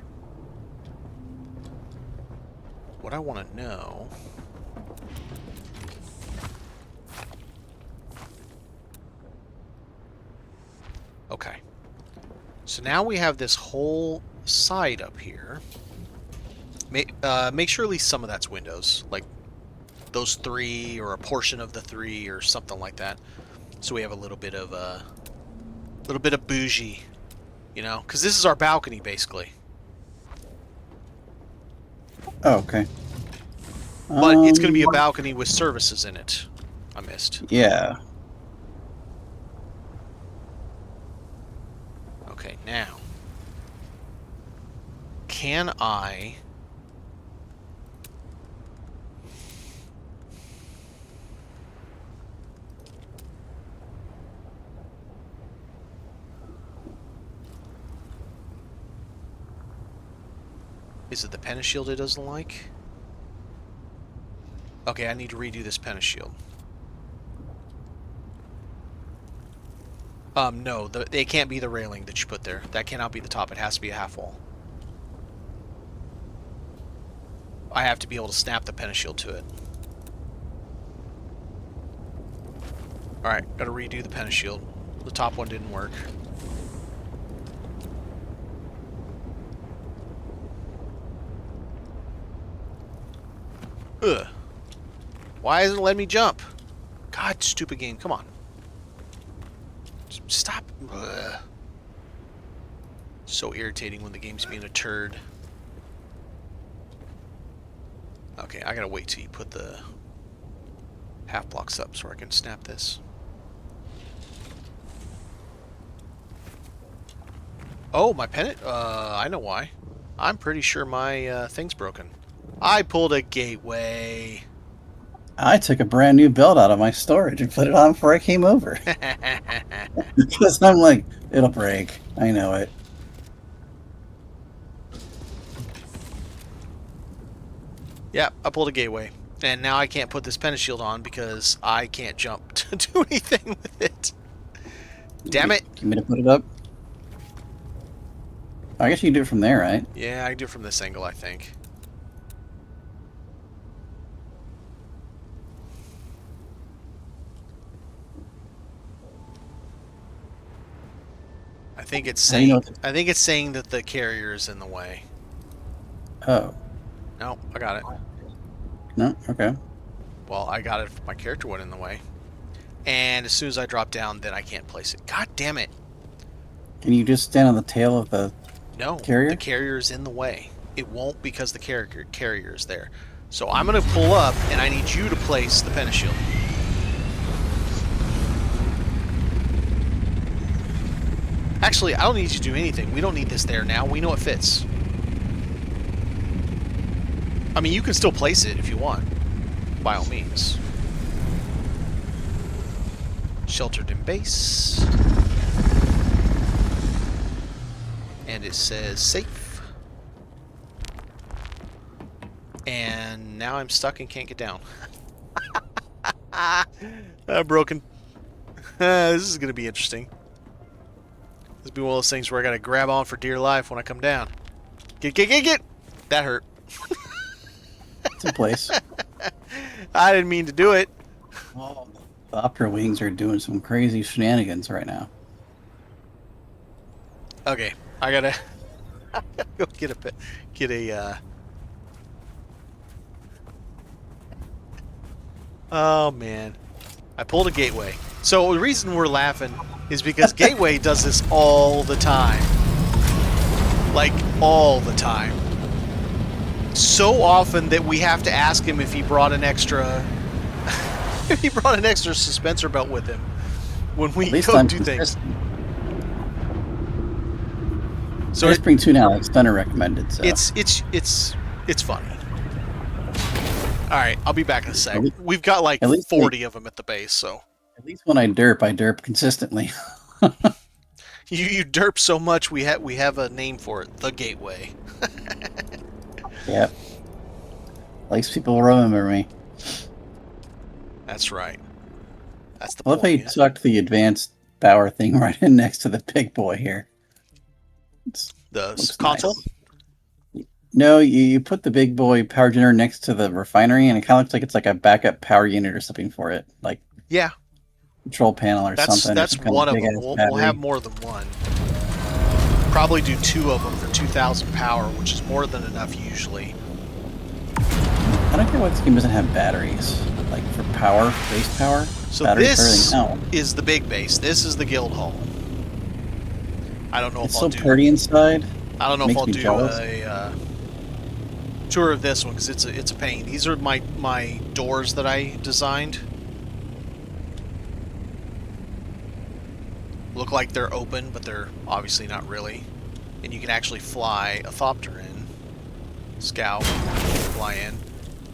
What I want to know... Okay. So now we have this whole side up here. Make sure at least some of that's windows, like those 3 or a portion of the 3 or something like that. So we have a little bit of bougie, you know, because this is our balcony basically. Oh, okay. But it's going to be a balcony with services in it. I missed. Yeah. Okay, now. Can I... Is it the Pentashield it doesn't like? Okay, I need to redo this Pentashield. No, it can't be the railing that you put there. That cannot be the top. It has to be a half wall. I have to be able to snap the Pentashield to it. Alright, gotta redo the Pentashield. The top one didn't work. Ugh. Why isn't it letting me jump? God, stupid game. Come on. Stop. Ugh. So irritating when the game's being a turd. Okay, I gotta wait till you put the half blocks up so I can snap this. Oh, my pennant? I know why. I'm pretty sure my thing's broken. I pulled a gateway. I took a brand new belt out of my storage and put it on before I came over. Because I'm like, it'll break. I know it. Yeah, I pulled a gateway. And now I can't put this Pentashield on because I can't jump to do anything with it. Damn it. You want me to put it up? I guess you can do it from there, right? Yeah, I can do it from this angle, I think. I think it's saying that the carrier is in the way. Oh. No, I got it. No? Okay. Well, I got it. My character went in the way. And as soon as I drop down, then I can't place it. God damn it. Can you just stand on the tail of the carrier? The carrier is in the way. It won't because the carrier is there. So I'm going to pull up, and I need you to place the Pentashield. Actually, I don't need you to do anything. We don't need this there now. We know it fits. I mean, you can still place it if you want. By all means. Sheltered in base. And it says safe. And now I'm stuck and can't get down. Broken. This is going to be interesting. This will be one of those things where I got to grab on for dear life when I come down. Get! That hurt. It's in place. I didn't mean to do it. Oh, The opera wings are doing some crazy shenanigans right now. Okay, I gotta go get a. Oh man, I pulled a gateway. So the reason we're laughing is because Gateway does this all the time. Like all the time. So often that we have to ask him if he brought an extra if he brought an extra suspensor belt with him when we At least go I'm do things. consistent. So I just bring two now, like Stunner recommended. So it's funny. All right, I'll be back in a sec. We've got like at least 40 of them at the base, so at least when I derp consistently. you derp so much we have a name for it, the Gateway. Yep. At least people remember me. That's right. That's the I love how you point. tucked the advanced power thing right in next to the big boy here. The console? Nice. No, you put the big boy power generator next to the refinery, and it kind of looks like it's like a backup power unit or something for it, like Yeah, control panel or something. that's some kind one of them. big-ass We'll battery. have more than one. Probably do 2 of them for 2,000 power, which is more than enough usually. I don't care why this game doesn't have batteries, like for power, base power. So batteries for this everything. No. is the big base. This is the guild hall. I don't know It's if so I'll do. pretty inside. I don't know if Makes I'll me do jealous. a tour of this one because it's a pain. These are my doors that I designed. Look like they're open, but they're obviously not really. And you can actually fly a Thopter in. Scout, fly in.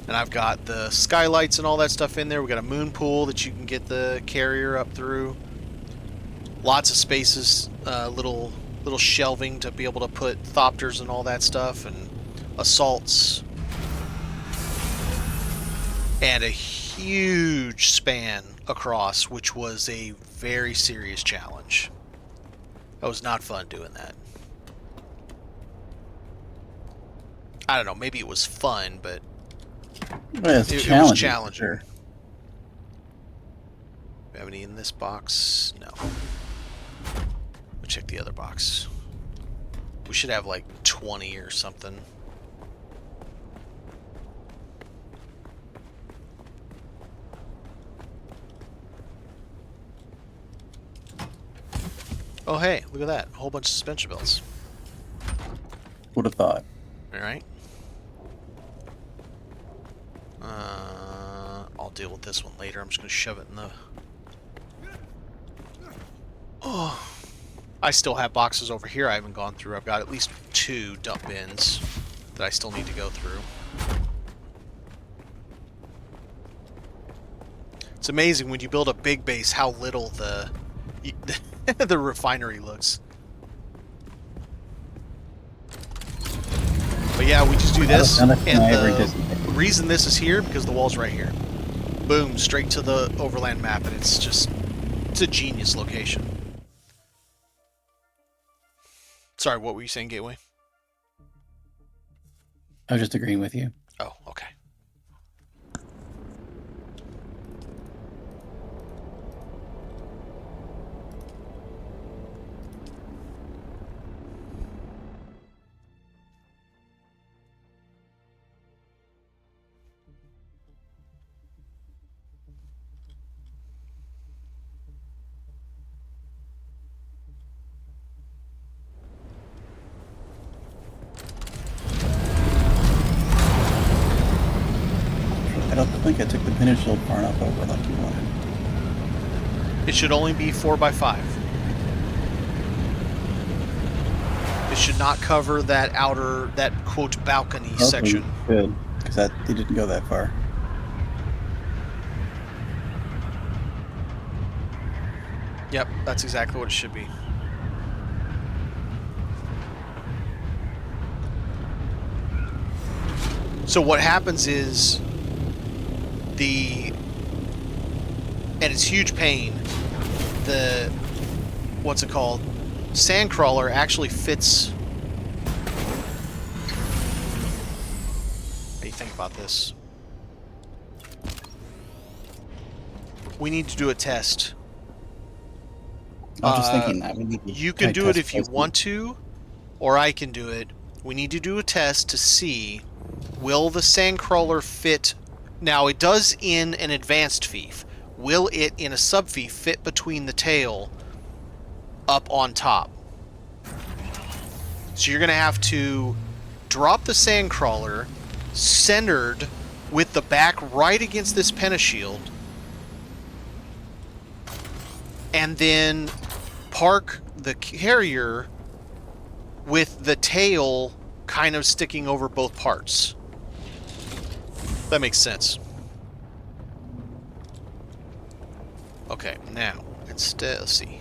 And I've got the skylights and all that stuff in there. We've got a moon pool that you can get the carrier up through. Lots of spaces, little shelving to be able to put Thopters and all that stuff, and assaults. And a huge span across, which was a very serious challenge. That was not fun doing that. I don't know, maybe it was fun, but Well, it's it was challenging. challenging. Sure. Do we have any in this box? No. We'll check the other box. We should have like 20 or something. Oh hey, look at that. A whole bunch of suspension belts. Would have thought. Alright. I'll deal with this one later. I'm just going to shove it in the... Oh, I still have boxes over here I haven't gone through. I've got at least 2 dump bins that I still need to go through. It's amazing when you build a big base how little the the refinery looks. But yeah, we just do this, and the reason this is here because the wall's right here. Boom, straight to the overland map, and it's a genius location. Sorry, what were you saying, Gateway? I was just agreeing with you. Oh, okay. I don't think I took the finish shield far enough over like you wanted. It should only be 4x5. It should not cover that outer, that quote balcony section. Good, because they didn't go that far. Yep, that's exactly what it should be. So what happens is and it's huge pain, what's it called? Sandcrawler actually fits. What do you think about this? We need to do a test. I was just thinking that we need to You can try do it test if you placement. want to, or I can do it. We need to do a test to see, will the sandcrawler fit? Now, it does in an advanced fief. Will it, in a sub-fief, fit between the tail up on top? So you're going to have to drop the sandcrawler centered with the back right against this pentashield, and then park the carrier with the tail kind of sticking over both parts. That makes sense. Okay, now, instead, let's see.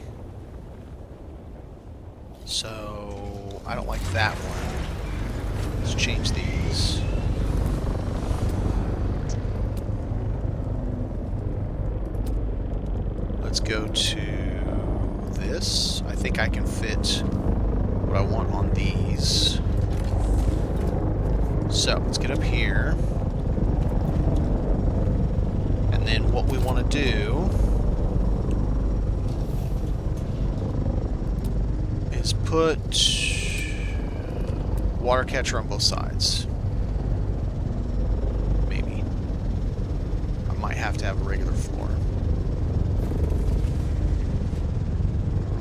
So, I don't like that one. Let's change these. Let's go to this. I think I can fit what I want on these. So, let's get up here. And then what we want to do is put water catcher on both sides. Maybe. I might have to have a regular floor.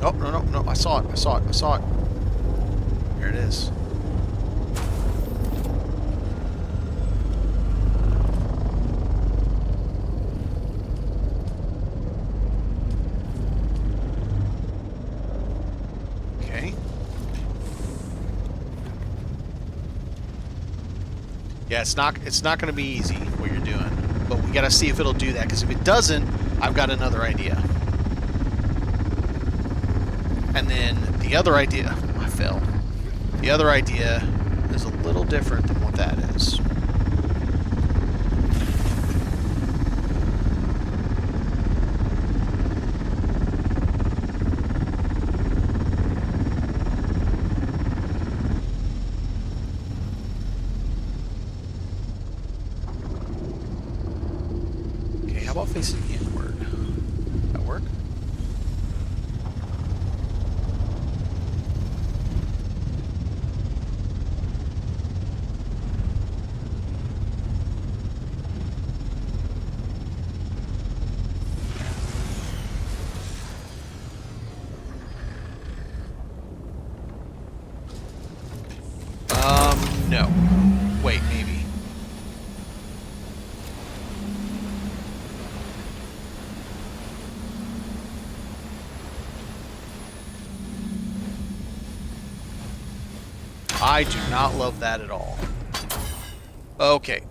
Oh, no. I saw it. Here it is. Okay. Yeah, it's not going to be easy what you're doing, but we got to see if it'll do that, because if it doesn't, I've got another idea. And then the other idea, I fell. The other idea is a little different than what that is. Okay, how about facing inward? That work? No. Wait, maybe. I do not love that at all. Okay.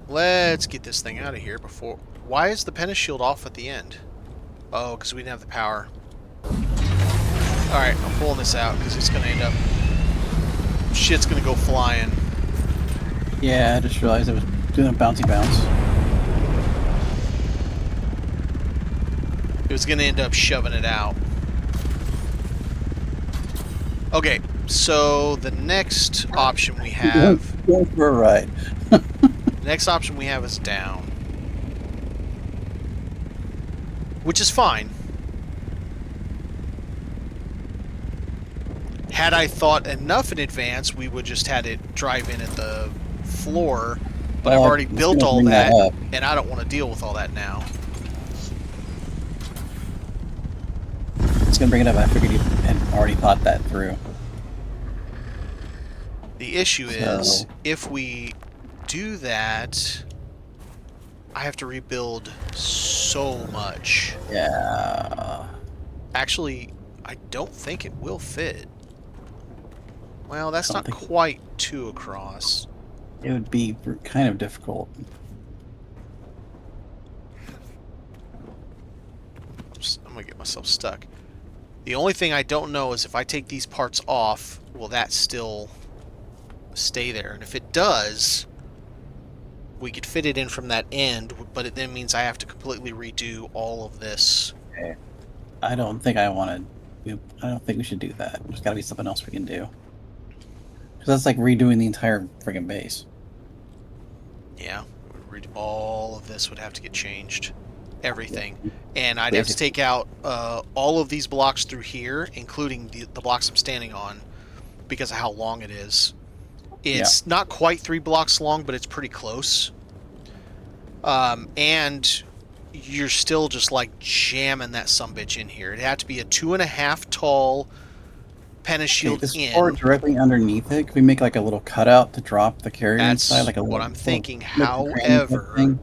Let's get this thing out of here before... Why is the pentashield off at the end? Oh, because we didn't have the power. Alright, I'm pulling this out because it's going to end up... Shit's going to go flying. Yeah, I just realized it was doing a bouncy bounce. It was going to end up shoving it out. Okay, so the next option we have... Going for a ride. The next option we have is down. Which is fine. Had I thought enough in advance, we would just had it drive in at the floor. But I've already built all that, and I don't want to deal with all that now. It's gonna bring it up. I figured you had already thought that through. The issue is, if we do that, I have to rebuild so much. Yeah. Actually, I don't think it will fit. Well, that's not think quite two across. It would be kind of difficult. I'm gonna get myself stuck. The only thing I don't know is if I take these parts off, will that still stay there? And if it does, we could fit it in from that end, but it then means I have to completely redo all of this. Okay. I don't think I want to. I don't think we should do that. There's got to be something else we can do. Because that's like redoing the entire friggin' base. Yeah, all of this would have to get changed. everything. And I'd have to take out all of these blocks through here, including the blocks I'm standing on, because of how long it is. It's not quite 3 blocks long, but it's pretty close. And you're still just like jamming that sumbitch in here. It had to be a 2.5 tall Penashield this in. floor directly underneath it. Could we make like a little cutout to drop the carrier That's inside? Like a what little, I'm thinking. little thing?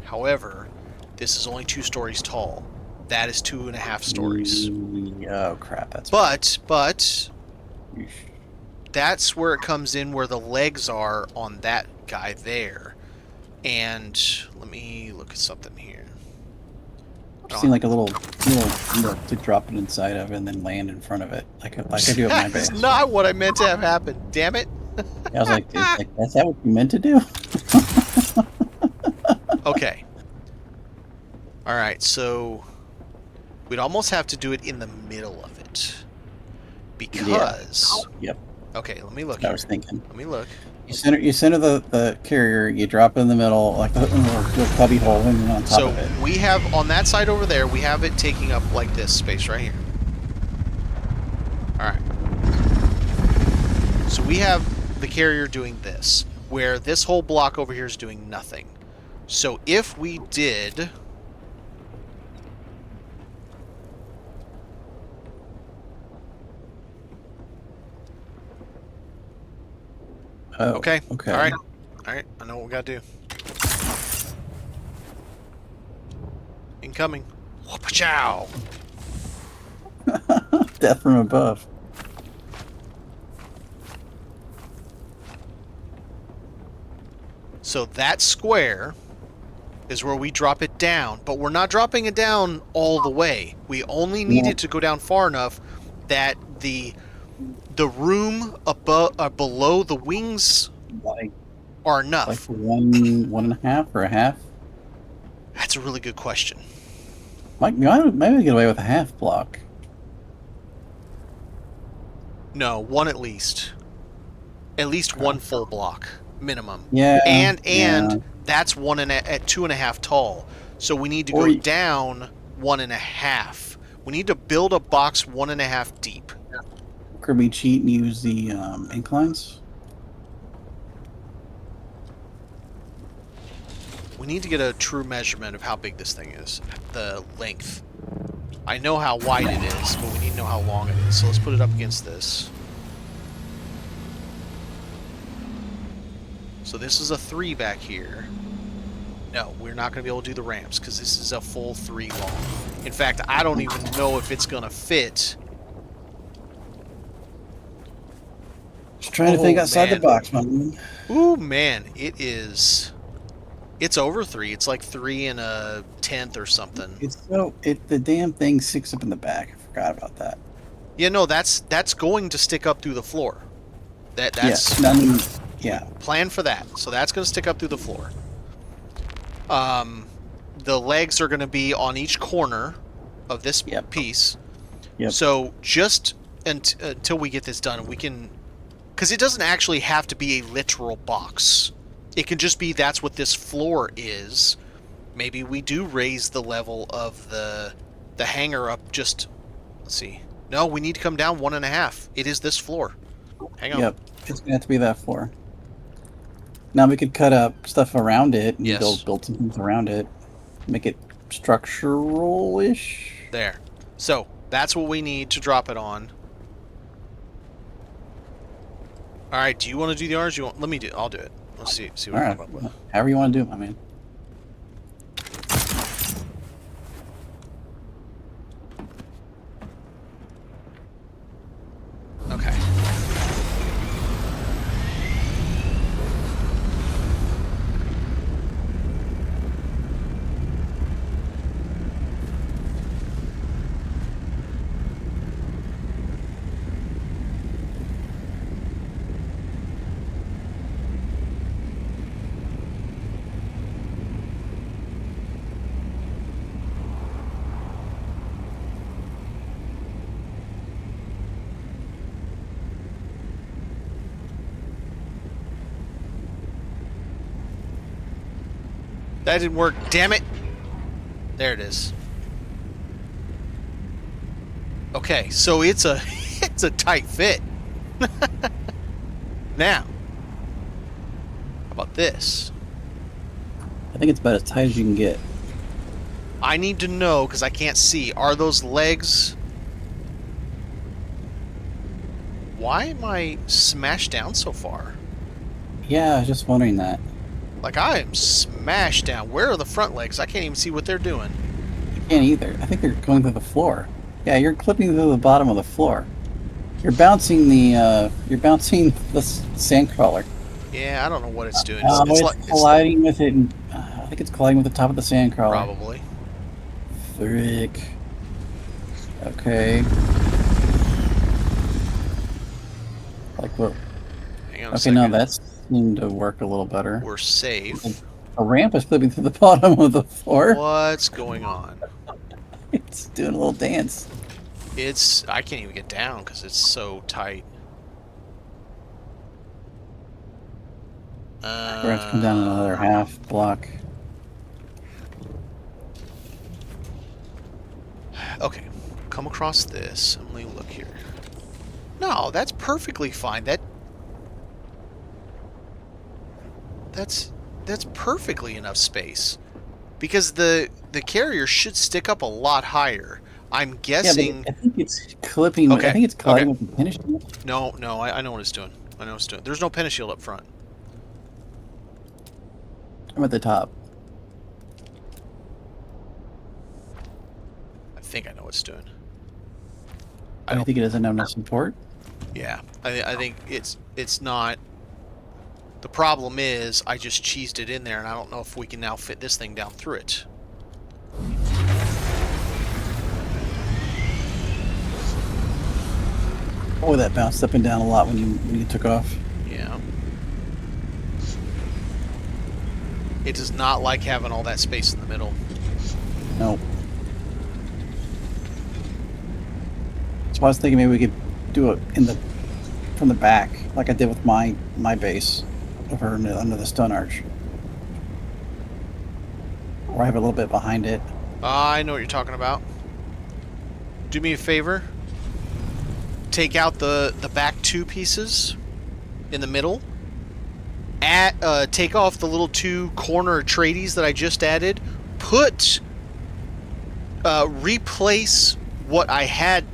However, this is only 2 stories tall. That is 2.5 stories. Oh crap! That's But that's where it comes in, where the legs are on that guy there. And let me look at something here. I've seen like a little to drop it inside of and then land in front of it, like I do at my base. That's not what I meant to have happen. Damn it! I was like, that's that what you meant to do? Okay. All right, so we'd almost have to do it in the middle of it because. Yep. Okay, let me look. I was thinking. Let me look. You center the carrier. You drop it in the middle, like the cubby hole, and then on top of it. So we have on that side over there. We have it taking up like this space right here. All right. So we have the carrier doing this, where this whole block over here is doing nothing. So if we did. Oh, Okay. Okay. All right. All right. I know what we gotta do. Incoming. Whoop-a-chow. Death from above. So that square is where we drop it down, but we're not dropping it down all the way. We only need it to go down far enough that the room above below the wings are enough. Like 1.5 or a half. That's a really good question. Maybe get away with a half block. No, one at least. At least one full block minimum. Yeah. And that's at 2.5 tall. So we need to go down 1.5. We need to build a box 1.5 deep. Could we cheat and use the inclines? We need to get a true measurement of how big this thing is. The length. I know how wide it is, but we need to know how long it is. So let's put it up against this. So this is a 3 back here. No, we're not going to be able to do the ramps because this is a full 3 long. In fact, I don't even know if it's going to fit. Just trying to think outside the box, man. Ooh, man, it is. It's over 3. It's like 3 1/10 or something. The damn thing sticks up in the back. I forgot about that. Yeah, no, that's going to stick up through the floor. That's yeah. Plan for that. So that's going to stick up through the floor. The legs are going to be on each corner of this piece. Yep. So just until we get this done, we can, because it doesn't actually have to be a literal box. It can just be that's what this floor is. Maybe we do raise the level of the hanger up just, let's see. No, we need to come down 1.5. It is this floor. Hang on. Yep. It's going to have to be that floor. Now we could cut up stuff around it and build some things around it. Make it structural-ish. There. So, that's what we need to drop it on. Alright, do you want to do the orange? Let me do it. I'll do it. Let's see what I come up with. However you want to do it, my man. Okay. That didn't work. Damn it. There it is. Okay, so it's a it's a tight fit. Now, how about this? I think it's about as tight as you can get. I need to know, because I can't see. Are those legs... Why am I smashed down so far? Yeah, I was just wondering that. Like, I am smashed down. Where are the front legs? I can't even see what they're doing. You can't either. I think they're going through the floor. Yeah, you're clipping through the bottom of the floor. You're bouncing the sandcrawler. Yeah, I don't know what it's doing. It's colliding with it. And, I think it's colliding with the top of the sandcrawler. Probably. Frick. Okay. Like what? Hang on a Okay, second. now that seemed to work a little better. We're safe. A ramp is clipping through the bottom of the floor. What's going on? It's doing a little dance. I can't even get down because it's so tight. We're going to have to come down another half block. Okay, come across this. Let me look here. No, that's perfectly fine. That's perfectly enough space, because the carrier should stick up a lot higher. I'm guessing. Yeah, but I think it's clipping. Okay. I think it's colliding Okay. with the pin shield. No, I know what it's doing. I know what it's doing. There's no pin shield up front. I'm at the top. I think I know what it's doing. I think it doesn't have enough support. Yeah, I think it's not. The problem is I just cheesed it in there, and I don't know if we can now fit this thing down through it. Oh, that bounced up and down a lot when you took off. Yeah. It does not like having all that space in the middle. Nope. So I was thinking maybe we could do it from the back, like I did with my base over under the stone arch. Or I have a little bit behind it. I know what you're talking about. Do me a favor. Take out the back two pieces in the middle. Take off the little two corner Atreides that I just added. Replace what I had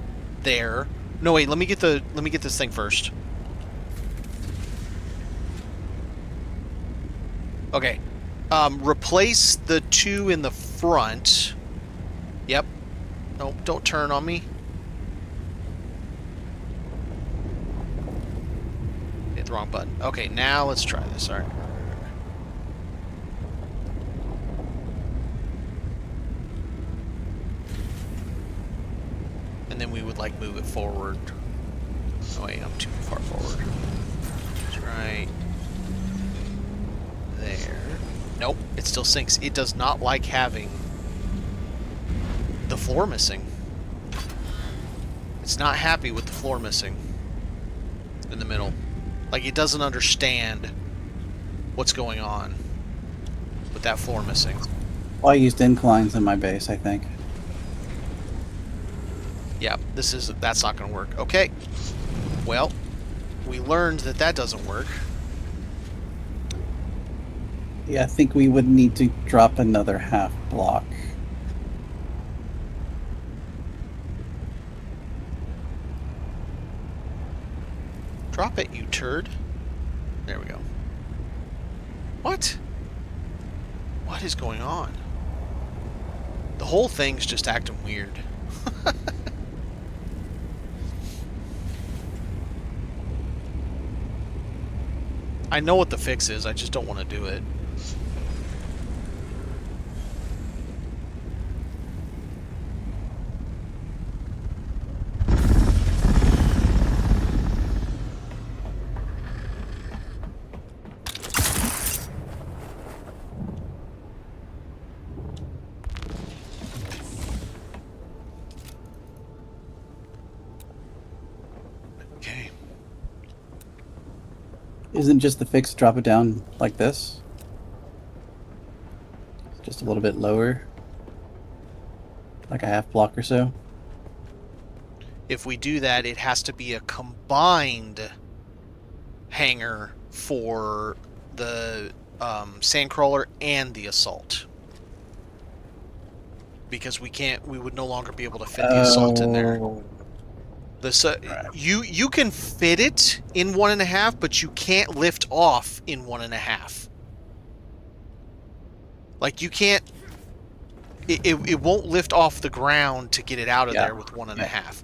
there. No, wait. Let me get this thing first. Okay. Replace the two in the front. Yep. Nope. Don't turn on me. Hit the wrong button. Okay, now let's try this. All right. And then we would like move it forward. Oh wait, I'm too far forward. That's right. There. Nope, it still sinks. It does not like having the floor missing. It's not happy with the floor missing in the middle. Like, it doesn't understand what's going on with that floor missing. Well, I used inclines in my base, I think. Yeah, that's not going to work. Okay. Well, we learned that doesn't work. Yeah, I think we would need to drop another half block. Drop it, you turd. There we go. What? What is going on? The whole thing's just acting weird. I know what the fix is, I just don't want to do it. Okay. Isn't just the fix drop it down like this? Just a little bit lower. like a half block or so. If we do that, it has to be a combined hangar for the sandcrawler and the assault. Because we would no longer be able to fit the assault in there. Right. You can fit it in 1.5, but you can't lift off in 1.5. Like you can't. It won't lift off the ground to get it out of there with 1.5.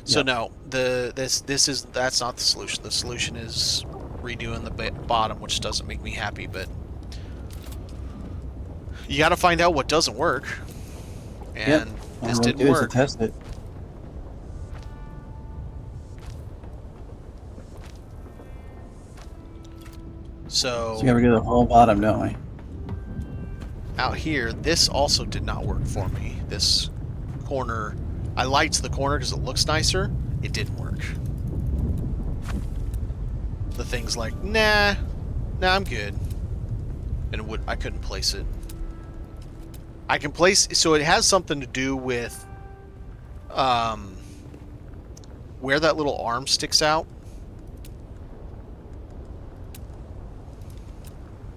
So no, that's not the solution. The solution is redoing the bottom, which doesn't make me happy, but you got to find out what doesn't work. And this didn't work. To test it. So you gotta go to the whole bottom, don't we? Out here, this also did not work for me. This corner, I liked the corner because it looks nicer. It didn't work. The thing's like, nah, I'm good. And I couldn't place it. I can place, so it has something to do with where that little arm sticks out.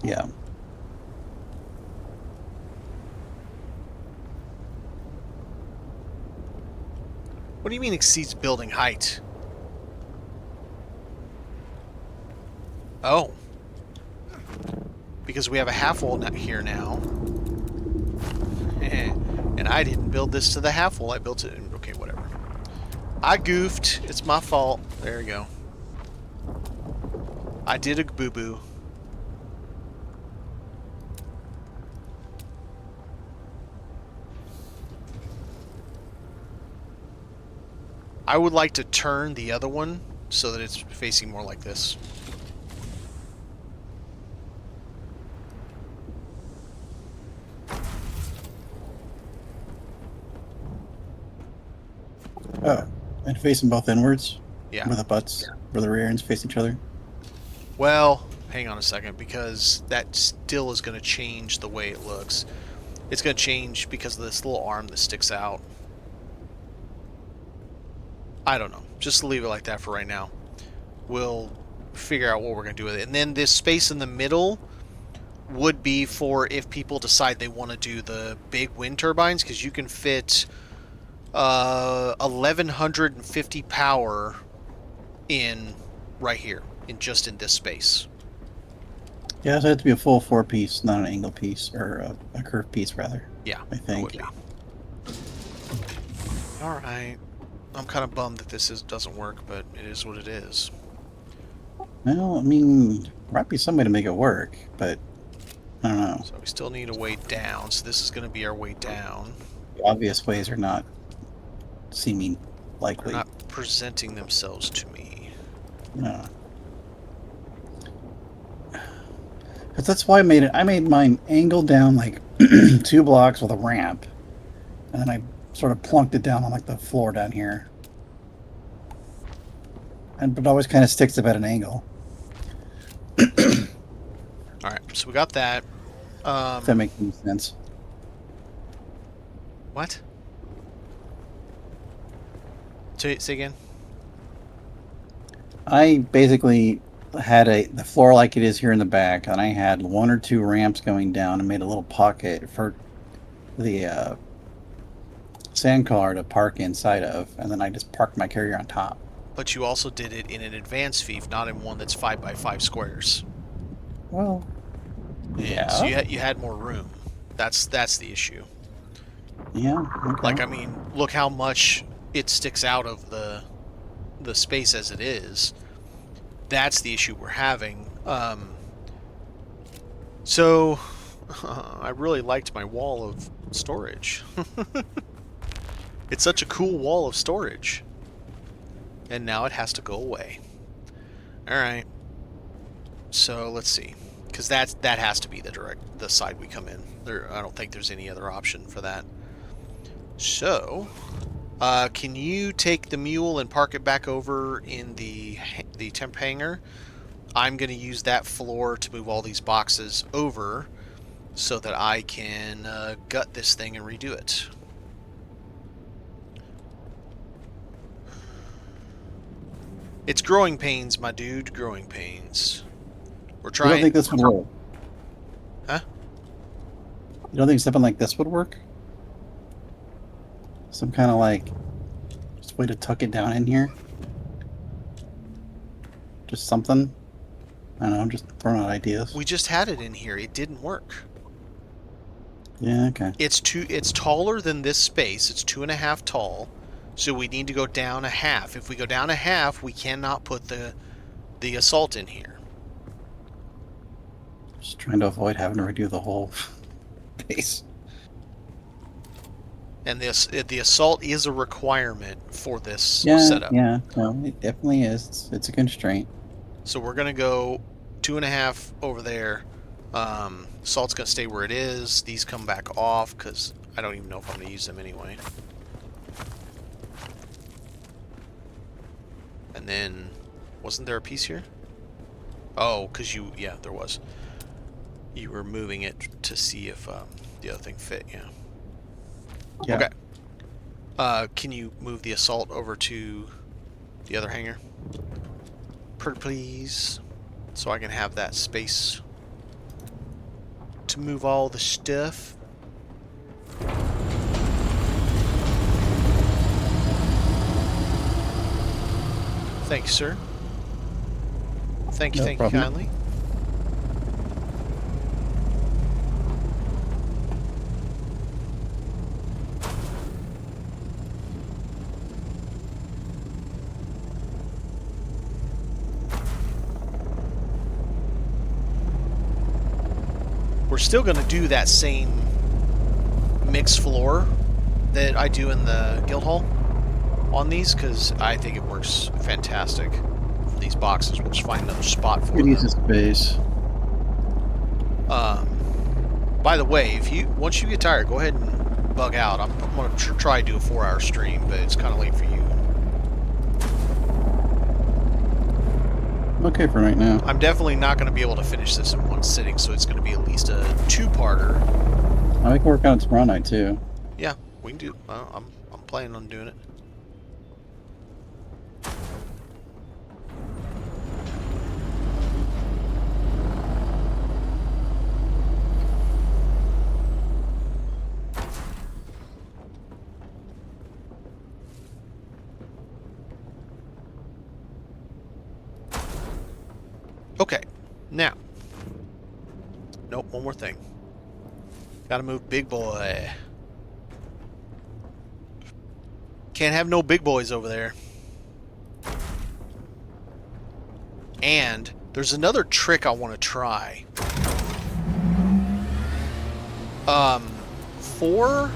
Yeah. What do you mean exceeds building height? Oh. Because we have a half wall here now. And I didn't build this to the half wall. I built it. Okay, whatever. I goofed. It's my fault. There we go. I did a boo-boo. I would like to turn the other one so that it's facing more like this. Oh, and facing both inwards? Yeah. Where the butts, where the rear ends face each other? Well, hang on a second, because that still is going to change the way it looks. It's going to change because of this little arm that sticks out. I don't know. Just leave it like that for right now. We'll figure out what we're going to do with it. And then this space in the middle would be for if people decide they want to do the big wind turbines, because you can fit 1150 power in right here, just in this space. Yeah, so it had to be a full 4-piece, not an angle piece, or a curved piece, rather. Yeah, I think. Would be. All right. I'm kind of bummed that this doesn't work, but it is what it is. Well, I mean, there might be some way to make it work, but I don't know. So we still need a way down, so this is going to be our way down. The obvious ways are not seeming likely. They're not presenting themselves to me. No. Because that's why I made mine angled down like 2 blocks with a ramp, and then I sort of plunked it down on like the floor down here. But it always kind of sticks up at an angle. Alright, so we got that. If that makes any sense. What? Say again? I basically had the floor like it is here in the back, and I had 1 or 2 ramps going down and made a little pocket for the sandcar to park inside of, and then I just parked my carrier on top. But you also did it in an advanced fief, not in one that's 5 by 5 squares. Well, yeah. So you had more room. That's the issue. Yeah. Okay. Like, I mean, look how much it sticks out of the space as it is. That's the issue we're having. So I really liked my wall of storage. It's such a cool wall of storage. And now it has to go away. Alright. So let's see. Because that has to be the side we come in. I don't think there's any other option for that. So, can you take the mule and park it back over in the temp hangar? I'm going to use that floor to move all these boxes over so that I can gut this thing and redo it. It's growing pains, my dude. Growing pains. We're You trying. don't think this would work? Huh? You don't think something like this would work? Some kind of like just way to tuck it down in here? Just something? I don't know, I'm just throwing out ideas. We just had it in here. It didn't work. Yeah, okay. It's taller than this space. It's 2.5 tall. So we need to go down a half. If we go down a half, we cannot put the assault in here. Just trying to avoid having to redo the whole base. And the assault is a requirement for this Yeah, setup. yeah, no, it definitely is. It's a constraint. So we're gonna go 2.5 over there. Assault's gonna stay where it is. These come back off because I don't even know if I'm gonna use them anyway. And then, wasn't there a piece here? Oh, because yeah, there was. You were moving it to see if the other thing fit, yeah. Yeah. Okay. Can you move the assault over to the other hangar? Please. So I can have that space to move all the stuff. Thank you, sir. Thank you, No thank you problem. kindly. We're still going to do that same mixed floor that I do in the guild hall on these because I think it works fantastic for these boxes. We'll just find another spot for Could use them. this space. By the way, once you get tired, go ahead and bug out. I'm going to try to do a 4-hour stream, but it's kind of late for you. I'm okay for right now. I'm definitely not going to be able to finish this in one sitting, so it's going to be at least a 2-parter. I can work on it tomorrow night too. Yeah, we can do. I'm planning on doing it. Okay, now. Nope, one more thing. Gotta move big boy. Can't have no big boys over there. And there's another trick I want to try. For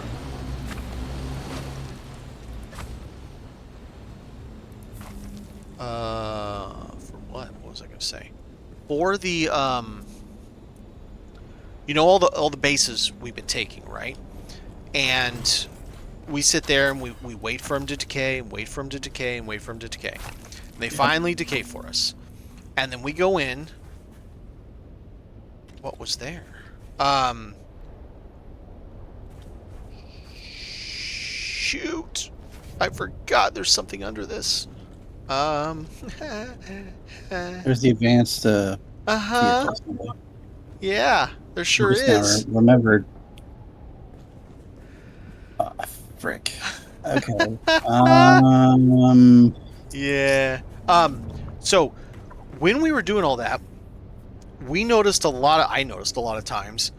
what? What was I gonna say? For the you know all the bases we've been taking, right? And we sit there and we wait for them to decay and wait for them to decay and wait for them to decay. And they finally decay for us. And then we go in. What was there? Shoot. I forgot there's something under this. There's the advanced Uh-huh. adjustment. Yeah, there sure Just now is. remembered. Frick. Okay. Yeah. So when we were doing all that, I noticed a lot of times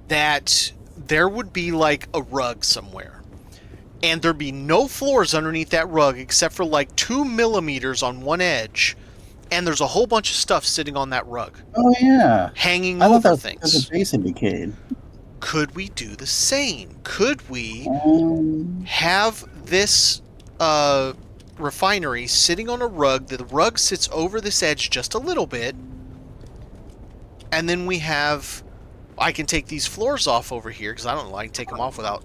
that there would be like a rug somewhere. And there'd be no floors underneath that rug except for like 2 millimeters on one edge. And there's a whole bunch of stuff sitting on that rug. Oh yeah. Hanging I thought over that was things. because the base had decayed. Could we do the same? Could we Um, have this refinery sitting on a rug? The rug sits over this edge just a little bit. And then I can take these floors off over here because I don't know. I can take them off without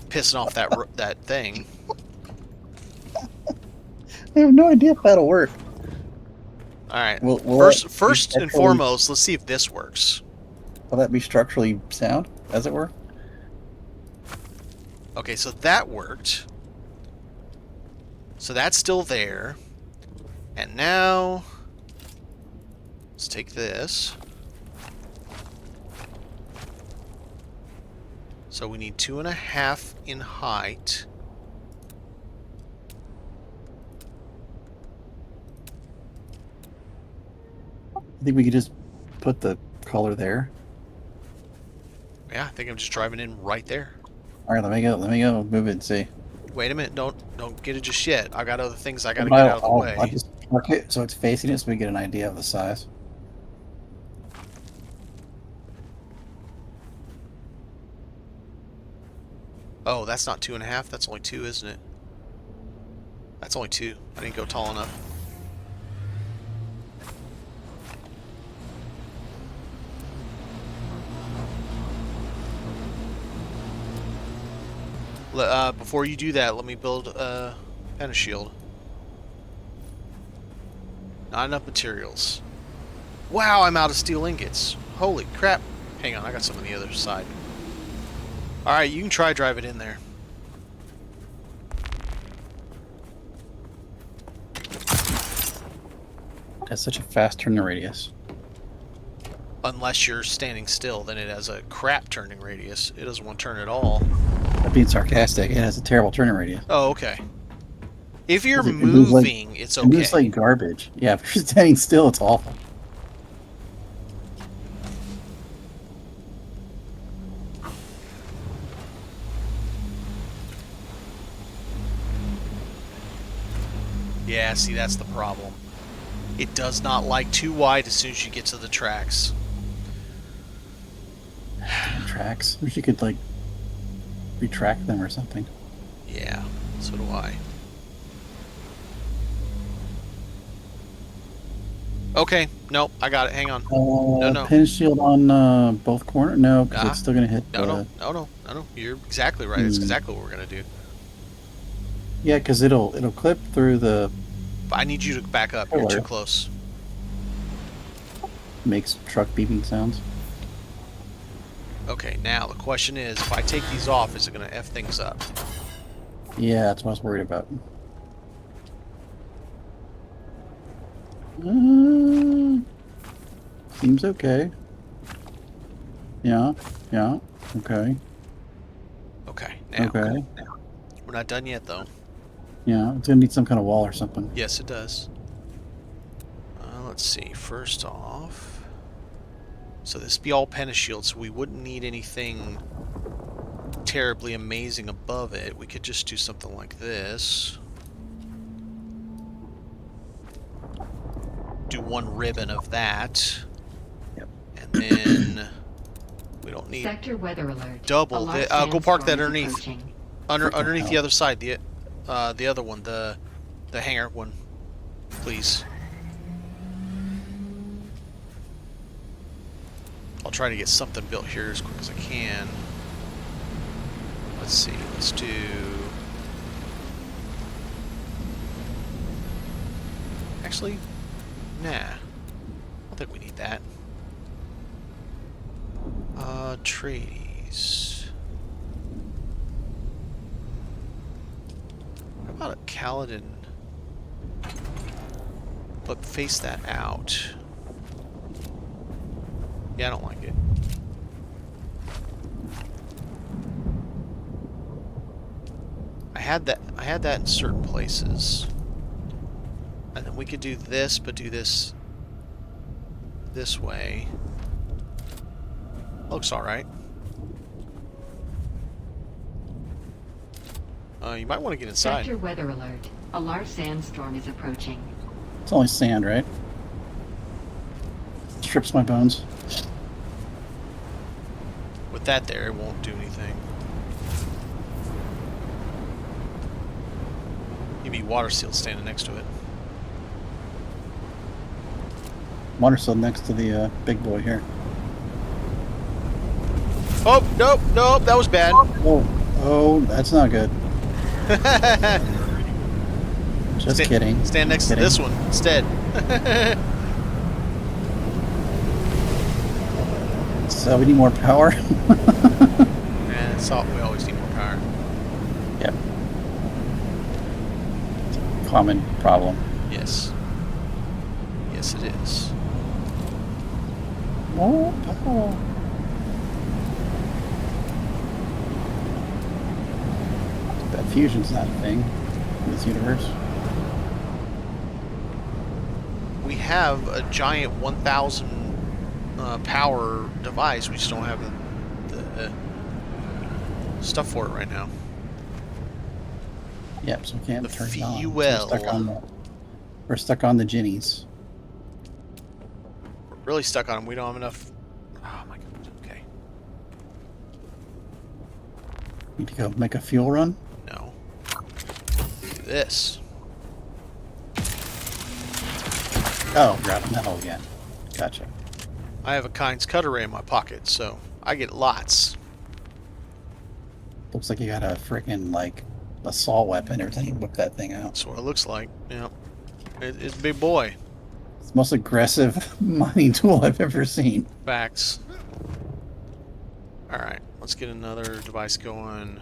pissing off that thing. I have no idea if that'll work. All right. Will First that and totally- foremost, let's see if this works. Will that be structurally sound, as it were? Okay, so that worked. So that's still there. And now, let's take this. So we need 2.5 in height. I think we could just put the color there. Yeah, I think I'm just driving in right there. All right, let me go move it and see. Wait a minute, don't get it just yet. I got other things I gotta get out of the way. I'll just mark it so it's facing it so we get an idea of the size. Oh, that's not 2.5, that's only 2, isn't it? That's only 2. I didn't go tall enough. Before you do that, let me build a shield. Not enough materials. Wow, I'm out of steel ingots. Holy crap. Hang on, I got some on the other side. Alright, you can try drive it in there. That's such a fast turning radius. Unless you're standing still, then it has a crap turning radius. It doesn't want to turn at all. I'm being sarcastic. It has a terrible turning radius. Oh, okay. If you're It moves like- moving, it's It moves okay. like garbage. Yeah, if you're standing still, it's awful. Yeah, see, that's the problem. It does not like too wide as soon as you get to the tracks. Tracks. Wish you could like retract them or something. Yeah, so do I. Okay, nope, I got it. Hang on. No. Pin shield on both corners? No, because it's still gonna hit. No. You're exactly right. It's exactly what we're gonna do. Yeah, because it'll clip through the. But I need you to back up. You're too Hello. close. Makes truck beeping sounds. Okay, now the question is, if I take these off, is it gonna F things up? Yeah, that's what I was worried about. Seems okay. Yeah. Okay. Okay, now. Okay. We're not done yet, though. Yeah, it's gonna need some kind of wall or something. Yes, it does. Let's see. First off, so this be all Pentashield, so we wouldn't need anything terribly amazing above it. We could just do something like this. Do one ribbon of that. Yep. And then we don't need Sector weather alert. double. A large Go park that sandstorm is underneath. approaching. Underneath the other side. The other one. The hangar one. Please. I'll try to get something built here as quick as I can. Let's see. Let's do. Actually, nah. I don't think we need that. Trees. What about a Caledon? But face that out. Yeah, I don't like it. I had that in certain places. And then we could do this, but do this way. Looks alright. You might want to get inside. Sector weather alert. A large sandstorm is approaching. It's only sand, right? Strips my bones. With that there, it won't do anything. You'd be water sealed standing next to it. Water still next to the big boy here. Oh, nope, that was bad. Oh, that's not good. Just kidding. Stand next to this one instead. So we need more power. And salt, we always need more power. Yep. Common problem. Yes. Yes, it is. Oh, oh. That fusion's not a thing in this universe. We have a giant 1,000 power device. We just don't have the stuff for it right now. Yep, so we can't The turn it on. So fuel. we're stuck on the Ginnies. We're really stuck on them. We don't have enough. Oh my god. Okay. Need to go make a fuel run? No. Do this. Oh, we're out of metal again. Gotcha. I have a Kind's cutter in my pocket, so I get lots. Looks like you got a freaking, like, assault weapon every time you whip that thing out. That's what it looks like. Yeah. It's a big boy. It's the most aggressive mining tool I've ever seen. Facts. Alright, let's get another device going.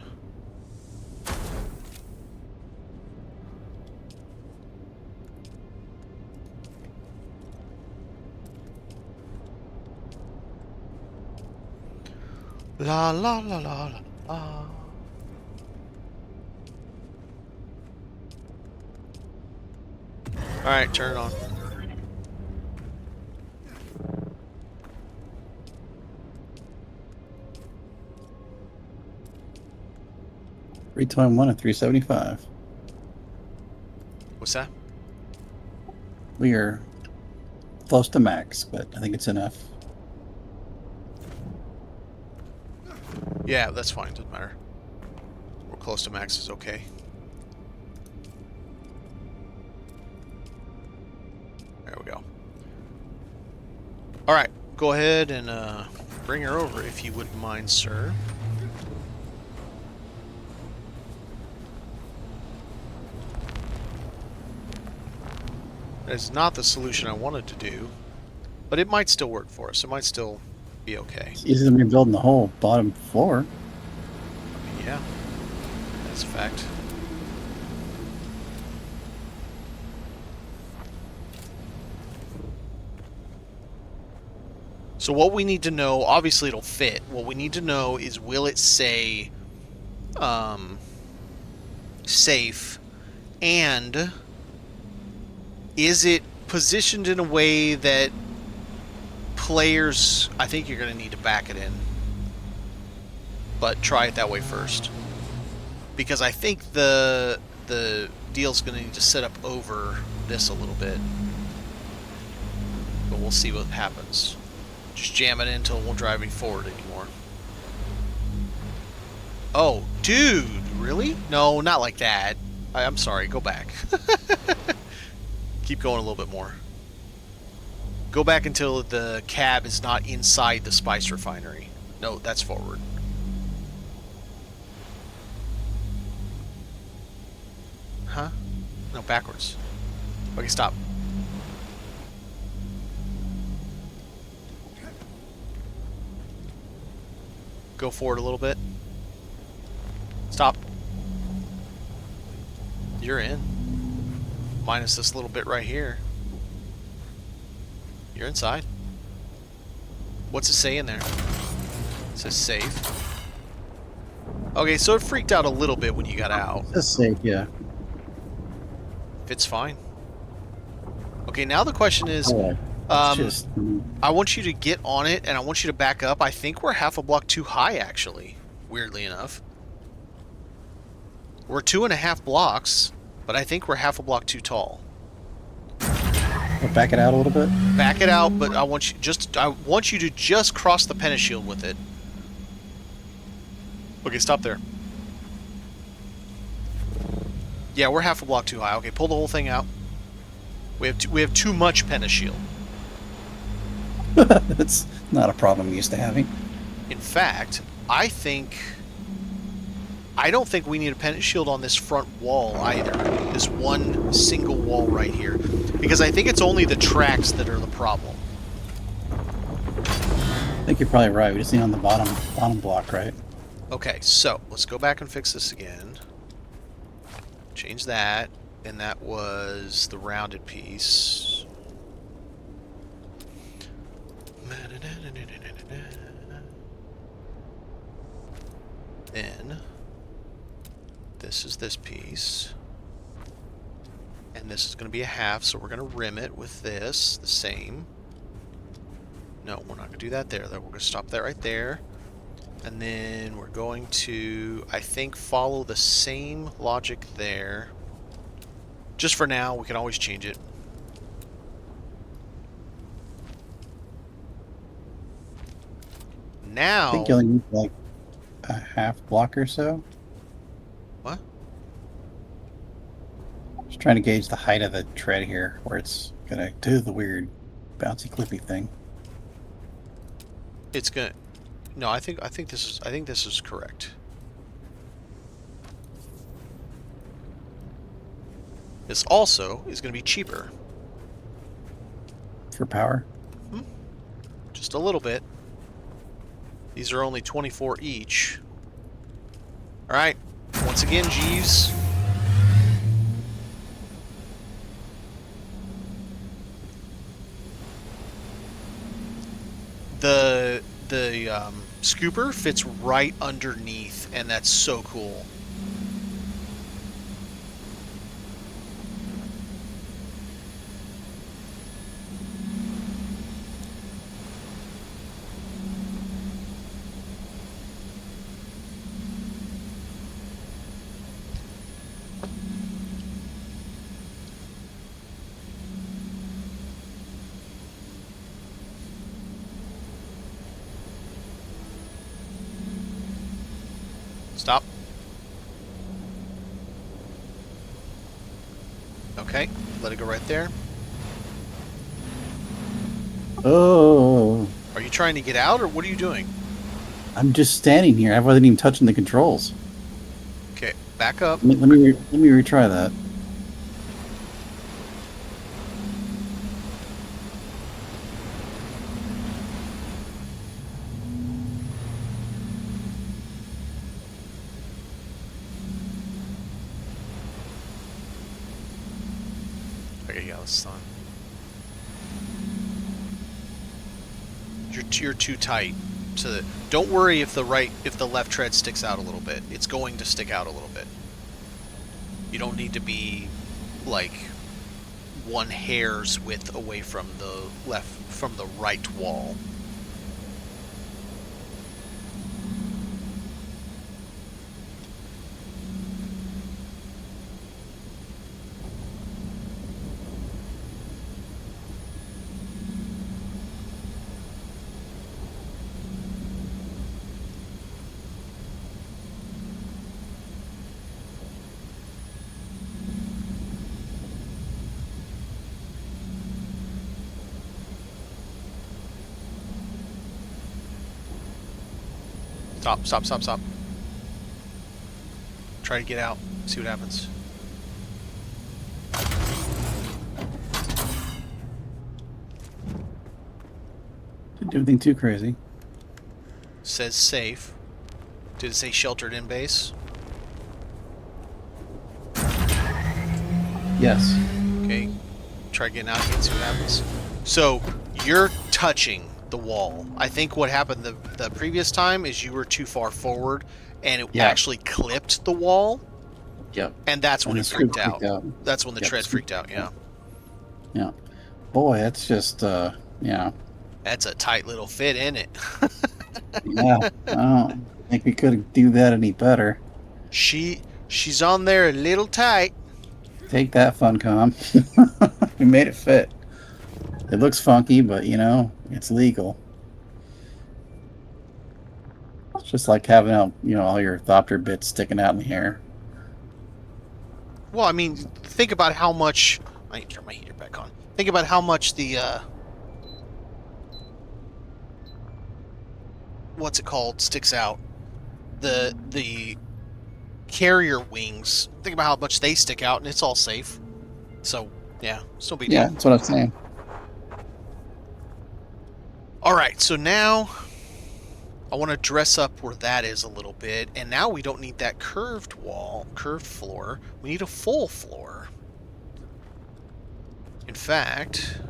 La la la la la la. Alright, turn it on. $321 and $375. What's that? We are close to max, but I think it's enough. Yeah, that's fine. Doesn't matter. We're close to max is okay. There we go. Alright, go ahead and bring her over if you wouldn't mind, sir. It's not the solution I wanted to do, but it might still work for us. It might still be okay. It's easier than me building the whole bottom floor. Yeah, that's a fact. So what we need to know, obviously it'll fit. What we need to know is, will it say safe, and is it positioned in a way that players, I think you're going to need to back it in, but try it that way first, because I think the deal's going to need to set up over this a little bit, but we'll see what happens. Just jam it in until it won't drive me forward anymore. Oh, dude, really? No, not like that. I'm sorry, go back. Keep going a little bit more. Go back until the cab is not inside the spice refinery. No, that's forward. Huh? No, backwards. Okay, stop. Go forward a little bit. Stop. You're in. Minus this little bit right here. You're inside. What's it say in there? It says safe. Okay, so it freaked out a little bit when you got out. It's safe, yeah. Fits fine. Okay, now the question is, Just I want you to get on it, and I want you to back up. I think we're half a block too high, actually, weirdly enough. We're 2.5 blocks, but I think we're half a block too tall. back it out a little bit. Back it out, but I want you to just cross the Pentashield with it. Okay, stop there. Yeah, we're half a block too high. Okay, pull the whole thing out. We have too much Pentashield. That's not a problem I'm used to having. In fact, I don't think we need a Pentashield on this front wall either. This one single wall right here. Because I think it's only the tracks that are the problem. I think you're probably right. We just need on the bottom block, right? Okay, so let's go back and fix this again. Change that, and that was the rounded piece. Then this is this piece. And this is going to be a half, so we're going to rim it with this, the same. No, we're not going to do that there. We're going to stop that right there. And then we're going to, I think, follow the same logic there. Just for now, we can always change it. Now... I think you only need like a half block or so. What? Just trying to gauge the height of the tread here, where it's gonna do the weird bouncy clippy thing. It's gonna... No, I think this is correct. This also is going to be cheaper. For power? Just a little bit. These are only 24 each. Alright, once again, Jeeves. The scooper fits right underneath, and that's so cool. Stop. Okay, let it go right there. Oh, Are you trying to get out, or what are you doing? I'm just standing here. I wasn't even touching the controls. Okay, back up. Let me retry that. Okay, yeah, that's on. You're too tight. So don't worry if the left tread sticks out a little bit. It's going to stick out a little bit. You don't need to be like 1 hair's width away from the right wall. Stop. Try to get out. See what happens. Didn't do anything too crazy. Says safe. Did it say sheltered in base? Yes. Okay. Try getting out again, see what happens. So, you're touching the wall. I think what happened the previous time is you were too far forward and it actually clipped the wall. Yep. And that's when it freaked out. That's when the Yep, tread freaked out, yeah. Yeah. Boy, that's just, yeah. That's a tight little fit, isn't it? Yeah. I don't think we could do that any better. She's on there a little tight. Take that, Funcom. We made it fit. It looks funky, but, you know, it's legal. It's just like having, all your Thopter bits sticking out in the air. Well, I mean, think about how much... I need to turn my heater back on. Think about how much the, what's it called? Sticks out. The carrier wings. Think about how much they stick out, and it's all safe. So, yeah, still be Yeah, that's what I'm saying. Alright, so now I want to dress up where that is a little bit, and now we don't need that curved floor. We need a full floor. In fact,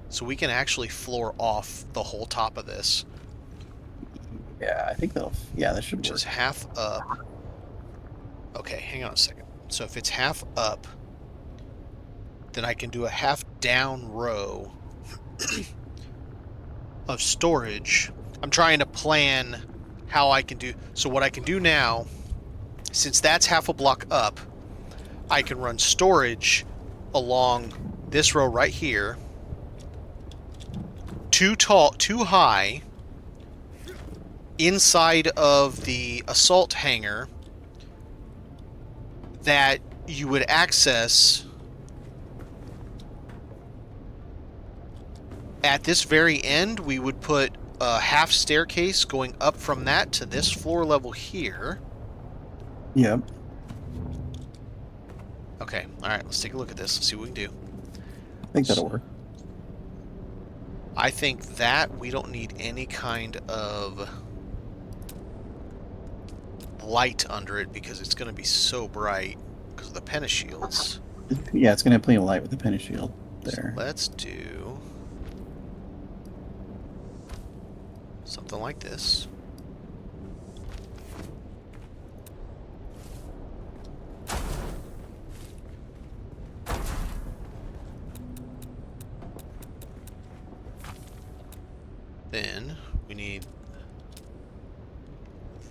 So we can actually floor off the whole top of this, Yeah, I think that'll. Yeah, that should which work. is half up. Okay, hang on a second. So if it's half up, then I can do a half down row of storage. I'm trying to plan how I can do. So what I can do now, since that's half a block up, I can run storage along this row right here. Too tall, too high, inside of the assault hangar that you would access at this very end. We would put a half staircase going up from that to this floor level here. Yep. Okay, alright, let's take a look at this. Let's see what we can do. I think that'll work. I think that we don't need any kind of light under it because it's going to be so bright because of the pentashields. Yeah, it's gonna have plenty of light with the pentashield there. So let's do something like this. Then we need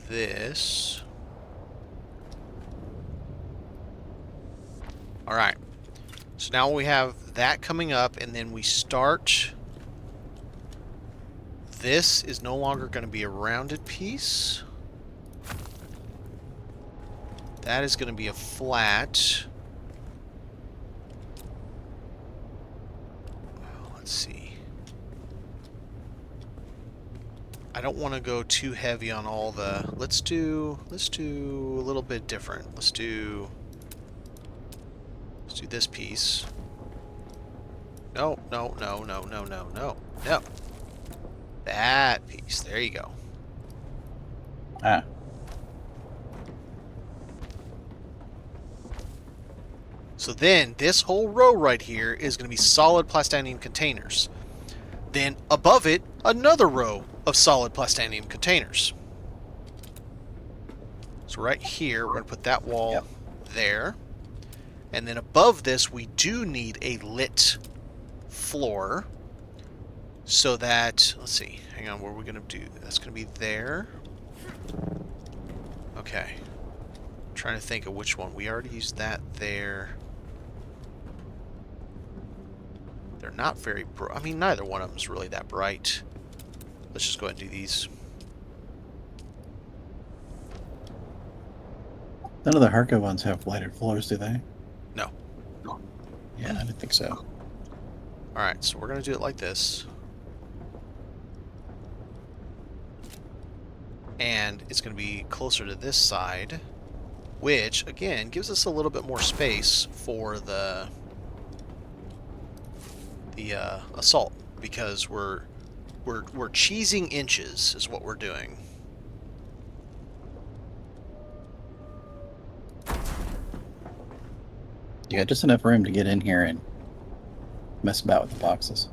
this. All right. So now we have that coming up, and then we start. This is no longer going to be a rounded piece. That is going to be a flat. Let's see. I don't want to go too heavy on all the. Let's do a little bit different. Let's do this piece. No. That piece. There you go. Ah. So then this whole row right here is going to be solid plastinium containers. Then above it, another row of solid plastinium containers. So right here, we're going to put that wall there. And then above this, we do need a lit floor. So that, let's see, hang on, what are we going to do? That's going to be there. Okay. I'm trying to think of which one. We already used that there. They're not very bright. I mean, neither one of them is really that bright. Let's just go ahead and do these. None of the Harka ones have lighted floors, do they? No. Yeah, I didn't think so. Alright, so we're going to do it like this. And it's going to be closer to this side, which, again, gives us a little bit more space for the assault, because we're cheesing inches is what we're doing. You got just enough room to get in here and mess about with the boxes.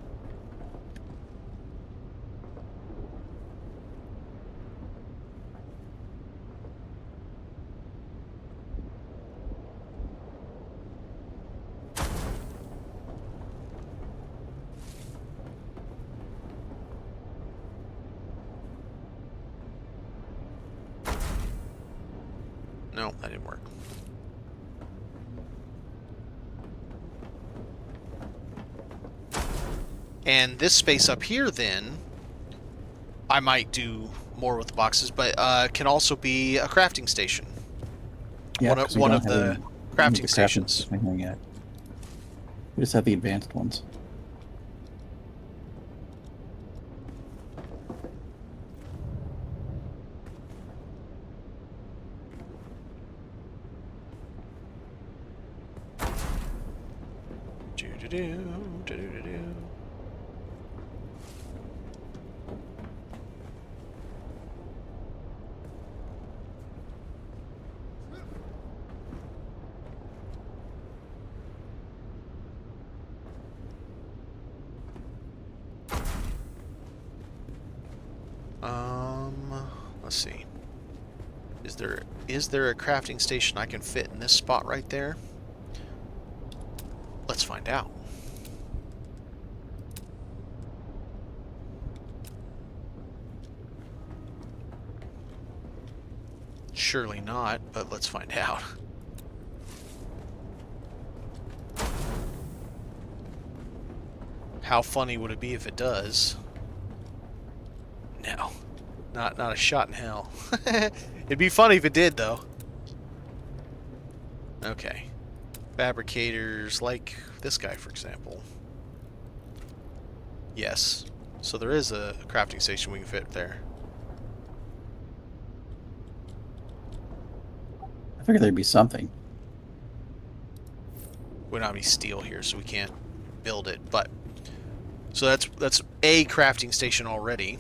No, that didn't work. And this space up here, then, I might do more with the boxes, but can also be a crafting station. Yeah, one of the crafting stations. Yet. We just have the advanced ones. Do-do-do. Let's see. Is there a crafting station I can fit in this spot right there? Let's find out. Surely not, but let's find out. How funny would it be if it does? No. Not a shot in hell. It'd be funny if it did, though. Okay. Fabricators, like this guy, for example. Yes. So there is a crafting station we can fit there. I figured there'd be something. We don't have any steel here, so we can't build it. But so that's a crafting station already.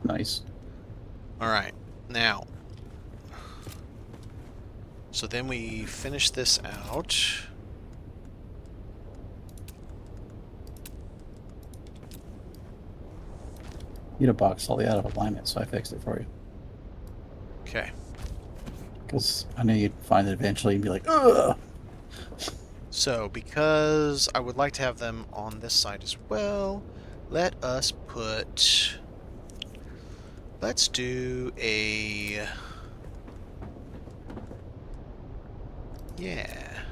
Nice. All right, now. So then we finish this out. You had a box slightly out of alignment, so I fixed it for you. Okay. Because I knew you'd find it eventually and be like, ugh! So because I would like to have them on this side as well, let us put... Let's do a... Yeah.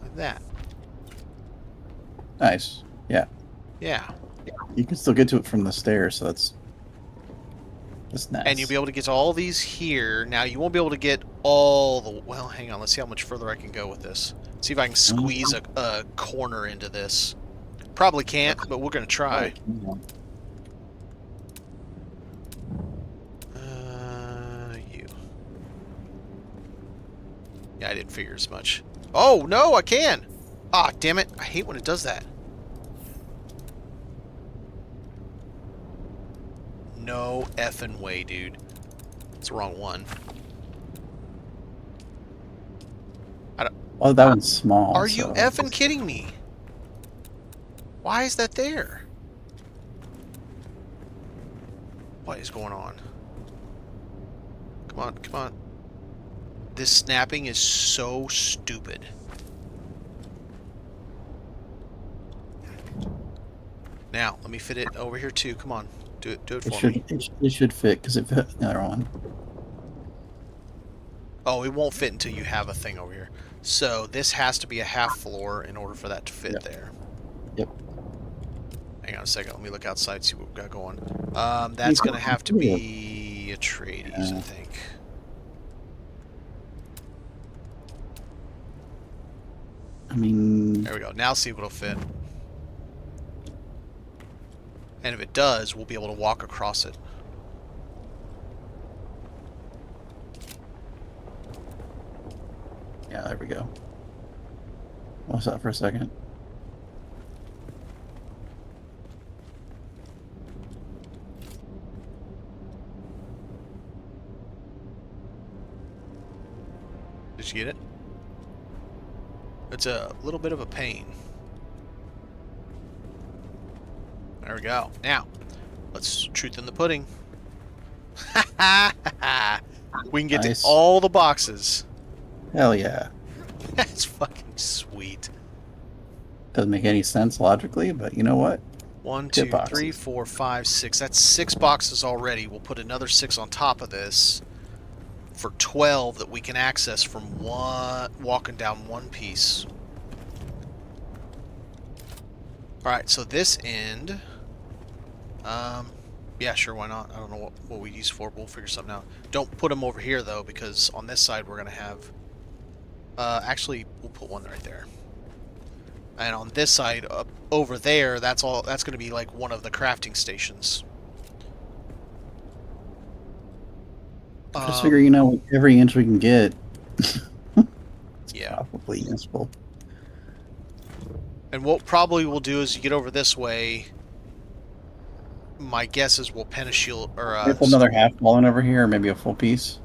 Like that. Nice. Yeah. Yeah. You can still get to it from the stairs, so that's nice. And you'll be able to get to all these here. Now, you won't be able to get all the... Well, hang on. Let's see how much further I can go with this. See if I can squeeze a corner into this. Probably can't, but we're going to try. You. Yeah, I didn't figure as much. Oh, no, I can! Ah, damn it. I hate when it does that. No effing way, dude. It's the wrong one. Well, that one's small. Are you so- effing kidding me? Why is that there? What is going on? Come on, come on. This snapping is so stupid. Now, let me fit it over here too. Come on. Do it for me. It should fit because it fit the other one. Oh, it won't fit until you have a thing over here. So this has to be a half floor in order for that to fit there. Yep. Hang on a second. Let me look outside, see what we've got going. That's going to have to be a Atreides, I think. I mean, There we go. Now see if it'll fit. And if it does, we'll be able to walk across it. yeah, there we go. What's that for a second? Did you get it? It's a little bit of a pain. There we go. Now, let's truth in the pudding. We can get Nice. to all the boxes. Hell yeah. That's fucking sweet. Doesn't make any sense logically, but you know what? 1, Good 2, boxes. 3, 4, 5, 6. That's 6 boxes already. We'll put another 6 on top of this for 12 that we can access from walking down one piece. Alright, so this end... yeah, sure, why not? I don't know what we'd use for, but we'll figure something out. Don't put them over here, though, because on this side we're going to have... actually, we'll put one right there. And on this side, up over there, that's going to be like one of the crafting stations. Just figure, you know, every inch we can get. Yeah. Probably useful. And what probably we'll do is you get over this way. My guess is we'll pen a shield or Put another half wall in over here, or maybe a full piece.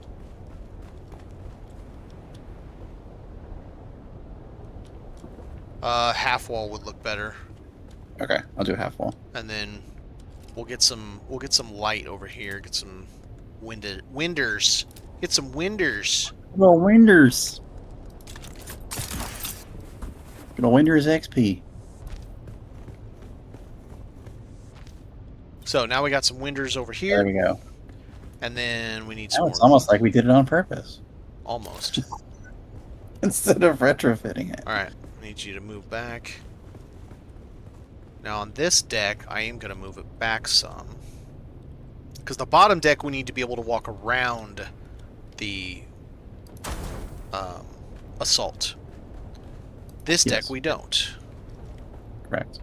half wall would look better. Okay, I'll do a half wall. And then We'll get some light over here. Get some winders. Get some winders. Well, Winders. Good old Winders XP. So now we got some winders over There here, we go. and then we need Now some it's more. almost like we did it on purpose. Almost. Instead of retrofitting it. All right. I need you to move back. Now on this deck, I am going to move it back some. Because the bottom deck, we need to be able to walk around the assault. This deck, Yes. we don't. Correct.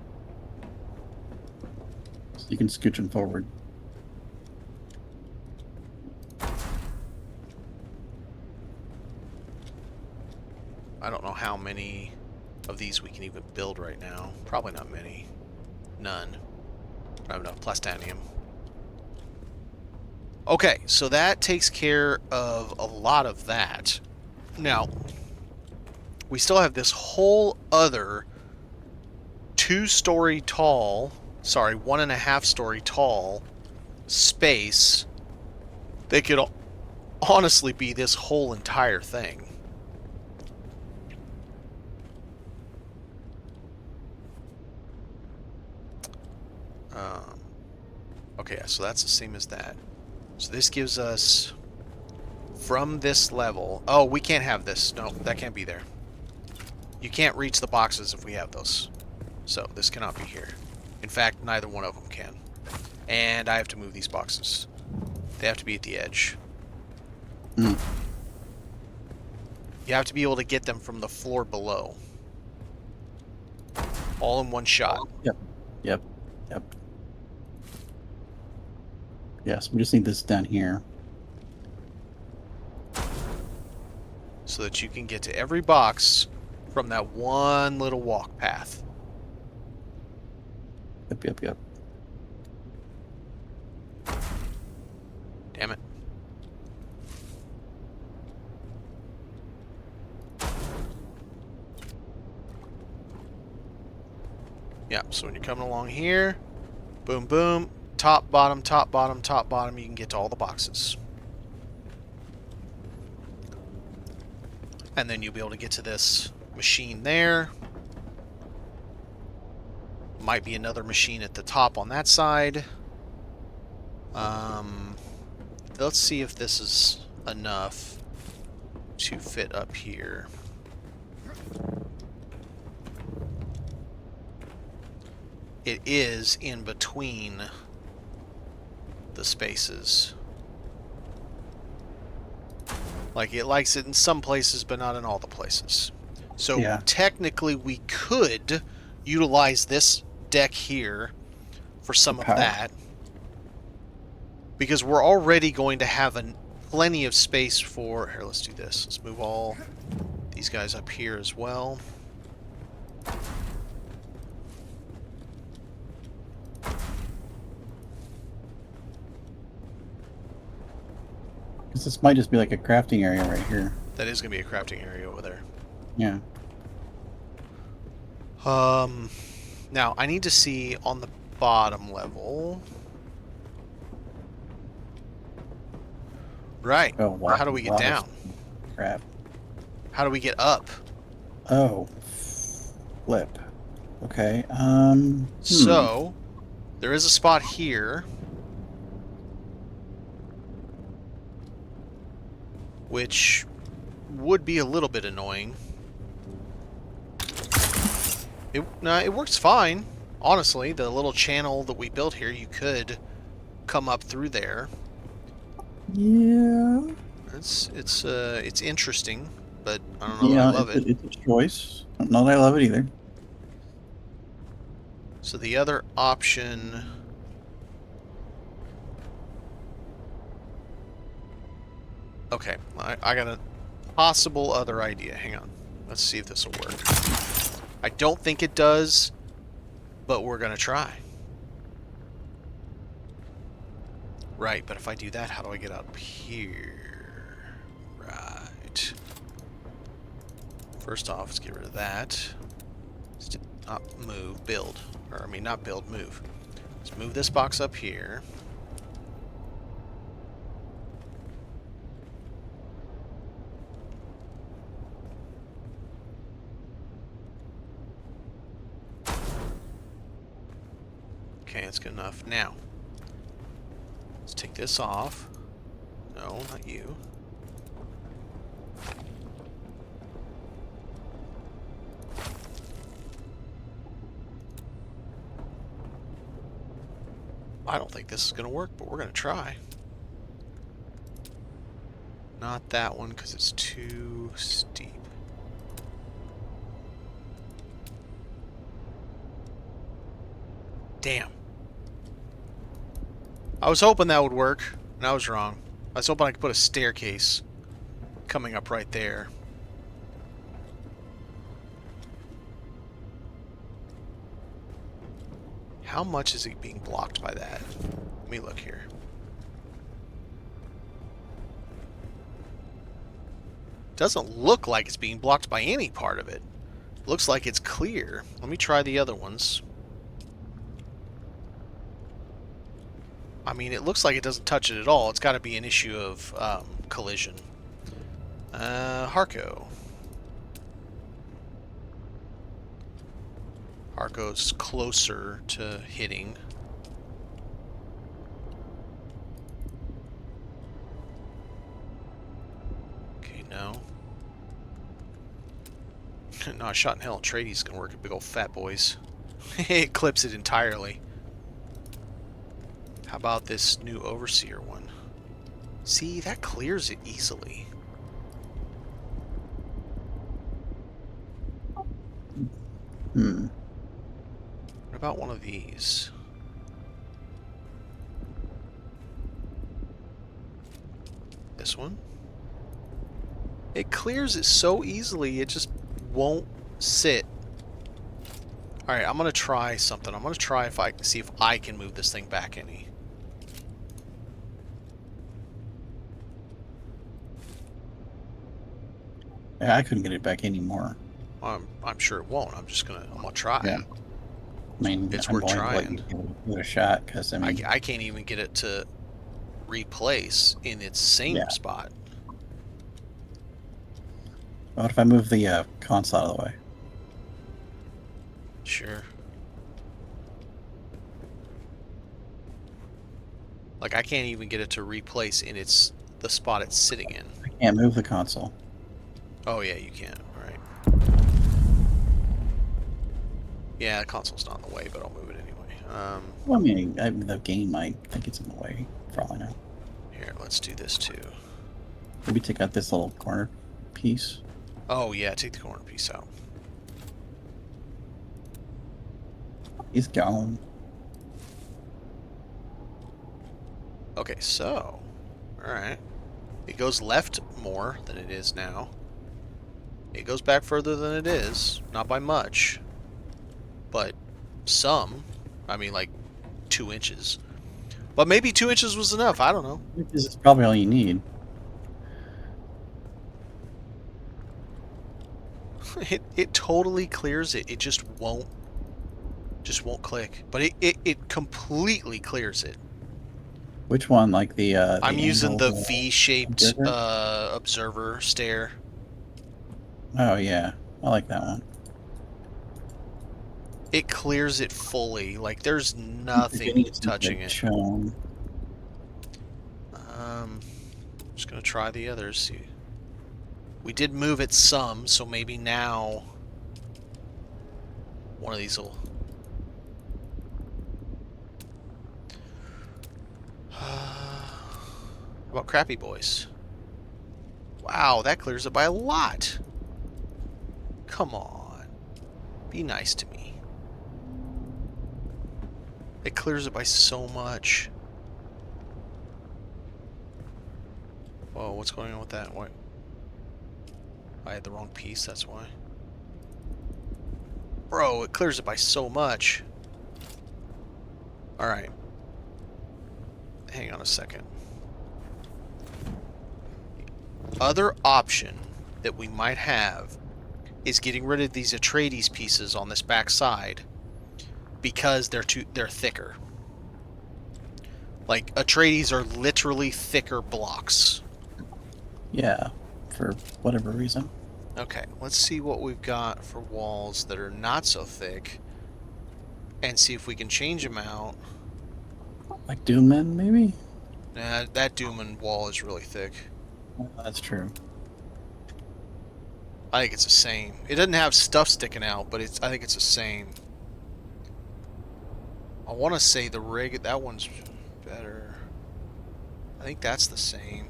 So you can scooch them forward. I don't know how many of these we can even build right now. Probably not many. None. I don't have enough plastanium. Okay, so that takes care of a lot of that. Now, we still have this whole other 2-story tall, sorry, 1.5-story tall space that could honestly be this whole entire thing. Okay, so that's the same as that. So this gives us, from this level... Oh, we can't have this. No, that can't be there. You can't reach the boxes if we have those. So this cannot be here. In fact, neither one of them can. And I have to move these boxes. They have to be at the edge. Mm. You have to be able to get them from the floor below. All in one shot. Yep. Yep. Yep. Yes, we just need this down here. So that you can get to every box from that one little walk path. Yep, yep, yep. Damn it. Yeah, so when you're coming along here, boom, boom, top, bottom, top, bottom, top, bottom, you can get to all the boxes. And then you'll be able to get to this machine there. Might be another machine at the top on that side. Let's see if this is enough to fit up here. It is in between the spaces. Like, it likes it in some places, but not in all the places. So Yeah. technically we could utilize this deck here for some of Power. that. Because we're already going to have plenty of space for... Here, let's do this. Let's move all these guys up here as well. Because this might just be like a crafting area right here. That is going to be a crafting area over there. Yeah. Now, I need to see on the bottom level... Right. Oh, wow. How do we get Wow. down? Crap. How do we get up? Oh. Flip. Okay. So, there is a spot here. Which would be a little bit annoying. No, it works fine. Honestly, the little channel that we built here, you could come up through there. Yeah. It's interesting, but I don't know that Yeah, I love it. it's a choice. Not that I love it either. So the other option... Okay, I got a possible other idea. Hang on. Let's see if this will work. I don't think it does, but we're going to try. Right, but if I do that, how do I get up here? Right. First off, let's get rid of that. Not move, build. Or, I mean, not build, move. Let's move this box up here. Okay, that's good enough. Now, let's take this off. No, not you. I don't think this is going to work, but we're going to try. Not that one, because it's too steep. Damn. I was hoping that would work, and I was wrong. I was hoping I could put a staircase coming up right there. How much is it being blocked by that? Let me look here. Doesn't look like it's being blocked by any part of it. Looks like it's clear. Let me try the other ones. I mean, it looks like it doesn't touch it at all. It's got to be an issue of collision. Harco. Harco's closer to hitting. Okay, no. No, a shot in hell. Tradee's gonna work at big old fat boys. It clips it entirely. How about this new Overseer one? See, that clears it easily. What about one of these? This one? It clears it so easily, it just won't sit. Alright, I'm gonna try something. I'm gonna try if I can see if I can move this thing back any. Yeah, I couldn't get it back anymore. I'm sure it won't. I'm gonna try. Yeah. I mean, It's I'm worth going trying. to let you give it a shot, because, I mean... I can't even get it to replace in its same spot. What if I move the console out of the way? Sure. Like, I can't even get it to replace in the spot it's sitting in. I can't move the console. Oh yeah, you can. Alright. Yeah, the console's not in the way, but I'll move it anyway. Well, I mean, the game might think it's in the way, for all I know. Here, let's do this too. Maybe take out this little corner piece. Oh yeah, take the corner piece out. He's gone. Okay, so... Alright. It goes left more than it is now. It goes back further than it is. Not by much. But some. I mean, like 2 inches. But maybe 2 inches was enough. I don't know. This is probably all you need. It totally clears it. It just won't click. But it completely clears it. Which one? Like the I'm using the angle, V-shaped observer? observer stair. Oh yeah, I like that one. It clears it fully. Like there's nothing touching it. Just gonna try the others. See, we did move it some, so maybe now one of these will. How about Crappy Boys? Wow, that clears it by a lot. Come on. Be nice to me. It clears it by so much. Whoa, what's going on with that? What? I had the wrong piece, that's why. Bro, it clears it by so much. Alright. Hang on a second. Other option that we might have is getting rid of these Atreides pieces on this back side because they're thicker. Like, Atreides are literally thicker blocks. Yeah, for whatever reason. Okay, let's see what we've got for walls that are not so thick. And see if we can change them out. Like Dune, maybe? Nah, that Dooman wall is really thick. That's true. I think it's the same. It doesn't have stuff sticking out, but I think it's the same. I want to say the rig, that one's better. I think that's the same.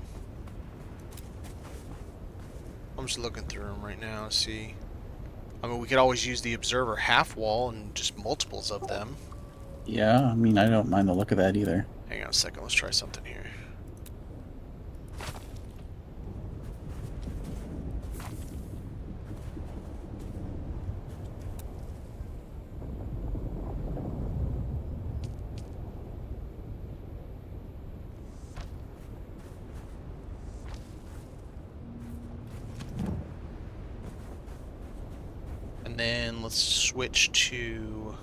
I'm just looking through them right now to see. I mean, we could always use the observer half wall and just multiples of them. Yeah, I mean, I don't mind the look of that either. Hang on a second, let's try something here. And then let's switch to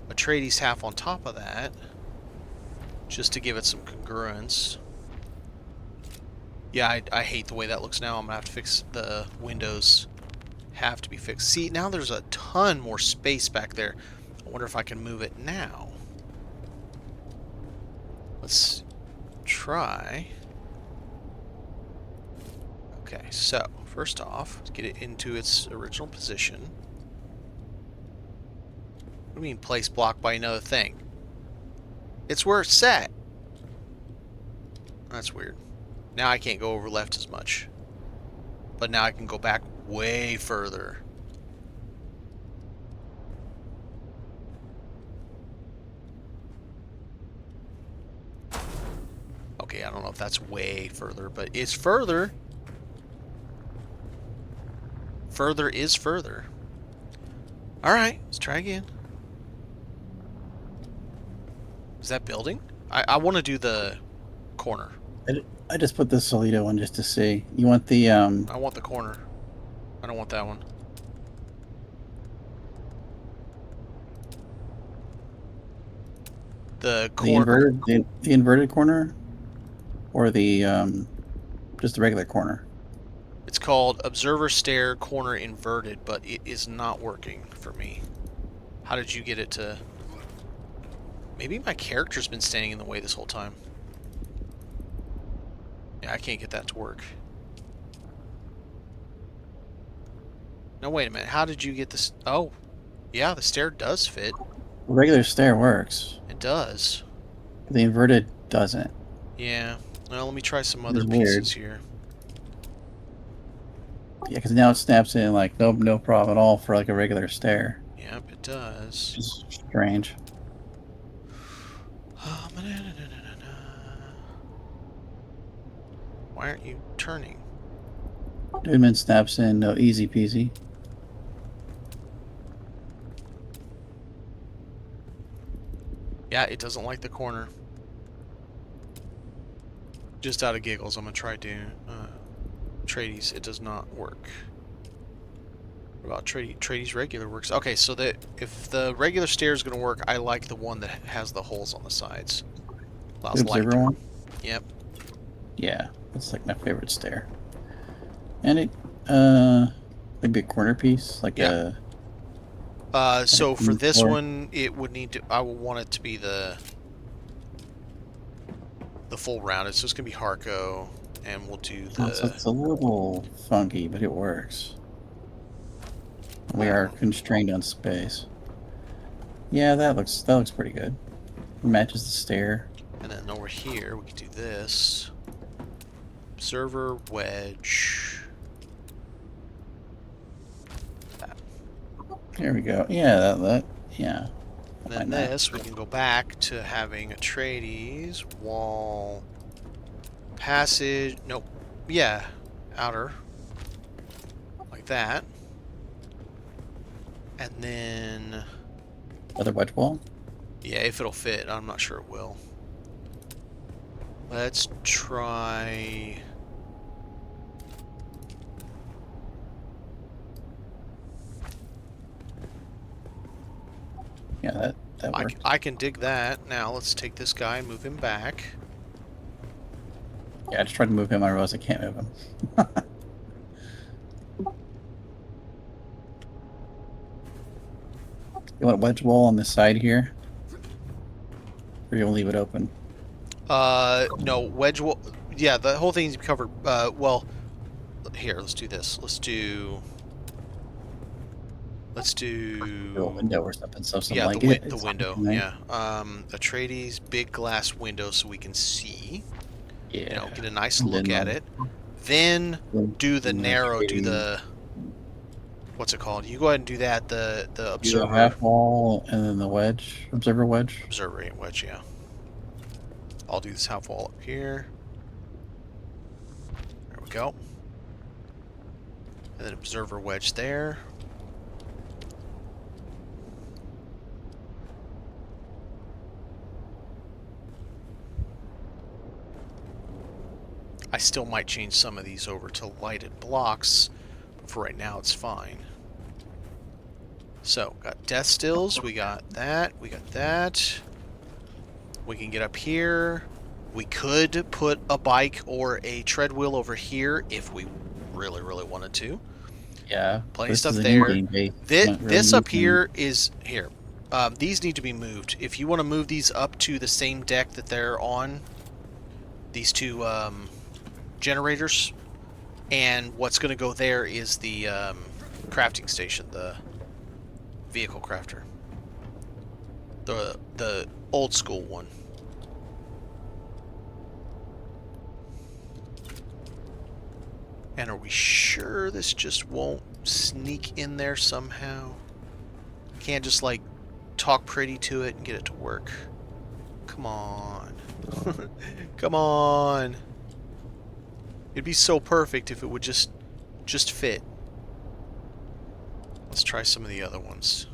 Atreides half on top of that, just to give it some congruence. Yeah, I hate the way that looks now. I'm gonna have to fix the windows. Have to be fixed. See, now there's a ton more space back there. I wonder if I can move it now. Let's try. Okay, so first off, let's get it into its original position. What do you mean place blocked by another thing? It's where it's set. That's weird. Now I can't go over left as much. But now I can go back way further. Okay, I don't know if that's way further, but it's further. Further is further. Alright, let's try again. Is that building? I want to do the corner. I just put the Solito one just to see. You want the I want the corner. I don't want that one. The corner. the inverted corner, or the just the regular corner. It's called Observer Stair Corner Inverted, but it is not working for me. How did you get it to... Maybe my character's been standing in the way this whole time. Yeah, I can't get that to work. No, wait a minute. How did you get this? Oh, yeah, the stair does fit. The regular stair works. It does. The inverted doesn't. Yeah. Well, let me try some other It's pieces weird. here. Yeah, because now it snaps in like no problem at all for like a regular stair. Yep, it does. Which is strange. Why aren't you turning? Doodman snaps in, no easy peasy. Yeah, it doesn't like the corner. Just out of giggles, I'm gonna try Dune. Atreides, it does not work. What about Atreides regular works? Okay, so that if the regular stair is gonna work, I like the one that has the holes on the sides. Allows The light observer through. one? Yep. Yeah, that's like my favorite stair. And it, maybe a corner piece, like Yeah. a. So for this floor. one, it would need to. I would want it to be the full rounded. So it's gonna be Harco, and we'll do the. So it's a little funky, but it works. We are constrained on space. Yeah, that looks pretty good. Matches the stair. And then over here, we could do this. Observer wedge. That. There we go. Yeah, that yeah. And then this, we can go back to having Atreides, wall, passage. Nope. Yeah, outer. Like that. And then, Other wedge wall. yeah, if it'll fit, I'm not sure it will. Let's try. Yeah, that worked. I can dig that. Now let's take this guy and move him back. Yeah, I just tried to move him. I realized I can't move him. You want a wedge wall on this side here? Or you want to leave it open? No, wedge wall. Yeah, the whole thing needs to be covered. Well, here, let's do this. Let's do A window or something, so some yeah, light. the window. Yeah. Atreides big glass window so we can see. Yeah. You know, get a nice And look then, at it. Then do the and narrow. Do Atreides. the what's it called? You go ahead and do that. The Do the observer. half wall and then the wedge, observer wedge. Observer wedge. Yeah. I'll do this half wall up here. There we go. And then observer wedge there. I still might change some of these over to lighted blocks. For right now, it's fine. So, got death stills. We got that. We got that. We can get up here. We could put a bike or a treadwheel over here if we really, really wanted to. Yeah. Plenty of this stuff is an there. in-game base. This, Not really this up in-game. here is here. These need to be moved. If you want to move these up to the same deck that they're on, these two generators, and what's going to go there is the crafting station, the vehicle crafter, the old school one. And are we sure this just won't sneak in there somehow? Can't just like talk pretty to it and get it to work. Come on. Come on. It'd be so perfect if it would just fit. Let's try some of the other ones.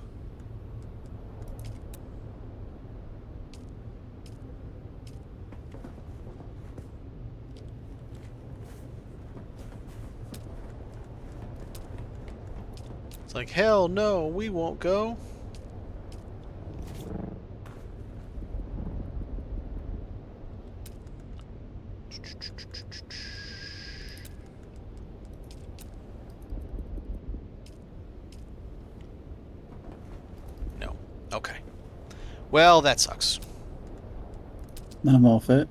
It's like, hell no, we won't go. No. Okay. Well, that sucks. None of them all fit.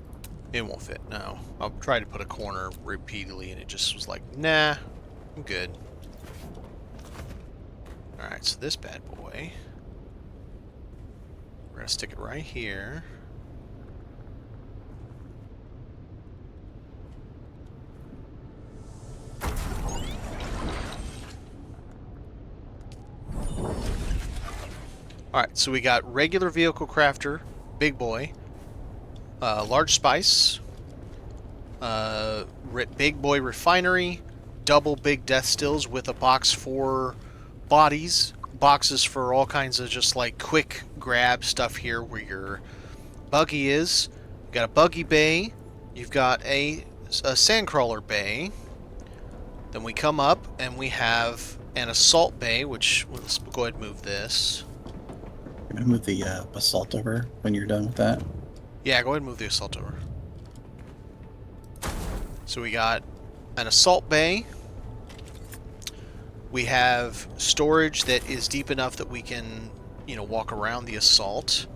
It won't fit, no. I'll try to put a corner repeatedly and it just was like, nah, I'm good. Alright, so this bad boy, we're gonna stick it right here. Alright, so we got regular vehicle crafter, big boy, large spice, big boy refinery, double big death stills with a box for bodies, boxes for all kinds of just like quick grab stuff here where your buggy is. You've got a buggy bay, you've got a sandcrawler bay. Then we come up and we have an assault bay, which let's go ahead and move this. I'm gonna move the basalt over when you're done with that. Yeah, go ahead and move the assault over. So we got an assault bay. We have storage that is deep enough that we can, you know, walk around the assault.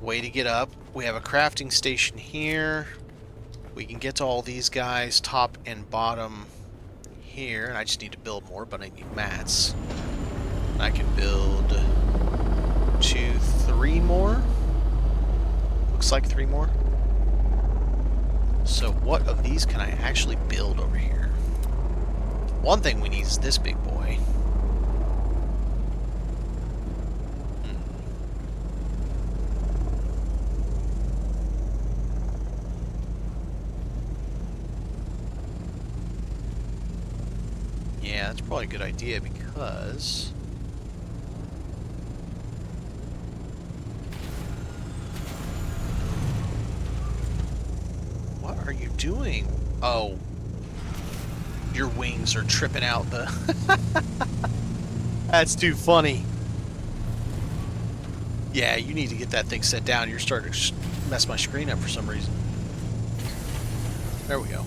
Way to get up. We have a crafting station here. We can get to all these guys, top and bottom here. And I just need to build more, but I need mats. I can build 2, 3 more. Looks like 3 more. So what of these can I actually build over here? One thing we need is this big boy. Yeah, that's probably a good idea because what are you doing? Oh, your wings are tripping out the... That's too funny. Yeah, you need to get that thing set down. You're starting to mess my screen up for some reason. There we go.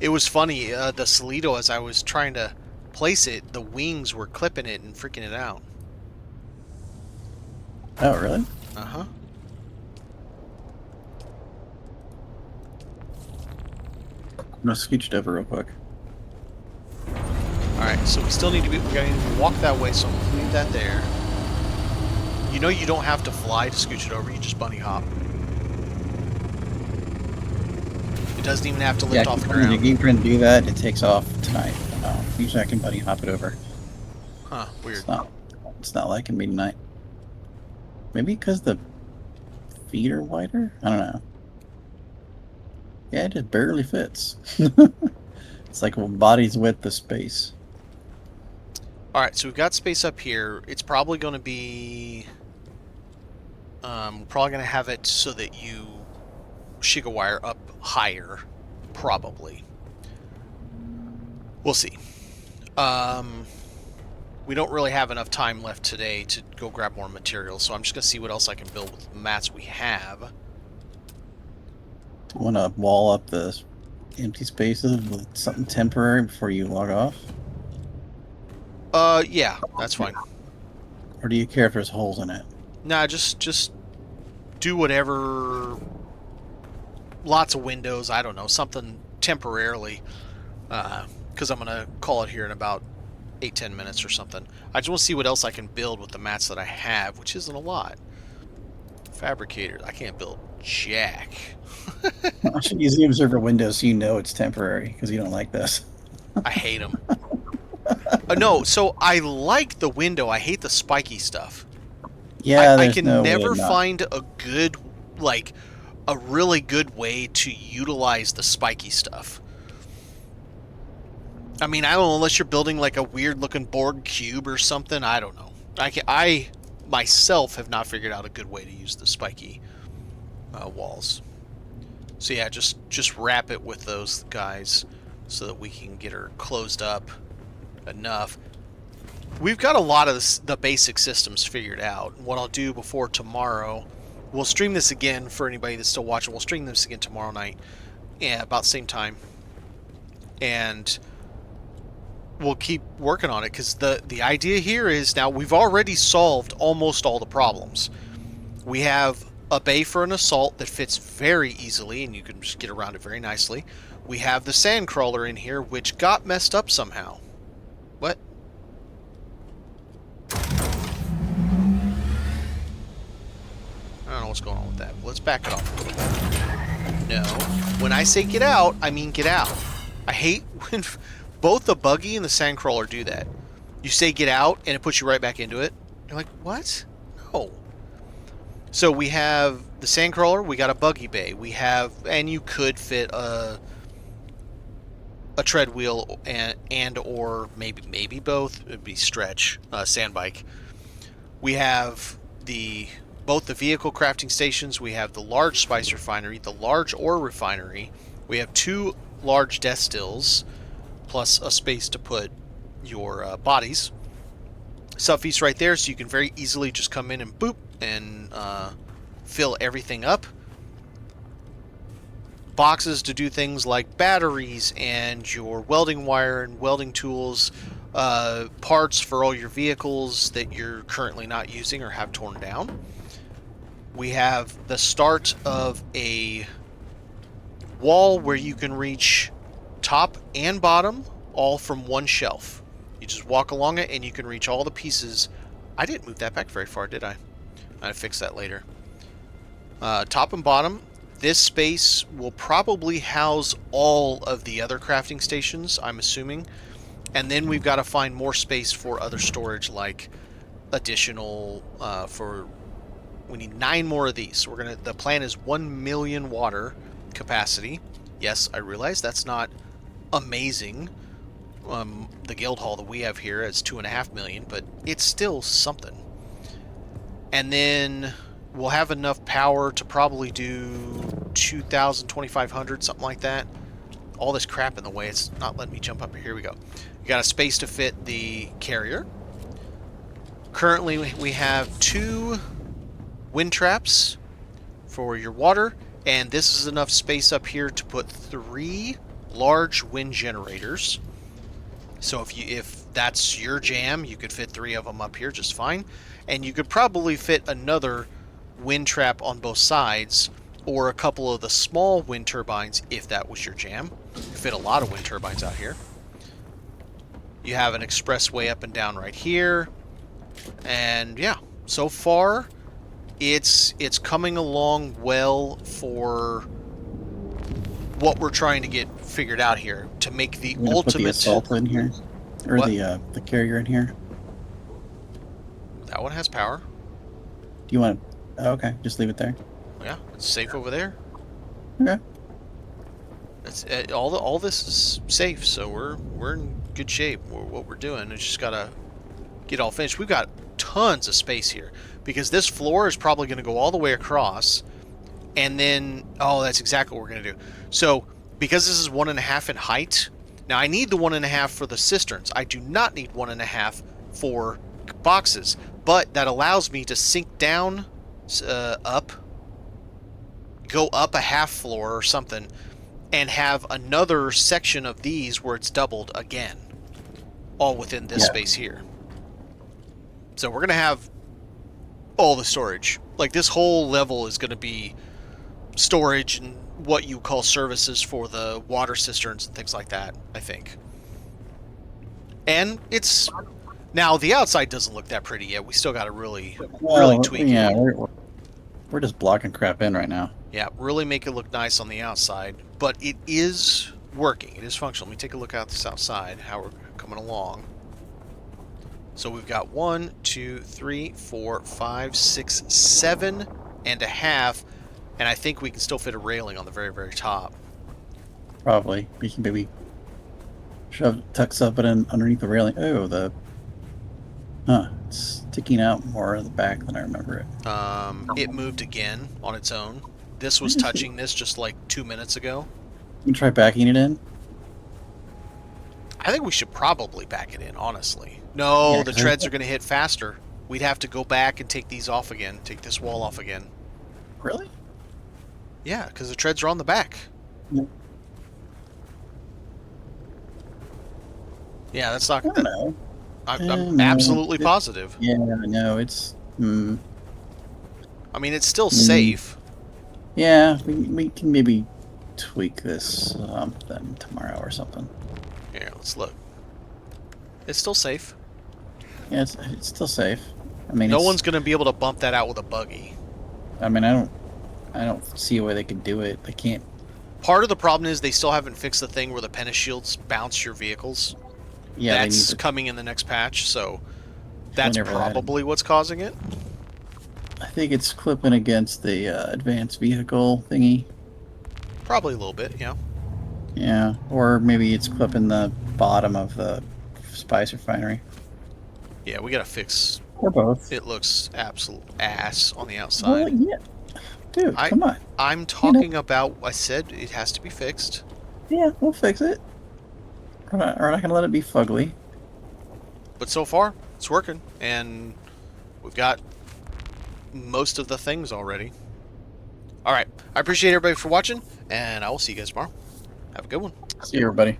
It was funny, the Solito, as I was trying to place it, the wings were clipping it and freaking it out. Oh, really? Uh-huh. I'm gonna scooch it over real quick. Alright, so we still need to we gotta need to walk that way, so I'm gonna leave that there. You know you don't have to fly to scooch it over, you just bunny hop. It doesn't even have to lift off the When the ground. game trying to do that, it takes off tonight. Usually I can bunny hop it over. Huh, weird. It's not liking me tonight. Maybe because the feet are wider? I don't know. Yeah, it just barely fits. It's like a body's width of space. Alright, so we've got space up here. It's probably going to be... we're probably going to have it so that you Shiga wire up higher. Probably. We'll see. We don't really have enough time left today to go grab more materials, so I'm just going to see what else I can build with the mats we have. Want to wall up the empty spaces with something temporary before you log off? Yeah, that's fine. Or do you care if there's holes in it? Nah, just do whatever. Lots of windows, I don't know, something temporarily. Because I'm going to call it here in about 8-10 minutes or something. I just want to see what else I can build with the mats that I have, which isn't a lot. Fabricator, I can't build jack. I should use the observer window so you know it's temporary, because you don't like this. I hate them. No, so I like the window. I hate the spiky stuff. Yeah, I there's can no way never of not. find a good, like, a really good way to utilize the spiky stuff. I mean, I don't know, unless you're building like a weird looking Borg cube or something. I don't know. I myself have not figured out a good way to use the spiky walls. So yeah, just wrap it with those guys so that we can get her closed up enough. We've got a lot of the basic systems figured out. What I'll do before tomorrow, we'll stream this again for anybody that's still watching. We'll stream this again tomorrow night, yeah, about the same time, and we'll keep working on it, because the idea here is, now we've already solved almost all the problems. We have a bay for an assault that fits very easily, and you can just get around it very nicely. We have the sand crawler in here, which got messed up somehow. What? I don't know what's going on with that. Let's back it off. No. When I say get out, I mean get out. I hate when both the buggy and the sandcrawler do that. You say get out, and it puts you right back into it. You're like, what? No. So we have the sandcrawler, we got a buggy bay. We have, and you could fit a tread wheel and or maybe both. It'd be stretch, sand bike. We have both the vehicle crafting stations. We have the large spice refinery, the large ore refinery. We have 2 large death stills, plus a space to put your bodies. Subfeast right there, so you can very easily just come in and boop and fill everything up. Boxes to do things like batteries and your welding wire and welding tools, parts for all your vehicles that you're currently not using or have torn down. We have the start of a wall where you can reach top and bottom all from one shelf. You just walk along it and you can reach all the pieces. I didn't move that back very far, did I? I'll fix that later. Top and bottom. This space will probably house all of the other crafting stations, I'm assuming. And then we've got to find more space for other storage, like additional we need 9 more of these. So the plan is 1 million water capacity. Yes, I realize that's not amazing. The guild hall that we have here is 2.5 million, but it's still something. And then we'll have enough power to probably do 2,000, 2,500, something like that. All this crap in the way, it's not letting me jump up here. Here we go. We got a space to fit the carrier. currently we have 2 wind traps for your water, and this is enough space up here to put 3 large wind generators. So if that's your jam, you could fit 3 of them up here just fine, and you could probably fit another wind trap on both sides, or a couple of the small wind turbines if that was your jam. You could fit a lot of wind turbines out here. You have an expressway up and down right here, and yeah, so far it's coming along well for what we're trying to get figured out here to make the ultimate. Put the assault in here, or What? the carrier in here. That one has power. Do you want? Oh, okay, just leave it there. Yeah, it's safe over there. Okay. It's all this is safe, so we're in good shape. What we're doing is just gotta get all finished. We've got tons of space here because this floor is probably going to go all the way across, and then that's exactly what we're going to do. So because this is 1.5 in height, now I need the 1.5 for the cisterns. I do not need 1.5 for boxes, but that allows me to sink down, go up a half floor or something, and have another section of these where it's doubled again, all within this space here. So we're going to have all the storage. Like, this whole level is going to be storage and what you call services for the water cisterns and things like that, I think. And it's... Now, the outside doesn't look that pretty yet. We still got to really tweak yeah, it. we're just blocking crap in right now. Yeah, really make it look nice on the outside. But it is working. It is functional. Let me take a look out this outside, how we're coming along. So we've got 1, 2, 3, 4, 5, 6, 7.5, and I think we can still fit a railing on the very, very top. Probably. We can maybe tuck something in underneath the railing. Oh, it's sticking out more of the back than I remember it. It moved again on its own. This was touching this just like 2 minutes ago. You can try backing it in. I think we should probably back it in, honestly. No, Yeah, the treads are going to hit faster. We'd have to go back and take these off again. Take this wall off again. Really? Yeah, because the treads are on the back. Yep. Yeah, that's not... I don't know. I'm absolutely positive. Yeah, no, it's... I mean, it's still safe. Yeah, we can maybe tweak this then tomorrow or something. Here, let's look. It's still safe. Yeah, it's still safe. I mean, No one's going to be able to bump that out with a buggy. I mean, I don't see a way they could do it. They can't. Part of the problem is they still haven't fixed the thing where the penna shields bounce your vehicles. Yeah, That's coming in the next patch, so that's Whenever probably what's causing it. I think it's clipping against the advanced vehicle thingy. Probably a little bit, yeah. Yeah, or maybe it's clipping the bottom of the spice refinery. Yeah, we gotta fix... Or both. It looks absolute ass on the Well, outside. yeah. Dude, come on. I'm talking about... I said it has to be fixed. Yeah, we'll fix it. We're not gonna let it be fugly. But so far, it's working, and we've got most of the things already. Alright, I appreciate everybody for watching, and I will see you guys tomorrow. Have a good one. See you, everybody.